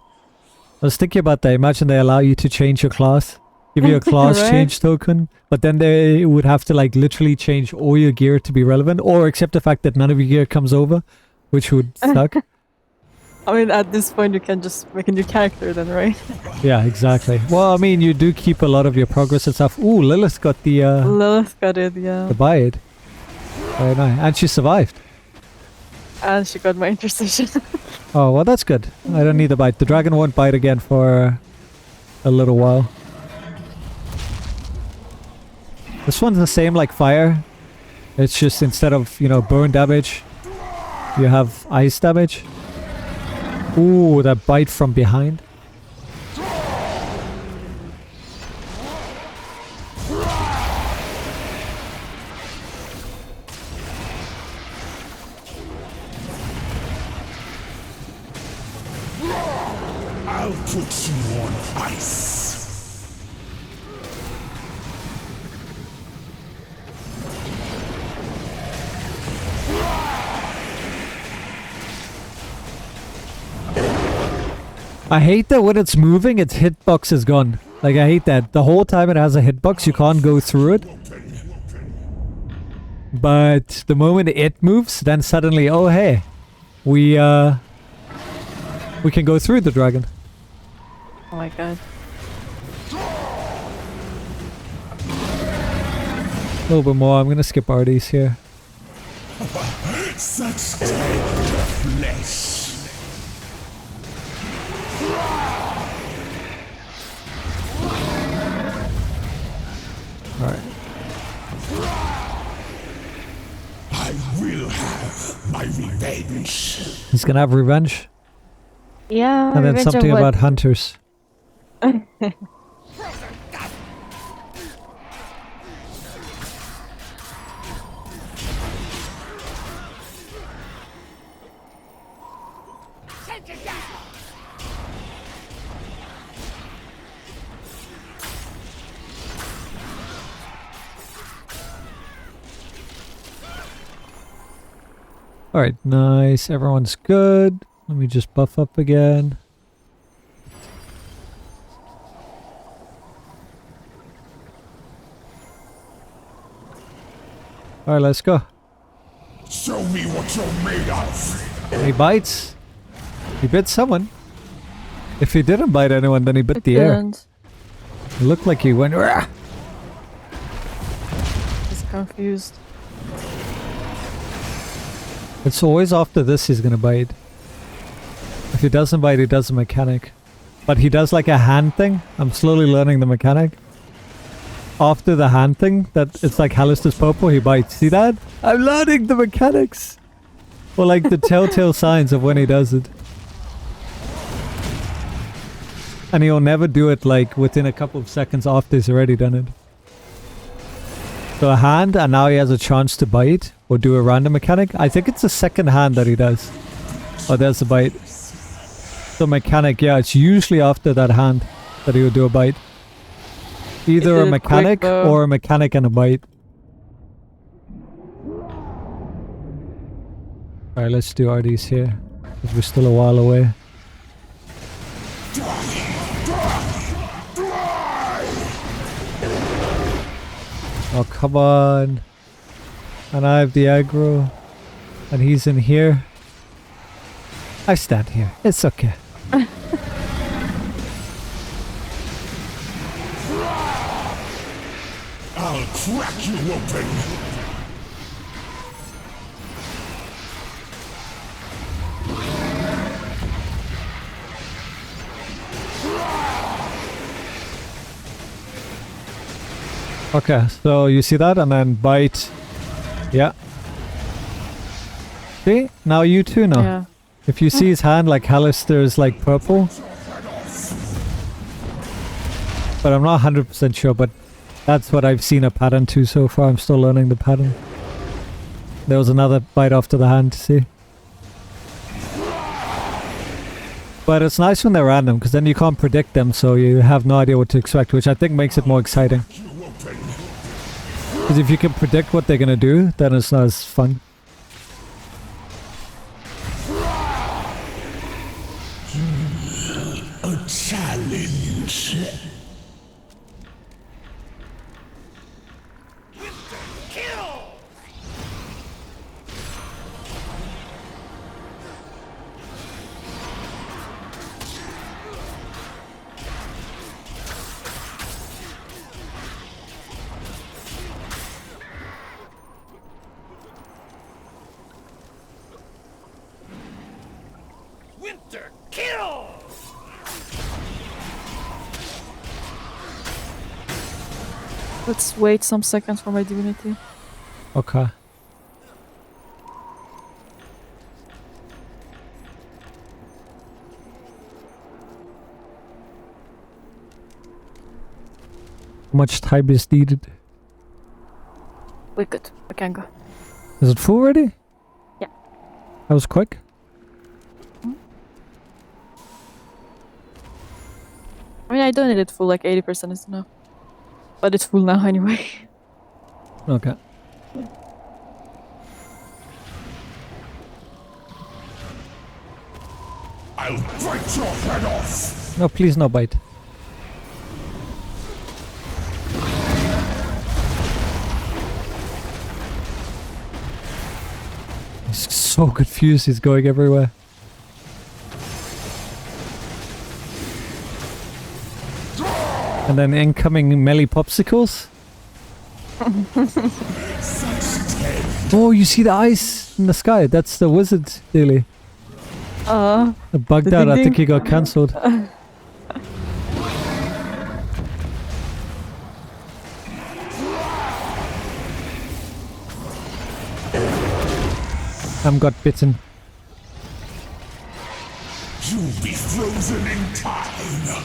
I was thinking about that. Imagine they allow you to change your class. Give you a class Right. change token, but then they would have to like literally change all your gear to be relevant, or accept the fact that none of your gear comes over, which would suck. I mean, at this point, you can just make a new character then, right? Yeah, exactly. Well, I mean, you do keep a lot of your progress and stuff. Ooh, Lilith got the Lilith got it, yeah. bite. Very nice. And she survived. And she got my intercession. Oh, well, that's good. I don't need the bite. The dragon won't bite again for a little while. This one's the same like fire. It's just instead of, burn damage, you have ice damage. Ooh, that bite from behind. I'll put you on ice. I hate that when it's moving, its hitbox is gone. Like, I hate that. The whole time it has a hitbox, you can't go through it. But the moment it moves, then suddenly, oh hey, we can go through the dragon. Oh my god. A little bit more. I'm gonna skip Artie's here. Such tender flesh. Alright. I will have my revenge. He's gonna have revenge. Yeah, And then revenge of something what? about hunters. Alright, nice. Everyone's good. Let me just buff up again. Alright, let's go. Show me what you're made of. He bites. He bit someone. If he didn't bite anyone, then he bit It the air. didn't. It looked like he went, "Rah!" He's confused. It's always after this he's gonna bite. If he doesn't bite, he does a mechanic. But he does like a hand thing. I'm slowly learning the mechanic. After the hand thing, that it's like Hallister's purple, he bites. See that? I'm learning the mechanics! Or like the telltale signs of when he does it. And he'll never do it like within a couple of seconds after he's already done it. So a hand, and now he has a chance to bite or do a random mechanic. I think it's the second hand that he does. Oh, there's the bite. So mechanic, yeah, it's usually after that hand that he will do a bite. Either did a it mechanic quick, though. or a mechanic and a bite. Alright, let's do RDs here. Because we're still a while away. Oh, come on. And I have the aggro. And he's in here. I stand here. It's okay. I'll crack you open. Okay, so you see that? And then bite. Yeah. See? Now you too know. Yeah. If you see his hand like Hallister's like purple, But I'm not 100% sure, but that's what I've seen a pattern to so far. I'm still learning the pattern. There was another bite off to the hand, see? But it's nice when they're random, because then you can't predict them, so you have no idea what to expect, which I think makes it more exciting. Because if you can predict what they're going to do, then it's not as fun. A challenge. Winter kill! Let's wait some seconds for my divinity. Okay. How much time is needed? We're good. We can go. Is it full already? Yeah. That was quick. I mean, I don't need it full, like 80% is enough. But it's full now anyway. Okay. I'll bite your head off. No, please no bite. He's so confused, he's going everywhere. And then incoming melee popsicles. Oh, you see the eyes in the sky? That's the wizard, really. It bugged the out, I ding think he ding. got cancelled. Got bitten. You'll be frozen in time.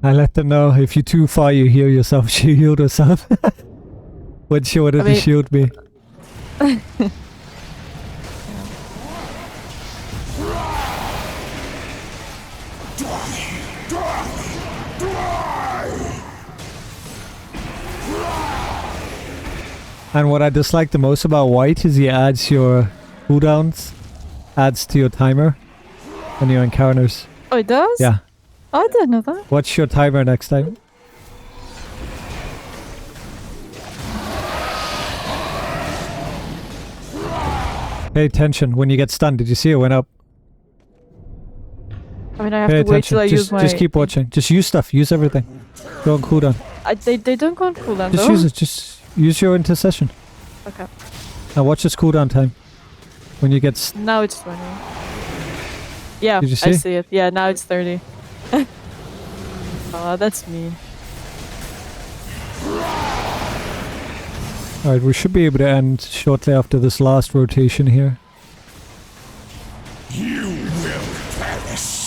I let them know if you're too far you heal yourself. She healed herself. When she wanted to shield me. And what I dislike the most about White is he adds your cooldowns, adds to your timer and your encounters. Oh, it does? Yeah. Oh, I didn't know that. What's your timer next time? Pay attention when you get stunned. Did you see it went up? I mean, I have Pay to wait till I attention. use my... Just keep watching. Just use stuff. Use everything. Go on cooldown. They don't go on cooldown, Just though. use it. Just use your intercession. Okay. Now watch this cooldown time. When you get... Now it's 20. Yeah, Did you see? I see it. Yeah, now it's 30. Oh, that's mean. Alright, we should be able to end shortly after this last rotation here. You will perish.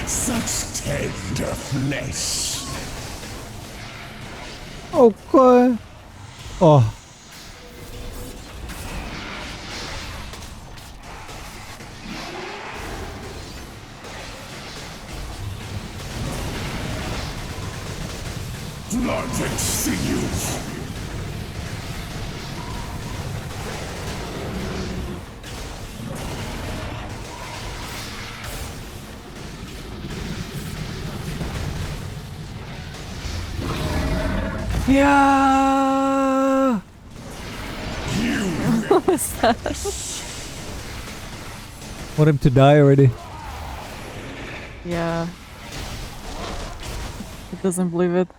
Such tender flesh. Oh god. Oh. Blood and sinews. Yeah. What was that? Want him to die already. Yeah. It doesn't believe it.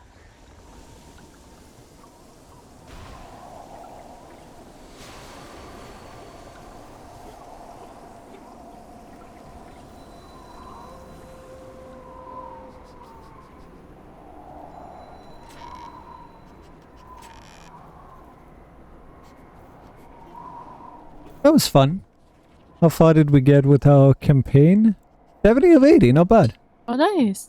That was fun. How far did we get with our campaign? 70 of 80, not bad. Oh, nice.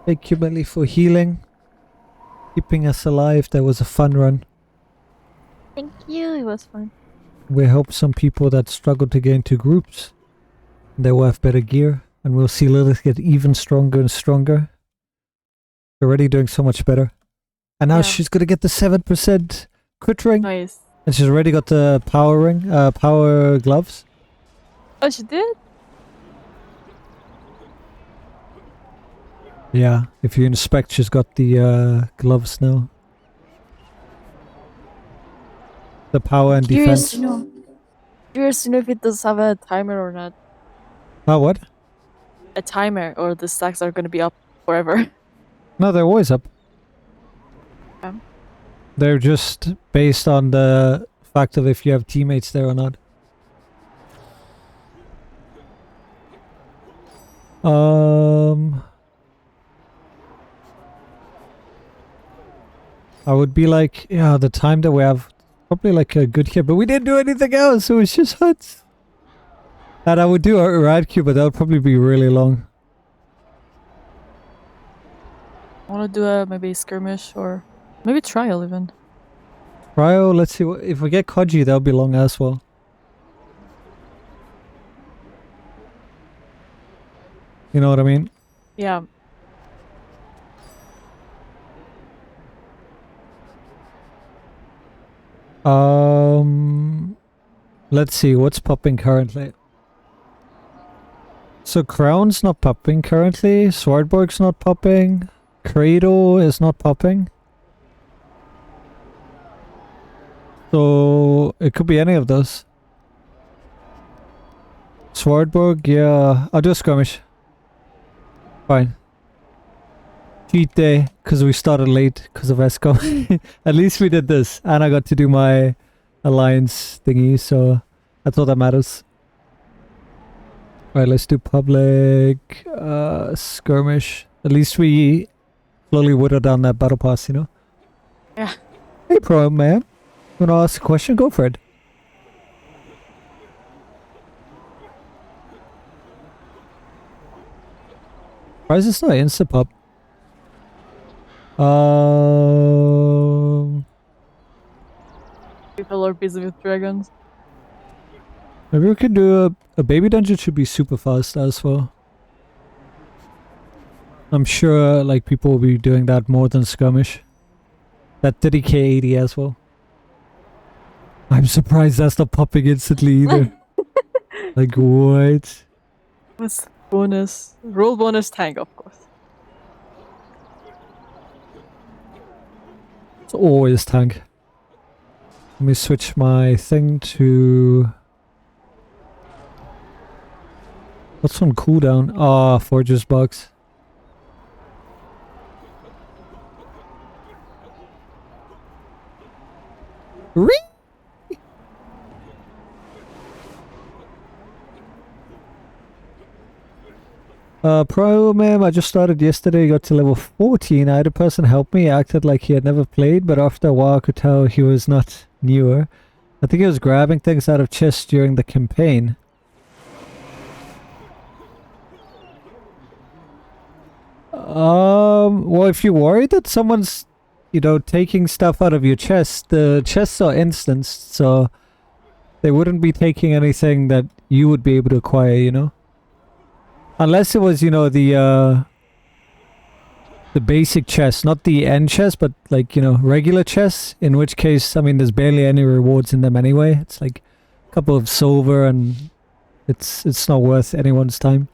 Thank you, Millie, for healing. Keeping us alive. That was a fun run. Thank you. It was fun. We hope some people that struggle to get into groups, they will have better gear. And we'll see Lilith get even stronger and stronger. Already doing so much better. And now she's going to get the 7% crit ring. Nice. And she's already got the power ring, power gloves. Oh, she did? Yeah, if you inspect, she's got the gloves now. The power and defense. Curious to know if it does have a timer or not. What? A timer, or the stacks are going to be up forever. No, they're always up. They're just based on the fact of if you have teammates there or not. I would be like, yeah, the time that we have, probably like a good hit, but we didn't do anything else, so it's just huts. And I would do a ride queue, but that would probably be really long. I want to do a maybe skirmish or maybe trial even. Trial, let's see, if we get Koji, that'll be long as well. You know what I mean? Yeah. Let's see, what's popping currently? So Crown's not popping currently, Swordborg's not popping, Cradle is not popping. So it could be any of those. Swordborg, yeah, I'll do a skirmish. Fine. Cheat day, because we started late because of ESCO. At least we did this, and I got to do my alliance thingy, so that's all that matters. Right, let's do public skirmish. At least we slowly whittle down that battle pass, you know? Yeah. Hey, pro man. You wanna ask a question? Go for it. Why is this not insta pop? People are busy with dragons. Maybe we could do a baby dungeon. Should be super fast as well. I'm sure like people will be doing that more than skirmish. That 30k 80 as well. I'm surprised that's not popping instantly either. Like what? What's bonus? Roll bonus tank, of course. It's always tank. Let me switch my thing to... What's on cooldown? Ah, Forger's Box. Ring! Pro ma'am, I just started yesterday, got to level 14. I had a person help me, acted like he had never played, but after a while I could tell he was not newer. I think he was grabbing things out of chests during the campaign. Well, if you're worried that someone's, you know, taking stuff out of your chest, the chests are instanced, so they wouldn't be taking anything that you would be able to acquire, you know? Unless it was, you know, the basic chest, not the end chest, but like, you know, regular chests, in which case, I mean, there's barely any rewards in them anyway. It's like a couple of silver and it's not worth anyone's time.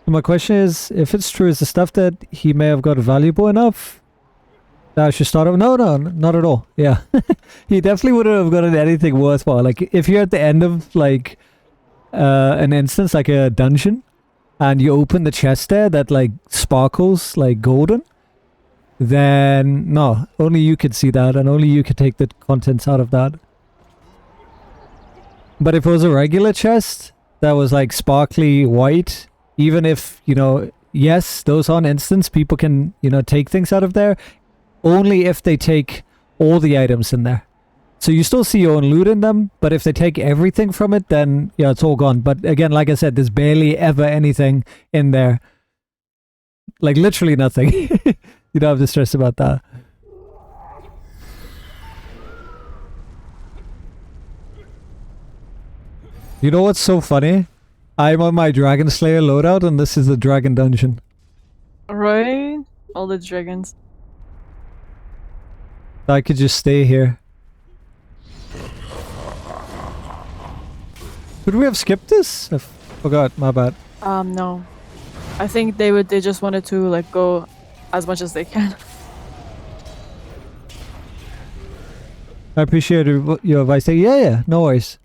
So my question is, if it's true, is the stuff that he may have got valuable enough I should start over. No, not at all. Yeah. You definitely wouldn't have gotten anything worthwhile. Like, if you're at the end of, like, an instance, like a dungeon, and you open the chest there that, like, sparkles, like, golden, then, no, only you could see that, and only you could take the contents out of that. But if it was a regular chest that was, like, sparkly white, even if, you know, yes, those on instance, people can, you know, take things out of there, only if they take all the items in there. So you still see your own loot in them, but if they take everything from it, then, yeah, it's all gone. But again, like I said, there's barely ever anything in there. Like, literally nothing. You don't have to stress about that. You know what's so funny? I'm on my Dragon Slayer loadout, and this is the Dragon Dungeon. Right? All the dragons. I could just stay here. Could we have skipped this? I forgot, my bad. No. I think they just wanted to like go as much as they can. I appreciate your advice. Yeah, no worries.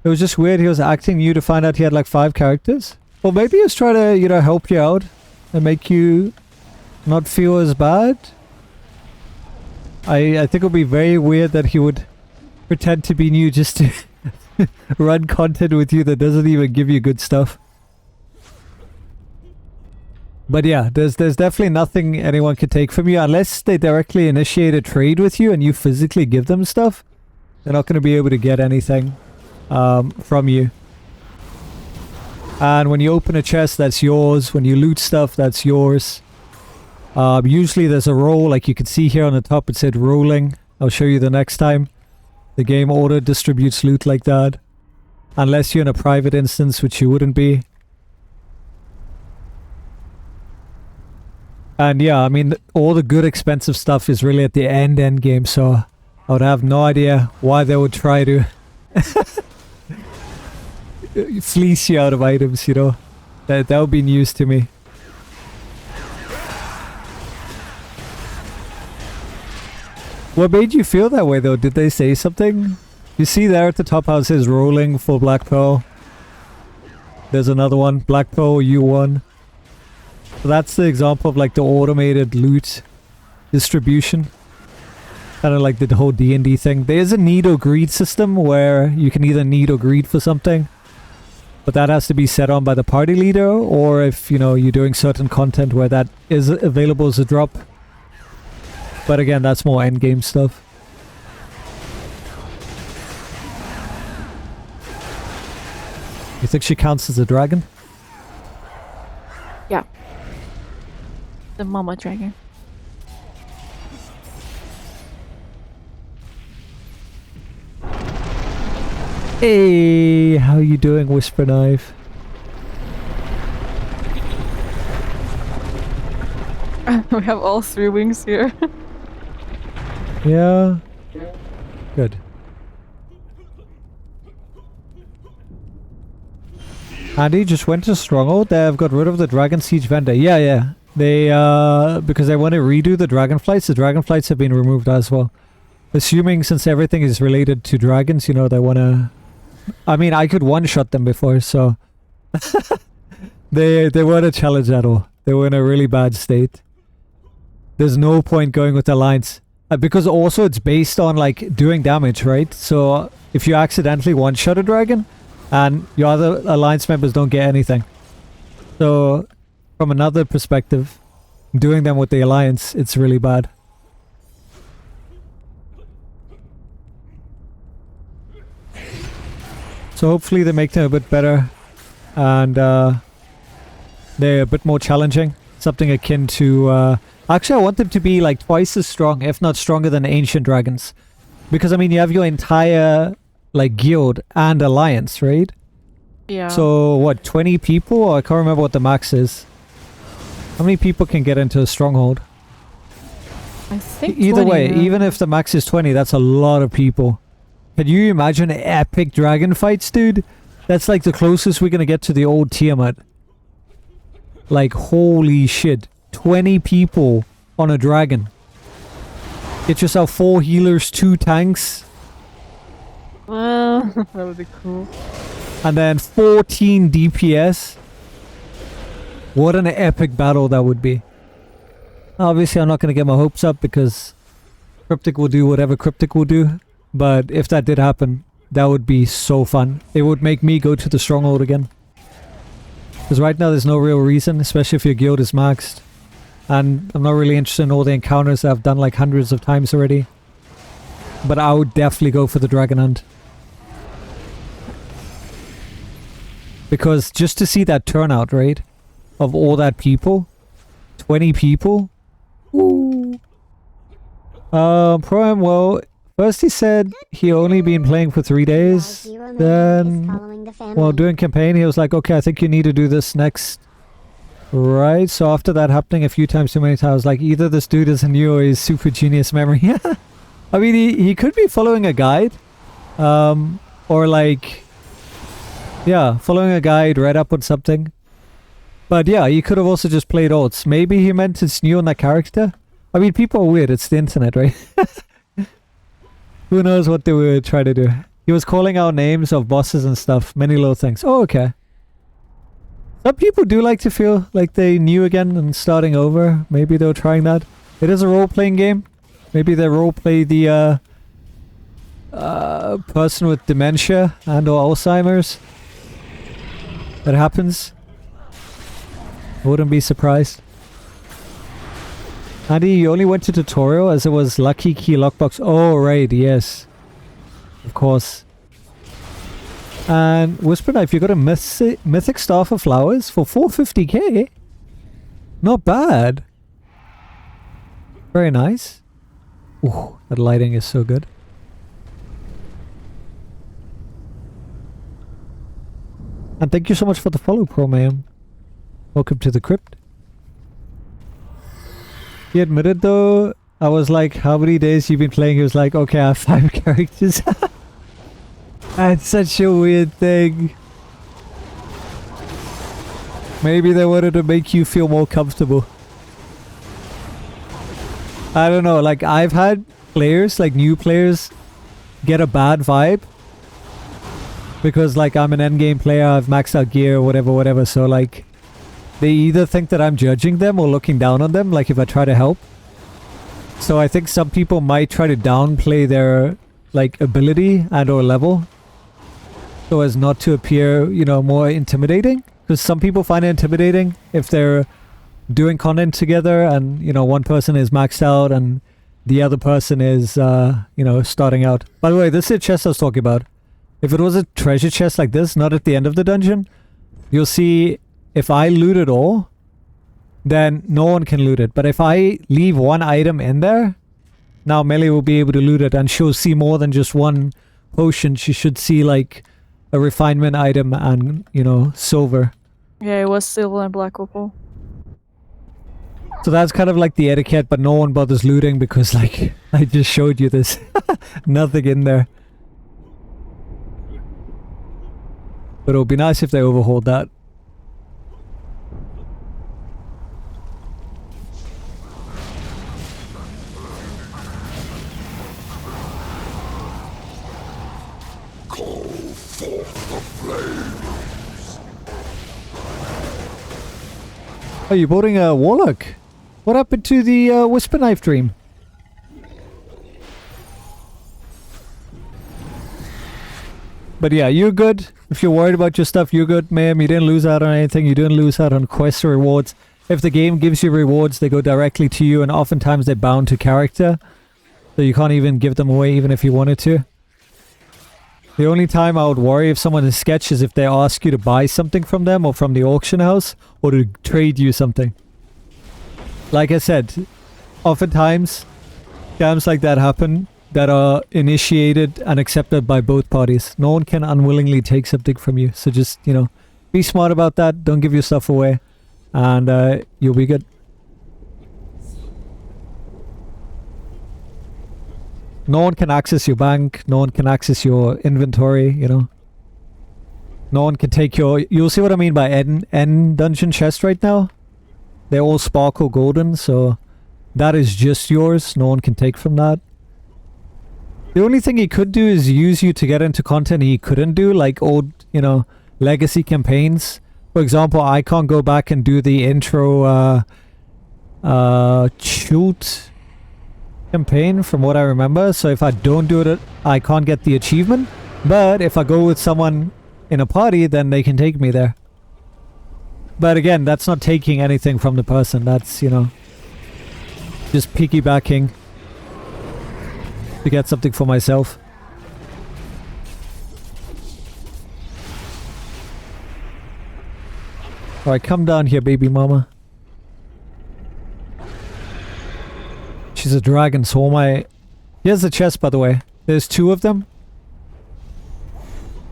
It was just weird he was acting new to find out he had like 5 characters. Or maybe he was trying to, you know, help you out and make you not feel as bad. I think it would be very weird that he would pretend to be new just to run content with you that doesn't even give you good stuff. But yeah, there's definitely nothing anyone could take from you unless they directly initiate a trade with you and you physically give them stuff. They're not going to be able to get anything from you. And when you open a chest, that's yours. When you loot stuff, that's yours. Usually there's a roll, like you can see here on the top, it said rolling. I'll show you the next time. The game order distributes loot like that. Unless you're in a private instance, which you wouldn't be. And yeah, I mean, all the good expensive stuff is really at the end game, so I would have no idea why they would try to fleece you out of items, you know. That would be news to me. What made you feel that way though? Did they say something? You see there at the top how it says rolling for Black Pearl? There's another one, Black Pearl U1. So that's the example of like the automated loot distribution. Kind of like the whole D&D thing. There's a need or greed system where you can either need or greed for something. But that has to be set on by the party leader, or if, you know, you're doing certain content where that is available as a drop. But again, that's more endgame stuff. You think she counts as a dragon? Yeah. The mama dragon. Hey, how you doing, Whisper Knife? We have all 3 wings here. Yeah. Good. Andy just went to Stronghold. They've got rid of the Dragon Siege vendor. Yeah. They, because they want to redo the Dragonflights. The Dragonflights have been removed as well. Assuming since everything is related to dragons, you know, they want to... I mean, I could one-shot them before, so... they weren't a challenge at all. They were in a really bad state. There's no point going with Alliance. Because also it's based on, like, doing damage, right? So, if you accidentally one-shot a dragon, and your other Alliance members don't get anything. So, from another perspective, doing them with the Alliance, it's really bad. So hopefully they make them a bit better, and they're a bit more challenging. Something akin to... actually, I want them to be like twice as strong, if not stronger than ancient dragons. Because, I mean, you have your entire like guild and alliance, right? Yeah. So, what, 20 people? I can't remember what the max is. How many people can get into a stronghold? I think Either 20, way, yeah. even if the max is 20, that's a lot of people. Can you imagine epic dragon fights, dude? That's like the closest we're gonna get to the old Tiamat. Like, holy shit. 20 people on a dragon. Get yourself 4 healers, 2 tanks, That would be cool. and then 14 DPS. What an epic battle that would be. Obviously, I'm not going to get my hopes up because Cryptic will do whatever Cryptic will do. But if that did happen, that would be so fun. It would make me go to the Stronghold again. Because right now there's no real reason, especially if your guild is maxed. And I'm not really interested in all the encounters that I've done like hundreds of times already. But I would definitely go for the Dragon Hunt. Because just to see that turnout, right? Of all that people. 20 people. Ooh. Prime, well, first he said he only been playing for 3 days. Then, while doing campaign, he was like, okay, I think you need to do this next. Right, so after that happening a few times, too many times, like either this dude isn't new or he's super genius memory. I mean, he could be following a guide. Or like, yeah, following a guide, read up on something. But yeah, he could have also just played odds. Maybe he meant it's new on that character. I mean, people are weird. It's the internet, right? Who knows what they were trying to do. He was calling out names of bosses and stuff. Many little things. Oh, okay. Some people do like to feel like they knew again and starting over. Maybe they were trying that. It is a role-playing game. Maybe they role-play the person with dementia and or Alzheimer's. That happens. I wouldn't be surprised. Andy, you only went to tutorial as it was lucky key lockbox. Oh, right, yes. Of course. And Whisper Knife, you got a mythic Staff of Flowers for 450k? Not bad. Very nice. Ooh, that lighting is so good. And thank you so much for the follow, Pro Ma'am. Welcome to the crypt. He admitted though, I was like, how many days you been playing? He was like, okay, I have 5 characters. That's such a weird thing. Maybe they wanted to make you feel more comfortable. I don't know, like I've had players, like new players, get a bad vibe. Because like I'm an endgame player, I've maxed out gear, whatever, so like they either think that I'm judging them or looking down on them, like if I try to help. So I think some people might try to downplay their like ability and or level so as not to appear, you know, more intimidating. Because some people find it intimidating if they're doing content together and, you know, one person is maxed out and the other person is, you know, starting out. By the way, this is a chest I was talking about. If it was a treasure chest like this, not at the end of the dungeon, you'll see if I loot it all, then no one can loot it. But if I leave one item in there, now Melee will be able to loot it and she'll see more than just one potion. She should see like a refinement item and, you know, silver. Yeah, it was silver and black opal. So that's kind of like the etiquette, but no one bothers looting because like I just showed you this. Nothing in there. But it would be nice if they overhauled that. Oh, you're boarding a Warlock? What happened to the Whisper Knife dream? But yeah, you're good. If you're worried about your stuff, you're good, ma'am. You didn't lose out on anything. You didn't lose out on quests or rewards. If the game gives you rewards, they go directly to you, and oftentimes they're bound to character. So you can't even give them away even if you wanted to. The only time I would worry if someone is sketch is if they ask you to buy something from them or from the auction house or to trade you something. Like I said, oftentimes scams like that happen that are initiated and accepted by both parties. No one can unwillingly take something from you. So just, you know, be smart about that. Don't give your stuff away and you'll be good. No one can access your bank. No one can access your inventory, you know. No one can take your... You'll see what I mean by end dungeon chest right now. They all sparkle golden, so that is just yours. No one can take from that. The only thing he could do is use you to get into content he couldn't do, like old, you know, legacy campaigns. For example, I can't go back and do the intro shoot campaign from what I remember. So if I don't do it, I can't get the achievement. But if I go with someone in a party, then they can take me there. But again, that's not taking anything from the person. That's, you know, just piggybacking to get something for myself. Alright, come down here, baby mama. She's a dragon, so here's the chest, by the way. There's 2 of them.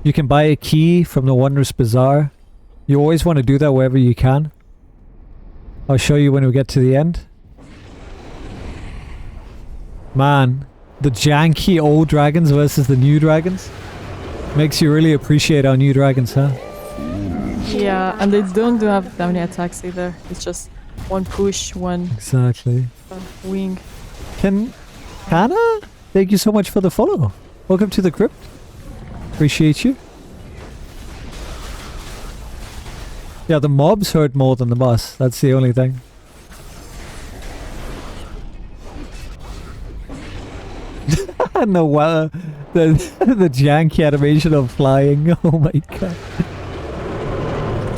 You can buy a key from the Wondrous Bazaar. You always want to do that wherever you can. I'll show you when we get to the end. Man, the janky old dragons versus the new dragons. Makes you really appreciate our new dragons, huh? Yeah, and they don't have that many attacks either. It's just one push, one Exactly. wing. Hannah, thank you so much for the follow. Welcome to the crypt. Appreciate you. Yeah, the mobs hurt more than the boss. That's the only thing. No, the janky animation of flying. Oh my god.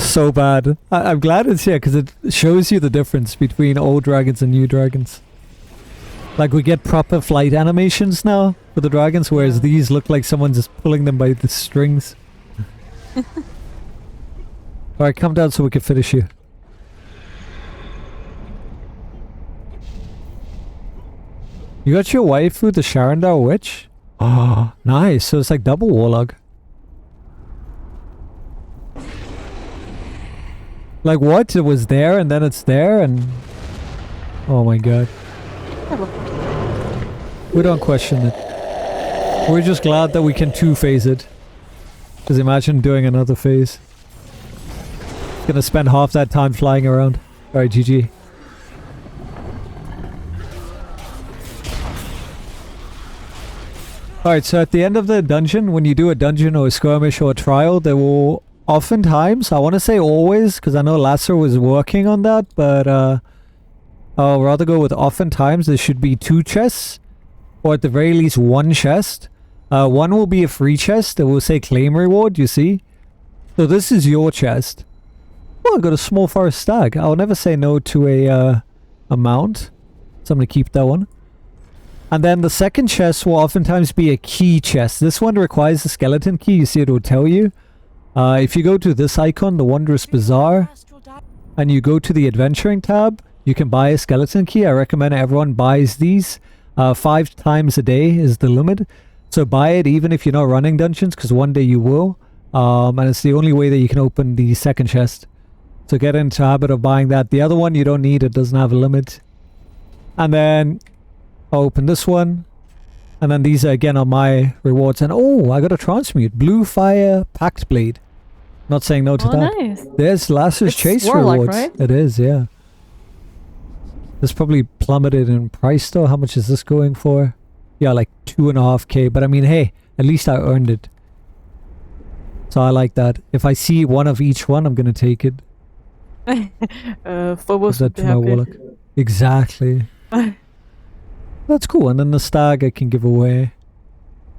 So bad. I'm glad it's here because it shows you the difference between old dragons and new dragons. Like, we get proper flight animations now for the dragons, whereas these look like someone's just pulling them by the strings. Alright, come down so we can finish you. You got your waifu, the Sharandar witch? Oh, nice. So it's like double Warlock. Like what? It was there and then it's there and... Oh my god. We don't question it. We're just glad that we can 2-phase it. Because imagine doing another phase. Gonna spend half that time flying around. Alright, GG. Alright, so at the end of the dungeon, when you do a dungeon or a skirmish or a trial, there will oftentimes, I want to say always, because I know Lasser was working on that, but I'll rather go with oftentimes. There should be 2 chests, or at the very least 1 chest. One will be a free chest that will say claim reward, you see? So this is your chest. Oh, I got a small forest stag. I'll never say no to a mount. So I'm going to keep that one. And then the second chest will oftentimes be a key chest. This one requires a skeleton key. You see, it will tell you. If you go to this icon, the Wondrous Bazaar, and you go to the Adventuring tab, you can buy a skeleton key. I recommend everyone buys these. 5 times a day is the limit. So buy it even if you're not running dungeons, because one day you will. And it's the only way that you can open the second chest. So get into the habit of buying that. The other one you don't need. It doesn't have a limit. And then I'll open this one. And then these are again on my rewards. And oh, I got a Transmute. Blue Fire Pact Blade. Not saying no to that. Nice. There's Lasser's It's Chase Warlock, rewards. right? It is, yeah. This probably plummeted in price though. How much is this going for? Yeah, like 2.5k. But I mean, hey, at least I earned it. So I like that. If I see one of each one, I'm going to take it. Phobos would That be to my happy. Warlock. Exactly. That's cool. And then the stag I can give away.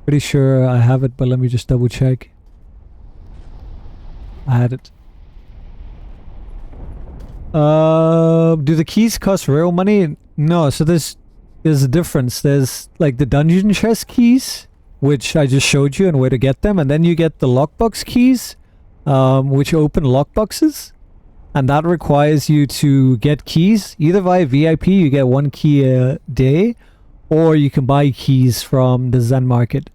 Pretty sure I have it, but let me just double check. I had it. Do the keys cost real money? No, so there's a difference. There's like the dungeon chest keys, which I just showed you and where to get them, and then you get the lockbox keys, which open lockboxes, and that requires you to get keys either via VIP. You get 1 key a day, or you can buy keys from the Zen Market.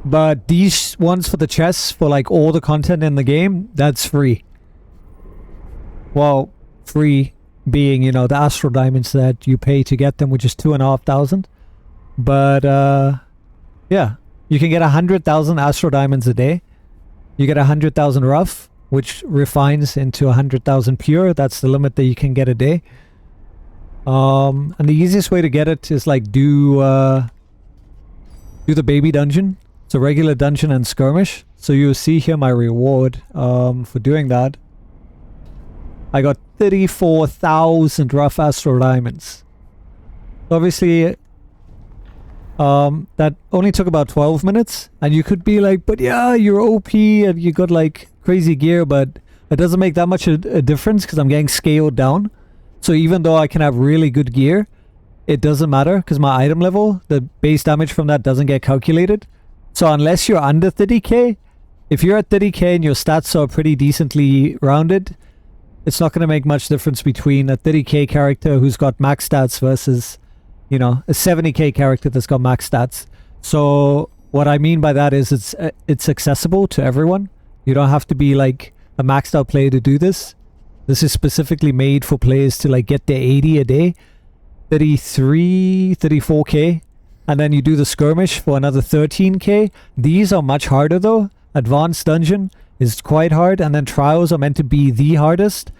But these ones for the chests, for like all the content in the game, that's free. Well, free being, you know, the Astral Diamonds that you pay to get them, which is 2,500. But, yeah, you can get 100,000 Astral Diamonds a day. You get 100,000 rough, which refines into 100,000 pure. That's the limit that you can get a day. And the easiest way to get it is like do the baby dungeon. It's a regular dungeon and skirmish. So you'll see here my reward for doing that. I got 34,000 rough astral diamonds. Obviously, that only took about 12 minutes. And you could be like, but yeah, you're OP and you got like crazy gear, but it doesn't make that much a difference because I'm getting scaled down. So even though I can have really good gear, it doesn't matter because my item level, the base damage from that doesn't get calculated. So unless you're under 30k, if you're at 30k and your stats are pretty decently rounded, it's not going to make much difference between a 30k character who's got max stats versus, you know, a 70k character that's got max stats. So what I mean by that is it's accessible to everyone. You don't have to be like a maxed out player to do this. This is specifically made for players to like get their 80 a day, 33, 34k, and then you do the skirmish for another 13k. These are much harder though. Advanced dungeon is quite hard, and then trials are meant to be the hardest.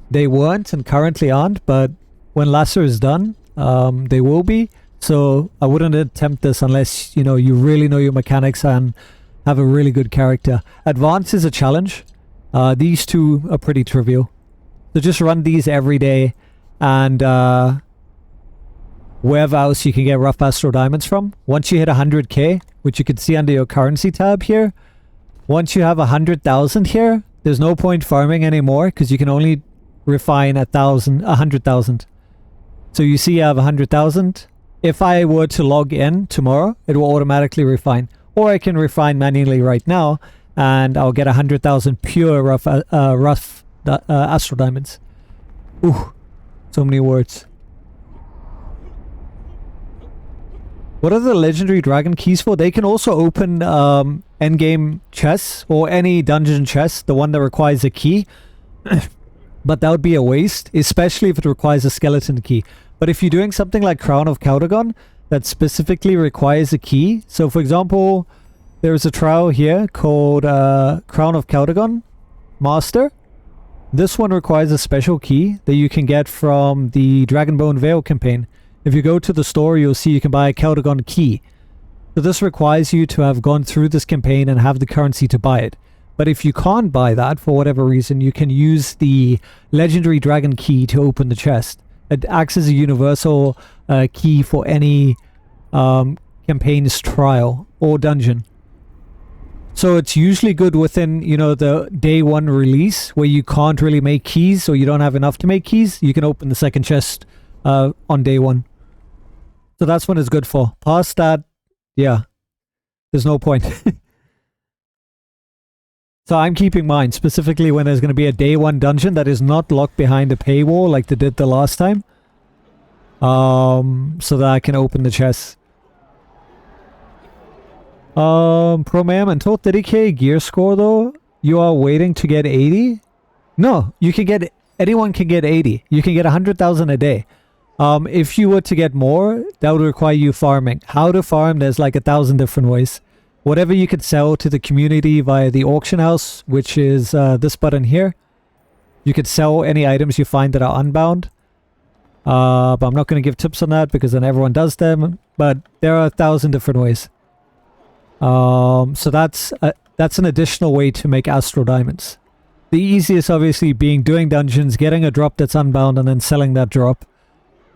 They weren't and currently aren't, but when Lesser is done, they will be. So I wouldn't attempt this unless, you know, you really know your mechanics and have a really good character. Advanced is a challenge. These two are pretty trivial. So just run these every day, and wherever else you can get rough astral diamonds from. Once you hit 100k, which you can see under your currency tab here, once you have 100,000 here, there's no point farming anymore because you can only refine 100,000. So you see I have 100,000. If I were to log in tomorrow, it will automatically refine. Or I can refine manually right now, and I'll get 100,000 pure rough astral diamonds. Ooh, so many words. What are the legendary dragon keys for? They can also open endgame chests or any dungeon chest, the one that requires a key. But that would be a waste, especially if it requires a skeleton key. But if you're doing something like Crown of Caudagon that specifically requires a key, so for example, there's a trial here called Crown of Caudagon Master. This one requires a special key that you can get from the Dragonbone Veil campaign. If you go to the store, you'll see you can buy a Caudagon key. So this requires you to have gone through this campaign and have the currency to buy it. But if you can't buy that for whatever reason, you can use the legendary dragon key to open the chest. It acts as a universal key for any campaign's trial or dungeon. So it's usually good within, you know, the day one release where you can't really make keys or you don't have enough to make keys. You can open the second chest on day one. So that's when it's good for. Past that, yeah, there's no point. So I'm keeping mine specifically when there's going to be a day one dungeon that is not locked behind a paywall like they did the last time. So that I can open the chests. Pro Ma'am, until 30k gear score though, you are waiting to get 80? No, you can get, anyone can get 80. You can get 100,000 a day. If you were to get more, that would require you farming. How to farm, there's like 1,000 different ways. Whatever you could sell to the community via the auction house, which is this button here. You could sell any items you find that are unbound. But I'm not going to give tips on that because then everyone does them. But there are 1,000 different ways. So that's an additional way to make astral diamonds. The easiest obviously being doing dungeons, getting a drop that's unbound and then selling that drop.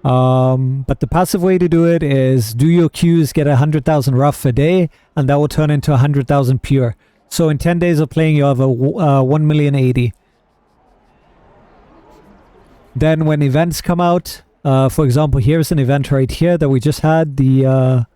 But the passive way to do it is do your queues, get 100,000 rough a day, and that will turn into 100,000 pure. So in 10 days of playing, you have a 1,080,000. Then when events come out, for example, here's an event right here that we just had, the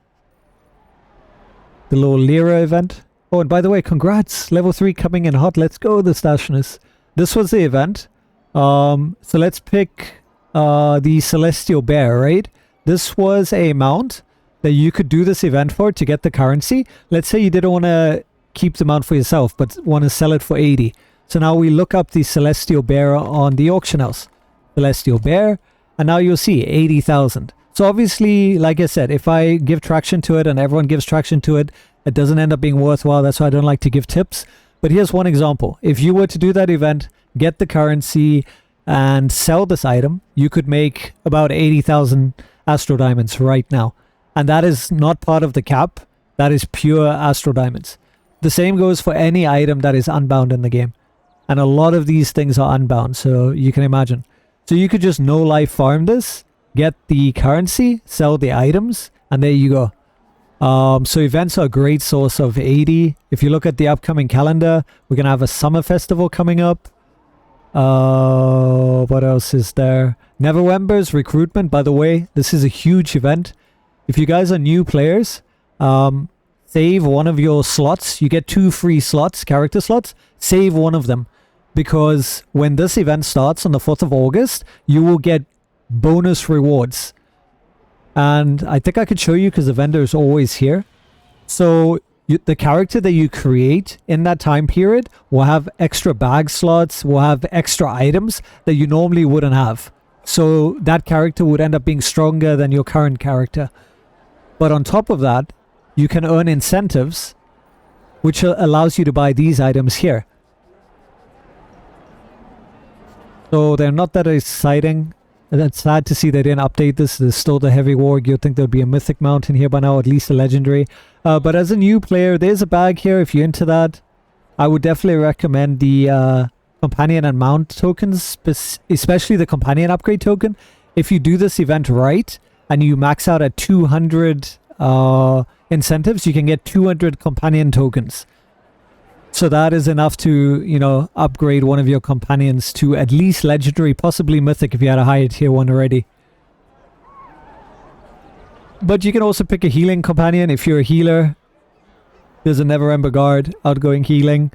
little Lyra event. Oh, and by the way, congrats, level 3 coming in hot. Let's go, the Stashness. This was the event. So let's pick the Celestial Bear, right? This was a mount that you could do this event for to get the currency. Let's say you didn't want to keep the mount for yourself, but want to sell it for 80. So now we look up the Celestial Bear on the auction house. Celestial Bear, and now you'll see 80,000. So obviously, like I said, if I give traction to it and everyone gives traction to it, it doesn't end up being worthwhile. That's why I don't like to give tips. But here's one example. If you were to do that event, get the currency, and sell this item, you could make about 80,000 Astro Diamonds right now. And that is not part of the cap. That is pure Astro Diamonds. The same goes for any item that is unbound in the game. And a lot of these things are unbound, so you can imagine. So you could just no-life farm this, get the currency, sell the items, and there you go. So events are a great source of 80. If you look at the upcoming calendar, we're going to have a summer festival coming up. What else is there? Neverwinter's recruitment, by the way. This is a huge event. If you guys are new players, save one of your slots. You get 2 free slots, character slots. Save one of them. Because when this event starts on the 4th of August, you will get bonus rewards. And I think I could show you because the vendor is always here. So the character that you create in that time period will have extra bag slots, will have extra items that you normally wouldn't have. So that character would end up being stronger than your current character. But on top of that, you can earn incentives, which allows you to buy these items here. So they're not that exciting. And it's sad to see they didn't update this. There's still the heavy warg. You'd think there'd be a mythic mount in here by now, at least a legendary. But as a new player, there's a bag here if you're into that. I would definitely recommend the companion and mount tokens, especially the companion upgrade token. If you do this event right and you max out at 200 incentives, you can get 200 companion tokens. So that is enough to, you know, upgrade one of your companions to at least legendary, possibly mythic if you had a higher tier 1 already. But you can also pick a healing companion if you're a healer. There's a Neverwinter guard, outgoing healing.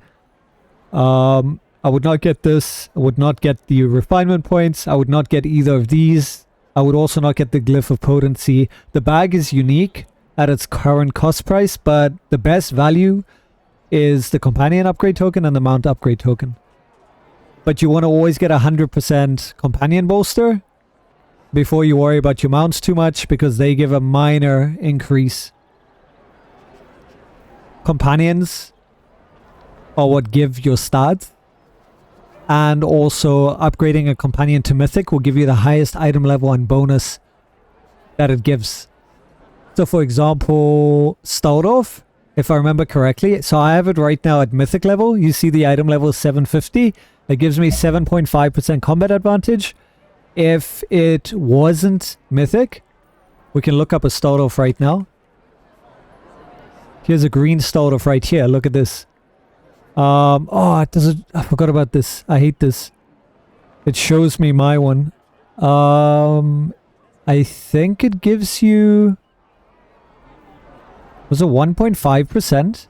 I would not get this. I would not get the refinement points. I would not get either of these. I would also not get the glyph of potency. The bag is unique at its current cost price, but the best value is the companion upgrade token and the mount upgrade token. But you want to always get 100% companion bolster before you worry about your mounts too much, because they give a minor increase. Companions are what give your stats, and also upgrading a companion to mythic will give you the highest item level and bonus that it gives. So for example, start off, if I remember correctly, so I have it right now at mythic level. You see the item level is 750. That gives me 7.5% combat advantage. If it wasn't mythic, we can look up a start off right now. Here's a green start off right here. Look at this. Oh, it doesn't. I forgot about this. I hate this. It shows me my one. I think it gives you. Was it 1.5%?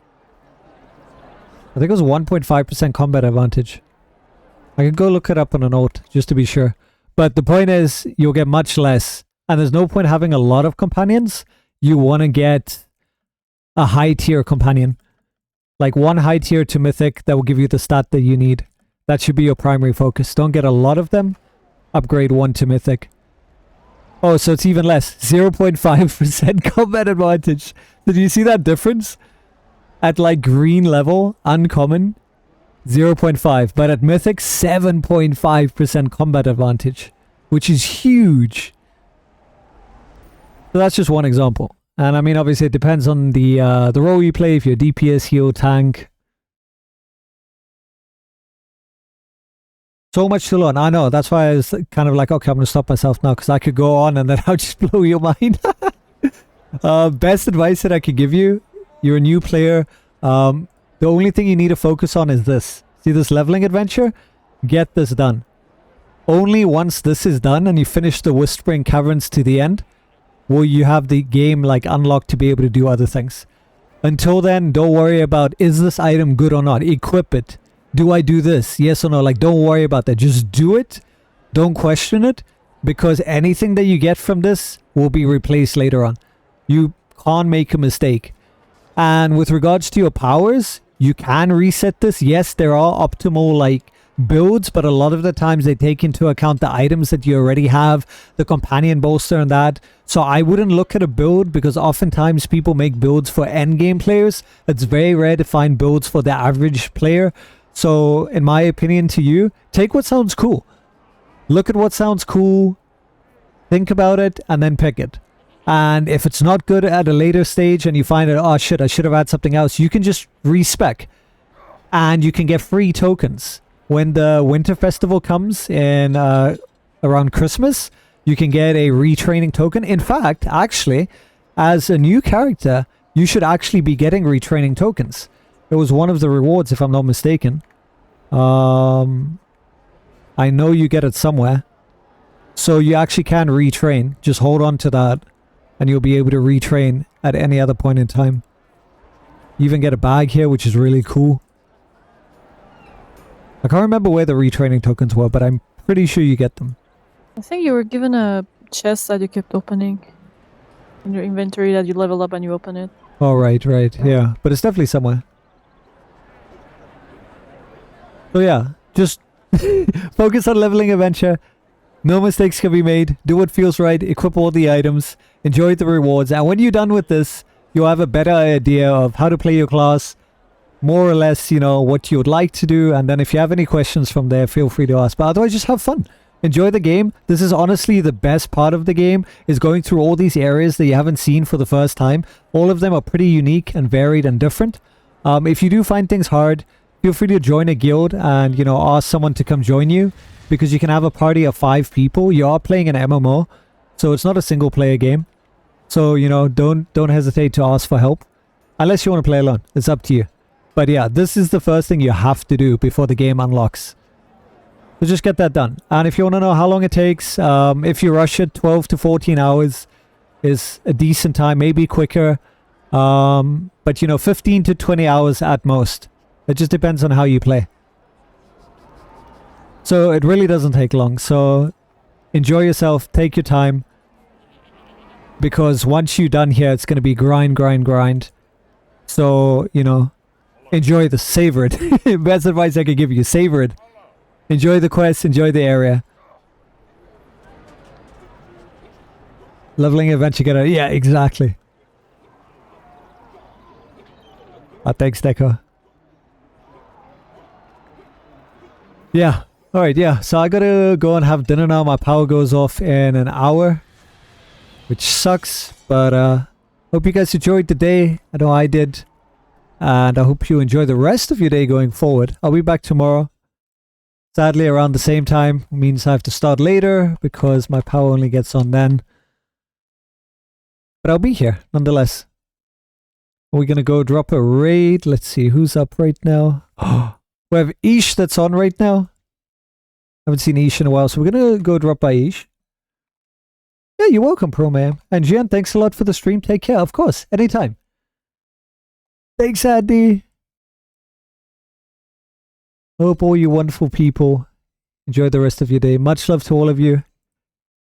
I think it was 1.5% combat advantage. I could go look it up on a note, just to be sure. But the point is, you'll get much less. And there's no point having a lot of companions. You want to get a high tier companion. Like one high tier to mythic that will give you the stat that you need. That should be your primary focus. Don't get a lot of them. Upgrade one to mythic. Oh, so it's even less. 0.5% combat advantage. Did you see that difference? At like green level, uncommon, 0.5. But at mythic, 7.5% combat advantage. Which is huge. So that's just one example. And I mean, obviously it depends on the role you play. If you're DPS, heal, tank. So much to learn. I know. That's why I was kind of like, okay, I'm going to stop myself now because I could go on and then I'll just blow your mind. Best advice that I could give you. You're a new player. The only thing you need to focus on is this. See this leveling adventure? Get this done. Only once this is done and you finish the Whispering Caverns to the end will you have the game like unlocked to be able to do other things. Until then, don't worry about is this item good or not. Equip it. Do I do this? Yes or no? Like, don't worry about that. Just do it. Don't question it. Because anything that you get from this will be replaced later on. You can't make a mistake. And with regards to your powers, you can reset this. Yes, there are optimal, like, builds, but a lot of the times they take into account the items that you already have, the companion bolster and that. So I wouldn't look at a build, because oftentimes people make builds for endgame players. It's very rare to find builds for the average player. So in my opinion to you, take what sounds cool. Look at what sounds cool, think about it, and then pick it. And if it's not good at a later stage and you find that, oh shit, I should have had something else, you can just respec. And you can get free tokens. When the Winter Festival comes in around Christmas, you can get a retraining token. In fact, actually, as a new character, you should actually be getting retraining tokens. It was one of the rewards, if I'm not mistaken. I know you get it somewhere. So you actually can retrain. Just hold on to that, and you'll be able to retrain at any other point in time. You even get a bag here, which is really cool. I can't remember where the retraining tokens were, but I'm pretty sure you get them. I think you were given a chest that you kept opening in your inventory, that you level up and you open it. Oh, right, yeah. But it's definitely somewhere. So yeah, just focus on leveling adventure. No mistakes can be made. Do what feels right. Equip all the items. Enjoy the rewards. And when you're done with this, you'll have a better idea of how to play your class. More or less, you know, what you would like to do. And then if you have any questions from there, feel free to ask. But otherwise, just have fun. Enjoy the game. This is honestly the best part of the game, is going through all these areas that you haven't seen for the first time. All of them are pretty unique and varied and different. If you do find things hard, feel free to join a guild and, you know, ask someone to come join you, because you can have a party of 5 people. You are playing an MMO, so it's not a single player game. So, you know, don't hesitate to ask for help. Unless you want to play alone. It's up to you. But yeah, this is the first thing you have to do before the game unlocks. So just get that done. And if you want to know how long it takes, if you rush it, 12 to 14 hours is a decent time, maybe quicker. But you know, 15 to 20 hours at most. It just depends on how you play. So it really doesn't take long. So enjoy yourself, take your time. Because once you're done here, it's going to be grind. So, you know, enjoy the savor it. Best advice I could give you, savor it. Enjoy the quest, enjoy the area. Leveling adventure get out. Yeah, exactly. Thanks, Deco. Yeah. Alright, yeah. So I gotta go and have dinner now. My power goes off in an hour, which sucks, but hope you guys enjoyed the day. I know I did. And I hope you enjoy the rest of your day going forward. I'll be back tomorrow. Sadly, around the same time. Means I have to start later because my power only gets on then. But I'll be here, nonetheless. We're going to go drop a raid. Let's see, who's up right now? We have Ish that's on right now. Haven't seen Ish in a while, so we're going to go drop by Ish. Yeah, you're welcome, Pro Man. And Jian, thanks a lot for the stream. Take care, of course, anytime. Thanks, Andy. Hope all you wonderful people enjoy the rest of your day. Much love to all of you.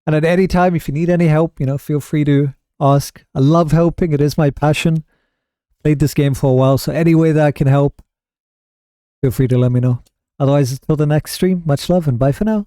And at any time, if you need any help, you know, feel free to ask. I love helping. It is my passion. Played this game for a while, so any way that I can help, feel free to let me know. Otherwise, until the next stream, much love and bye for now.